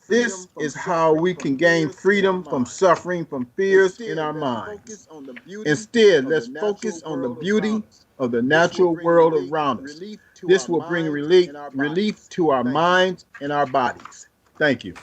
This is how we can gain freedom from suffering from fears in our minds. Instead, let's focus on the beauty of the natural world around us. This will bring relief to our minds and our bodies. Thank you.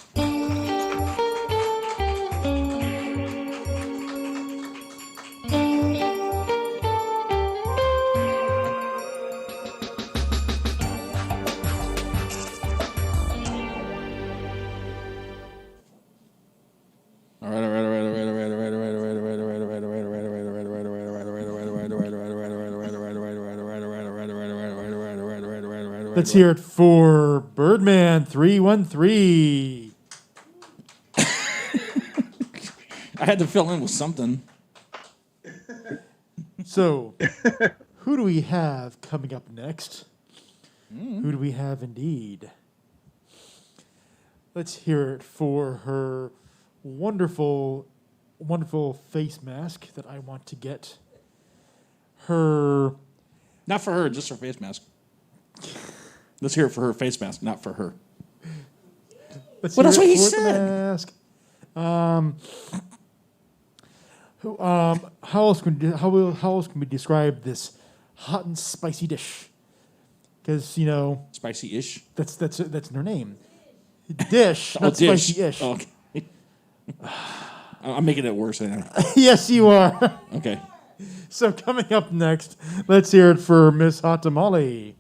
Let's hear it for Birdman 313. I had to fill in with something. So, who do we have coming up next? Who do we have indeed? Let's hear it for her wonderful, wonderful face mask that I want to get. Her... Not for her, just her face mask. Let's hear it for her face mask, not for her. Well, that's what he said. How else can we describe this hot and spicy dish? Because spicy-ish. That's their name. Dish, not dish. spicy-ish. Oh, okay. I'm making it worse. Yes, you are. Okay. So coming up next, let's hear it for Miss Hot Tamale.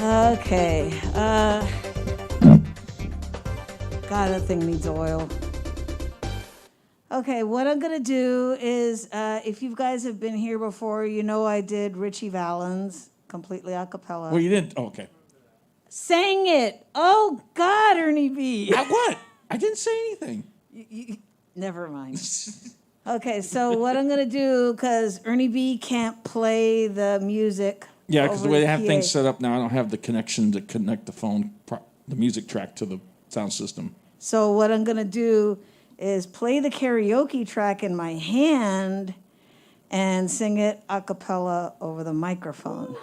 Okay. God, that thing needs oil. Okay, what I'm going to do is, if you guys have been here before, you know I did Richie Valens completely a cappella. Well, you didn't. Oh, okay. Sang it. Oh, God, Ernie B. What? I didn't say anything. Never mind. Okay, so what I'm going to do, because Ernie B can't play the music. Yeah, because the way they have PA. things set up now, I don't have the connection to connect the music track to the sound system. So what I'm going to do is play the karaoke track in my hand and sing it a cappella over the microphone.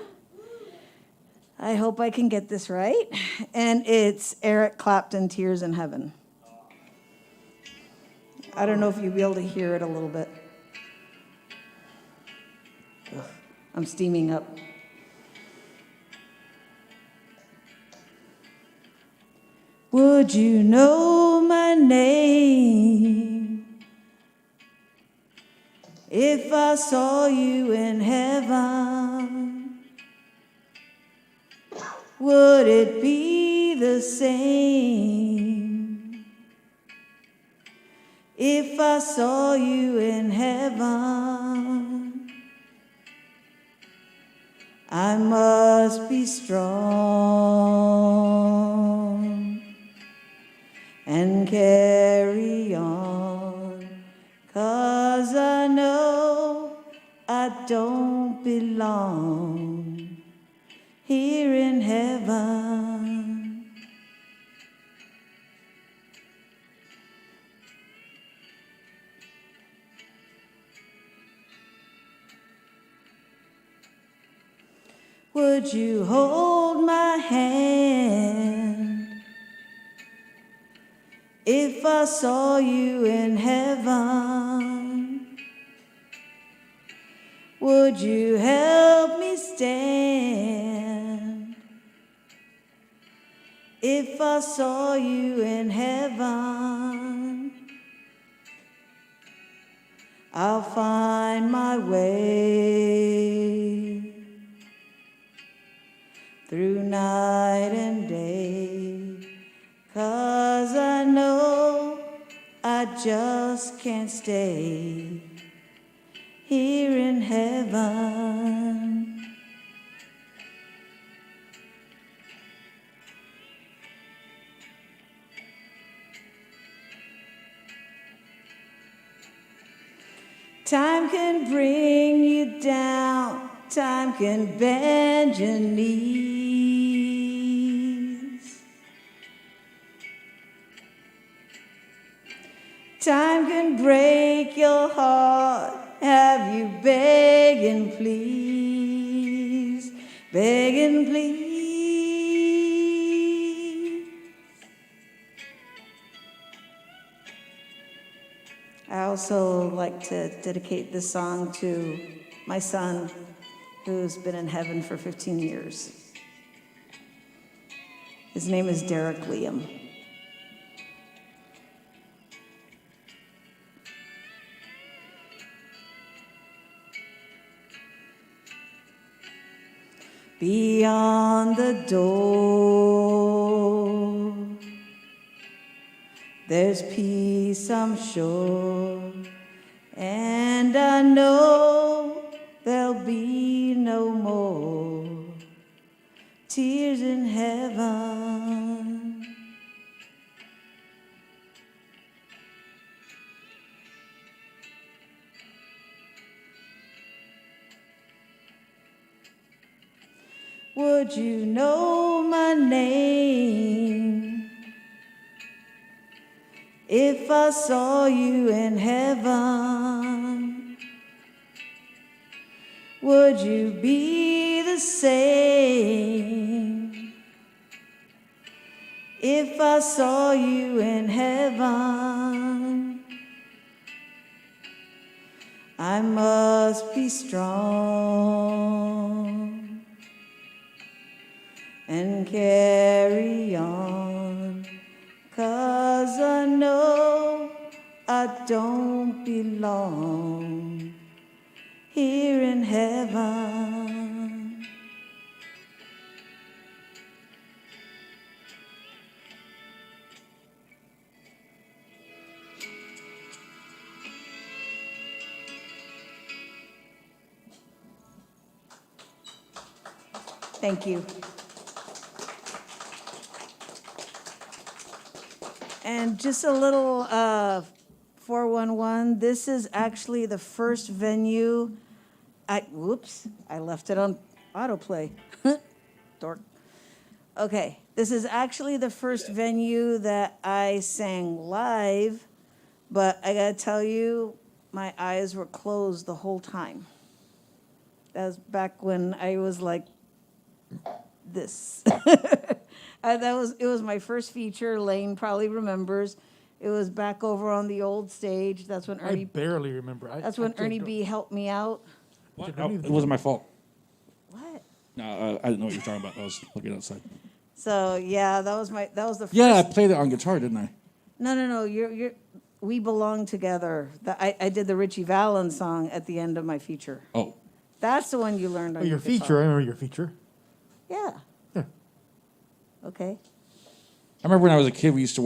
I hope I can get this right. And it's Eric Clapton, Tears in Heaven. I don't know if you'll be able to hear it a little bit. Ugh, I'm steaming up. Would you know my name if I saw you in heaven? Would it be the same if I saw you in heaven? I must be strong and carry on, 'cause I know I don't belong here in heaven. Would you hold my hand if I saw you in heaven? Would you help me stand if I saw you in heaven? I'll find my way through night and day, 'cause I know I just can't stay here in heaven. Time can bring you down, time can bend your knees. Time can break your heart, have you begging please, begging please. I also like to dedicate this song to my son, who's been in heaven for 15 years. His name is Derek Liam. Beyond the door, there's peace, I'm sure, and I know there'll be no more tears in heaven. Would you know my name if I saw you in heaven? Would you be the same if I saw you in heaven? I must be strong and carry on, 'cause I know I don't belong here in heaven. Thank you. And just a little 411, this is actually the first venue. Whoops, I left it on autoplay. Dork. Okay, this is actually the first venue that I sang live, but I gotta tell you, my eyes were closed the whole time. That was back when I was like this. It was my first feature. Lane probably remembers. It was back over on the old stage. That's when Ernie. I barely remember. That's when Ernie B helped me out. What? Oh, it wasn't my fault. What? No, I didn't know what you were talking about. I was looking outside. So yeah, that was the first. Yeah, I played it on guitar, didn't I? No. We belong together. I did the Richie Valens song at the end of my feature. Oh. That's the one you learned on your guitar. feature. I remember your feature. Yeah. Yeah. Okay. I remember when I was a kid, I used to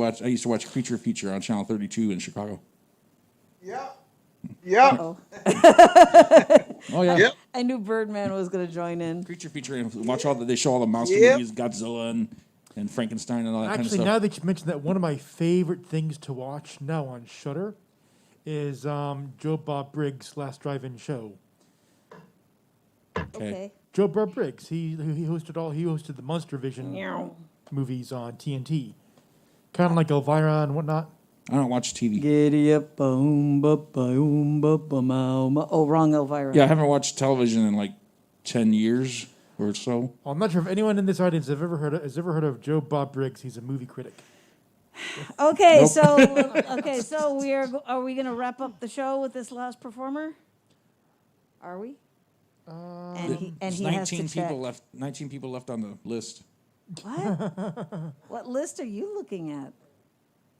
watch Creature Feature on Channel 32 in Chicago. Yep. Oh. Oh yeah. I knew Birdman was going to join in. Creature Feature, and watch they show all the monster Yep. movies, Godzilla and Frankenstein and all that kind of Actually, stuff. now that you mentioned that, one of my favorite things to watch now on Shudder is Joe Bob Briggs' Last Drive-In Show. Okay. Joe Bob Briggs. He hosted the Monster Vision Meow. movies on TNT, kind of like Elvira and whatnot. I don't watch TV. Giddy up, boom, ba, boom, ba, ba, mow, mow. Oh, wrong Elvira. Yeah, I haven't watched television in like 10 years or so. I'm not sure if anyone in this audience has ever heard of Joe Bob Briggs. He's a movie critic. Okay, Nope. so are we going to wrap up the show with this last performer? Are we? And he There's has to 19 check. people left. 19 people left on the list. What? What list are you looking at?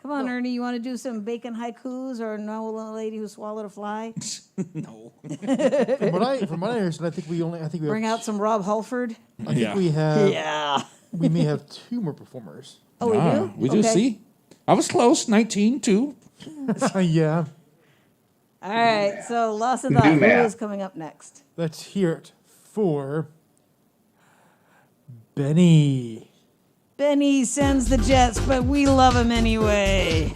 Come on, Ernie, you want to do some bacon haikus or no lady who swallowed a fly? No. From what I understand, I think we Bring out some Rob Halford. I think we have. Yeah. We may have 2 more performers. Oh, we do? We do. Okay. See, I was close. 19 too. Yeah. All right, so Lost in Thought, who is coming up next? Let's hear it for Benny. Benny sends the jets, but we love him anyway.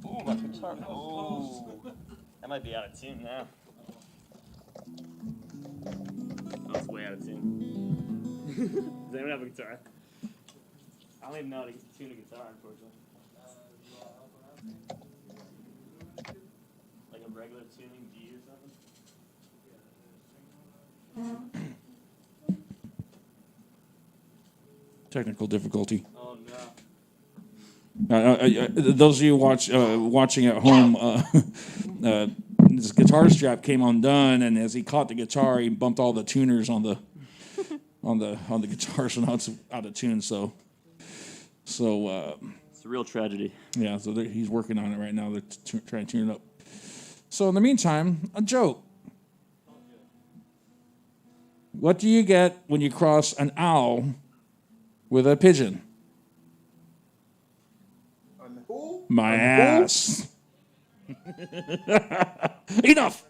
Ooh, my guitar. Oh, that might be out of tune now. Oh, it's way out of tune. Does anyone have a guitar? I don't even know how to tune a guitar, unfortunately. Like a regular tuning D or something? Technical difficulty. Oh no. Those of you watching at home, this guitar strap came undone, and as he caught the guitar, he bumped all the tuners on the guitar, so now it's out of tune. So it's a real tragedy. Yeah, so he's working on it right now. They're trying to tune it up. So in the meantime, a joke. What do you get when you cross an owl with a pigeon? My ass. Enough.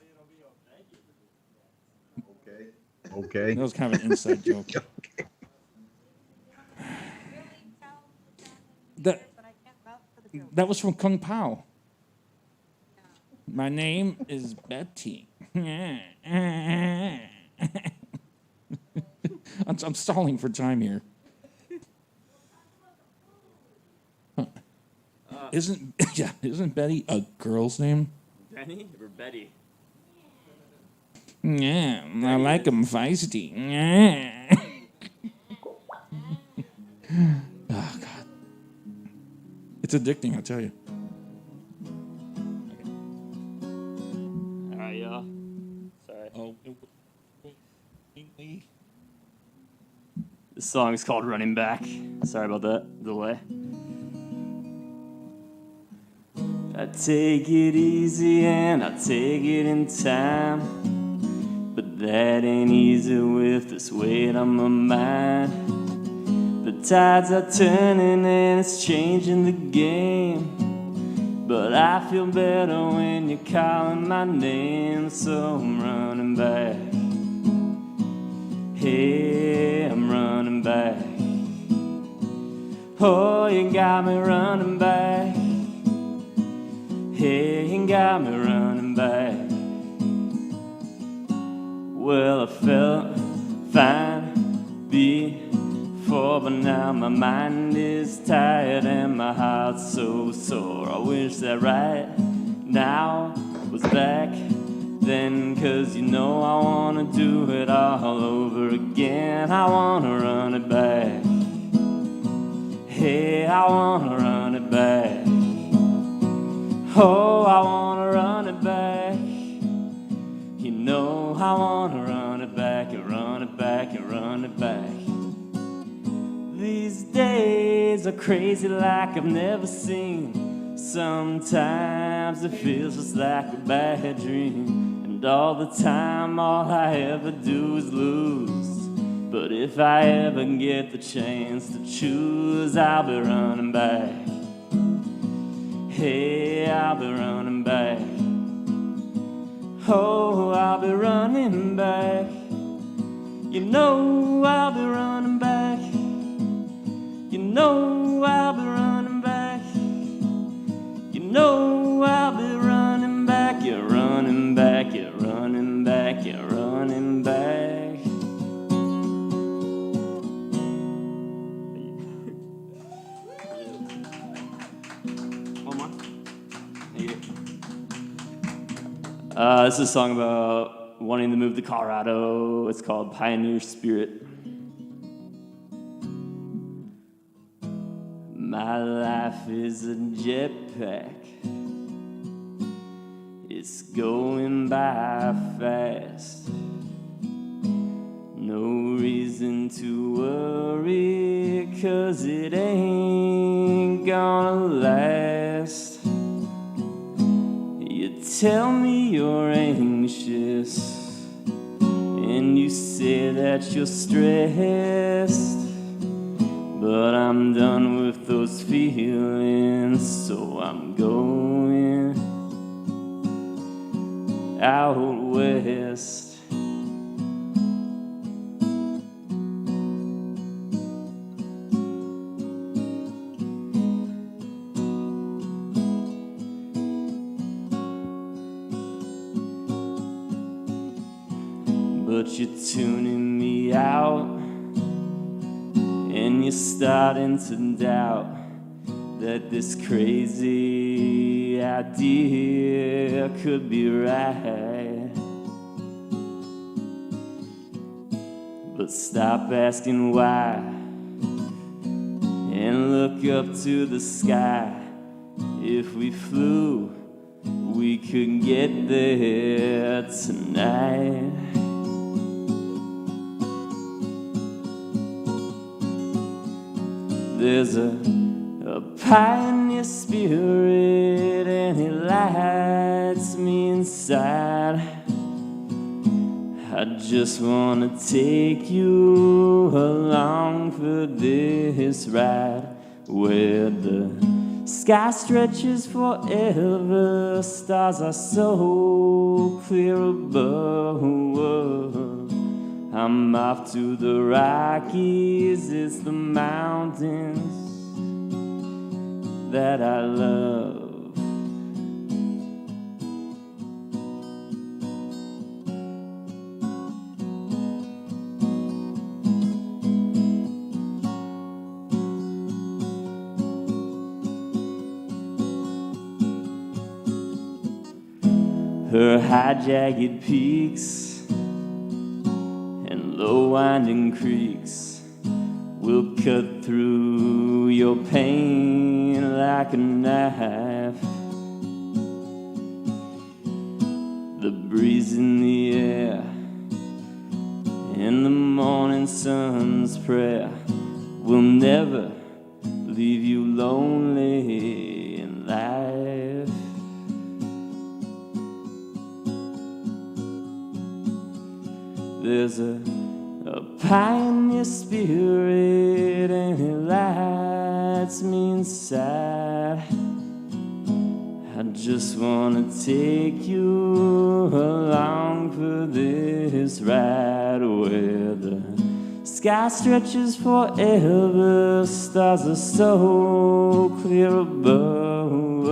Okay. That was kind of an inside joke. That was from Kung Pao. My name is Betty. I'm stalling for time here. Isn't Betty a girl's name? Benny or Betty? Yeah, I like them feisty. Yeah. Oh God, it's addicting, I tell you. All right, y'all. Sorry. Oh. This song is called "Running Back." Sorry about that delay. I take it easy and I take it in time, but that ain't easy with this weight on my mind. The tides are turning and it's changing the game, but I feel better when you're calling my name, so I'm running back. Hey, I'm running back. Oh, you got me running back. Hey, you got me running back. Well, I felt fine before, but now my mind is tired and my heart's so sore. I wish that right now was back then, 'cause you know I wanna do it all over again. I wanna run it back. Hey, I wanna run it back. Oh, I wanna run it back. You know I wanna run it back and run it back and run it back. These days are crazy like I've never seen. Sometimes it feels just like a bad dream. And all the time all I ever do is lose. But if I ever get the chance to choose, I'll be running back. Hey, I'll be running back. Oh, I'll be running back. You know I'll be running back. You know I'll be running back. You know I'll be running back. You're running back, you're running back, you're running back. One more. This is a song about wanting to move to Colorado. It's called Pioneer Spirit. My life is a jetpack. It's going by fast. No reason to worry, 'cause it ain't gonna last. You tell me you're anxious, and you say that you're stressed. But I'm done with those feelings, so I'm going out west. But you're tuning me out, and you're starting to doubt that this crazy idea could be right. But stop asking why and look up to the sky. If we flew, we could get there tonight. There's a pioneer spirit, and it lights me inside. I just wanna take you along for this ride, where the sky stretches forever, stars are so clear above. I'm off to the Rockies, it's the mountains that I love. Her high jagged peaks and low winding creeks will cut through your pain like a knife. The breeze in the air and the morning sun's prayer will never leave you lonely in life. There's a pioneer spirit, and it lights me inside. I just wanna take you along for this ride, where the sky stretches forever, stars are so clear above.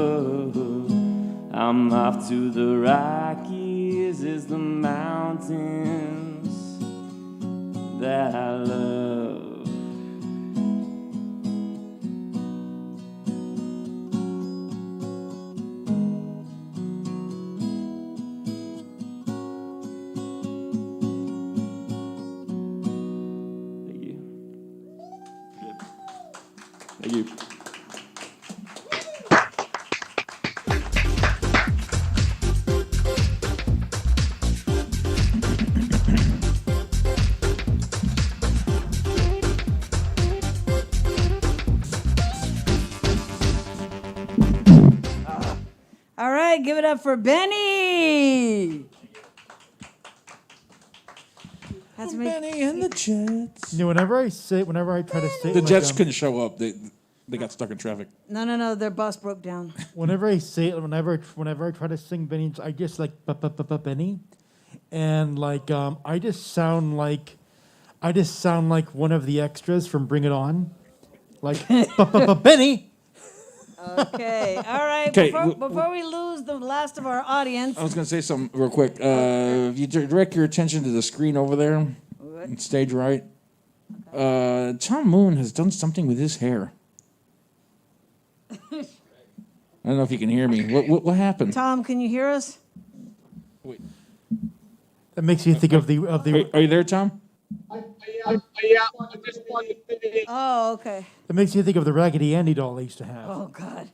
I'm off to the Rockies, it's the mountains that I love. Thank you. All right, give it up for Benny. That's me. Benny and the Jets. You know, whenever I try to say it The like, Jets couldn't show up. They got stuck in traffic. No, their bus broke down. Whenever I say it, whenever I try to sing Benny, I just like Benny, and like I just sound like one of the extras from Bring It On, like Benny. Okay, all right. Okay, Before we lose the last of our audience, I was going to say something real quick. If you direct your attention to the screen over there, on stage right, Tom Moon has done something with his hair. I don't know if you can hear me. What happened? Tom, can you hear us? That makes you think of the. Are you there, Tom? Oh, okay. That makes you think of the Raggedy Andy doll I used to have. Oh God.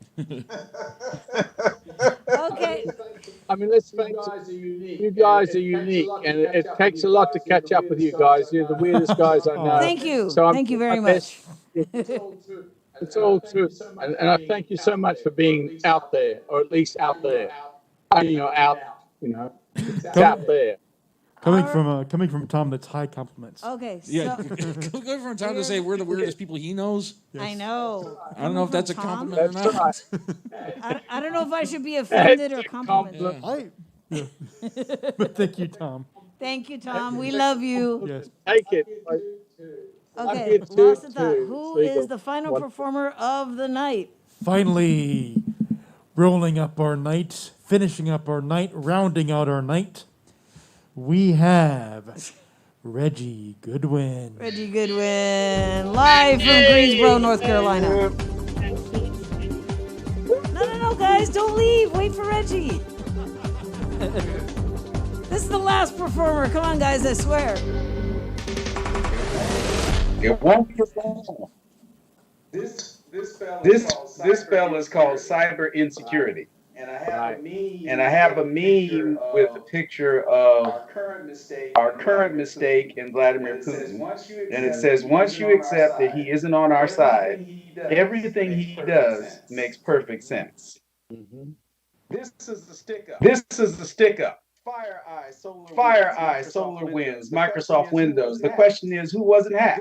Okay. I mean, let's face it, you guys are unique, and it takes a lot to catch up with you guys. You're the weirdest guys I know. Thank you. So Thank you very much. It's all true. And I thank you so much for being out there, or at least out there. It's out there. Coming from Tom, that's high compliments. Okay. Yeah, go from Tom to say we're the weirdest people he knows. I know. I don't know if that's a compliment or not. I don't know if I should be offended or complimented. But thank you, Tom. Thank you, Tom. We love you. Yes. Take it. Okay, lost in thought. Who is the final performer of the night? Finally, rolling up our night, finishing up our night, rounding out our night, we have Reggie Goodwin. Reggie Goodwin, live from Greensboro, North Carolina. No, guys, don't leave. Wait for Reggie. This is the last performer. Come on, guys, I swear. It won't be long. This spell is called cyber insecurity. And I have a meme with a picture of our current mistake in Vladimir Putin. And it says, once you accept that he isn't on our side, everything he does makes perfect sense. This is the stick up. FireEye, SolarWinds, Microsoft Windows. The question is, who wasn't hacked?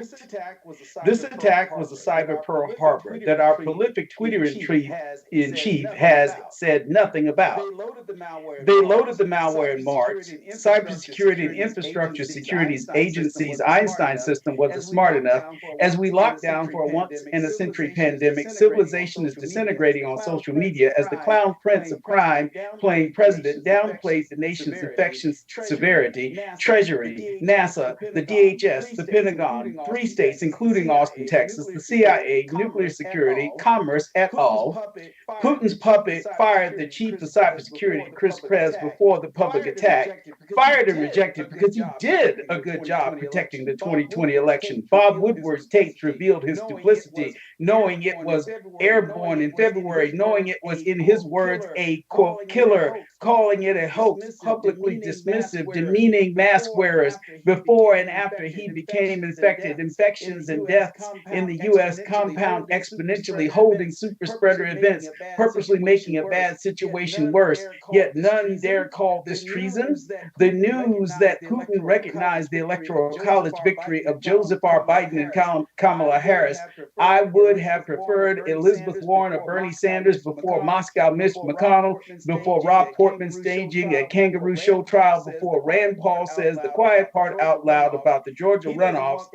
This attack was a cyber Pearl Harbor that our prolific Twitter-in-chief has said nothing about. They loaded the malware in March. Cybersecurity and Infrastructure Securities Agency's Einstein system wasn't smart enough. As we lock down for a once-in-a-century pandemic, civilization is disintegrating on social media as the clown prince of crime playing president downplays the nation's infection severity. Treasury, NASA, the DHS, the Pentagon, 3 states, including Austin, Texas, the CIA, nuclear security, commerce, et al. Putin's puppet fired the chief of cybersecurity, Chris Krebs, before the public attack. Fired and rejected because he did a good job protecting the 2020 election. Bob Woodward's tapes revealed his duplicity, knowing it was airborne in February, knowing it was, in his words, a, quote, killer, calling it a hoax, publicly dismissive, demeaning mask wearers before and after he became infected. Infections and deaths in the U.S. compound exponentially, holding super spreader events, purposely making a bad situation worse. Yet none dare call this treason. The news that Putin recognized the Electoral College victory of Joseph R. Biden and Kamala Harris. I would have preferred Elizabeth Warren or Bernie Sanders before Moscow Mitch McConnell, before Rob Portman staging a kangaroo show trial, before Rand Paul says the quiet part out loud about the Georgia runoffs.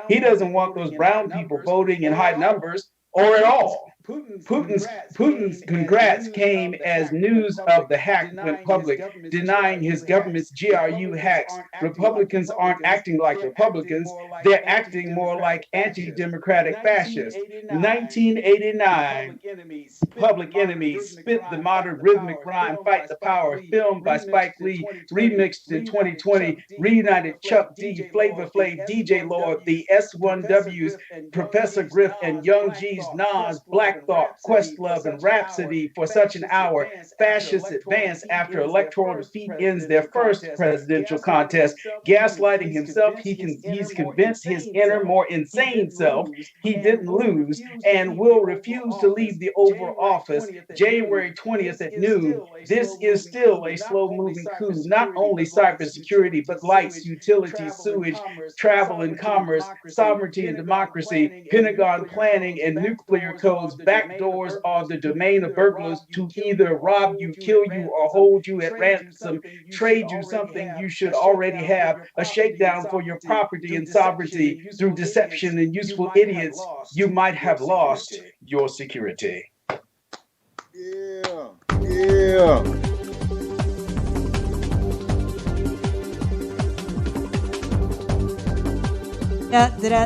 He doesn't want those brown people voting in high numbers or at all. Putin's congrats came as news of the hack went public, denying his government's GRU hacks. Republicans aren't acting like Republicans, they're acting more like anti-democratic fascists. 1989, Public Enemies, Spit the Modern Rhythmic Rhyme, Fight the Power, filmed by Spike Lee, remixed in 2020, reunited Chuck D, Flavor Flav, DJ Lord, the S1Ws, Professor Griff, and Young G's Nas, Black Thought, Questlove, and Rhapsody for such an hour. Fascists advance after electoral defeat ends their first presidential contest. Gaslighting himself, he's convinced his inner, more insane self he didn't lose and will refuse to leave the Oval Office January 20th at noon. This is still a slow-moving coup. Not only cybersecurity, but lights, utilities, sewage, travel and commerce, sovereignty and democracy, Pentagon planning and nuclear codes. Backdoors are the domain of burglars to either rob you, kill you, or hold you at ransom, trade you something you should already have, a shakedown for your property and sovereignty through deception and useful idiots. You might have lost your security. Yeah.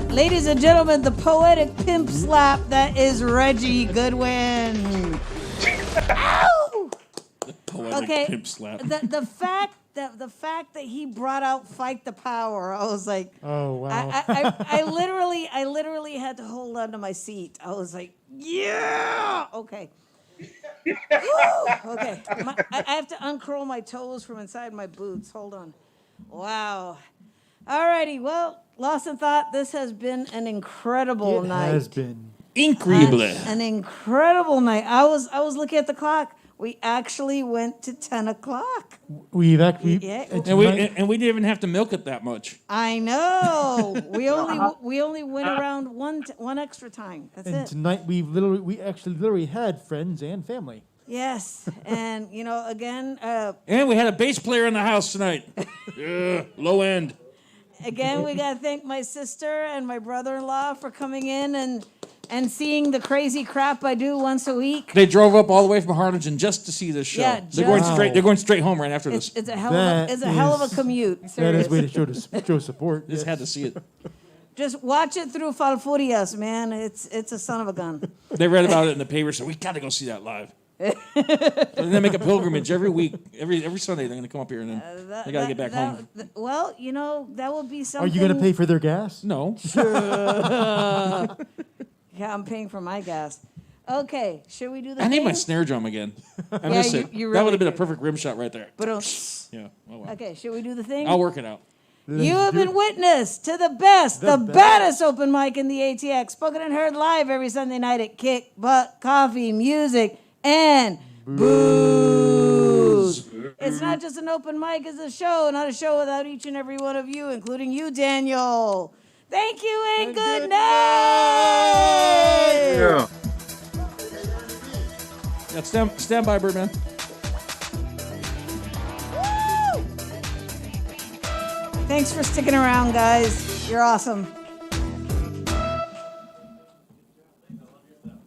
Ladies and gentlemen, the poetic pimp slap that is Reggie Goodwin. Ow! The poetic pimp slap. The fact that he brought out "Fight the Power," I was like, oh wow! I literally had to hold on to my seat. I was like, yeah, okay. Okay, I have to uncurl my toes from inside my boots. Hold on. Wow. Alrighty, well, Lost in Thought, this has been an incredible night. It has been. Incredible. An incredible night. I was looking at the clock. We actually went to 10 o'clock. We've actually, and we didn't even have to milk it that much. I know. We only went around one extra time. That's it. And tonight we actually literally had friends and family. Yes, and again. And we had a bass player in the house tonight. Low end. Again, we gotta thank my sister and my brother-in-law for coming in and seeing the crazy crap I do once a week. They drove up all the way from Harlingen just to see this show. Yeah, they're going straight home right after this. It's a hell of a commute. That Serious. is a way to show support. Just had to see it. Just watch it through Falfurias, man. It's a son of a gun. They read about it in the paper, so we got to go see that live. And they make a pilgrimage every week, every Sunday. They're going to come up here and then they got to get back home. Well, that would be something. Are you going to pay for their gas? No. Yeah, I'm paying for my gas. Okay, should we do the I need thing? my snare drum again. I miss it. You that really would have been a do. perfect rim shot right there. But yeah. Oh, well. Okay, should we do the thing? I'll work it out. You have been witness to the best, the baddest open mic in the ATX, spoken and heard live every Sunday night at Kickbutt Coffee, Music, and Booze. It's not just an open mic, it's a show, not a show without each and every one of you, including you, Daniel. Thank you and good night. Yeah, stand by, Birdman. Thanks for sticking around, guys. You're awesome.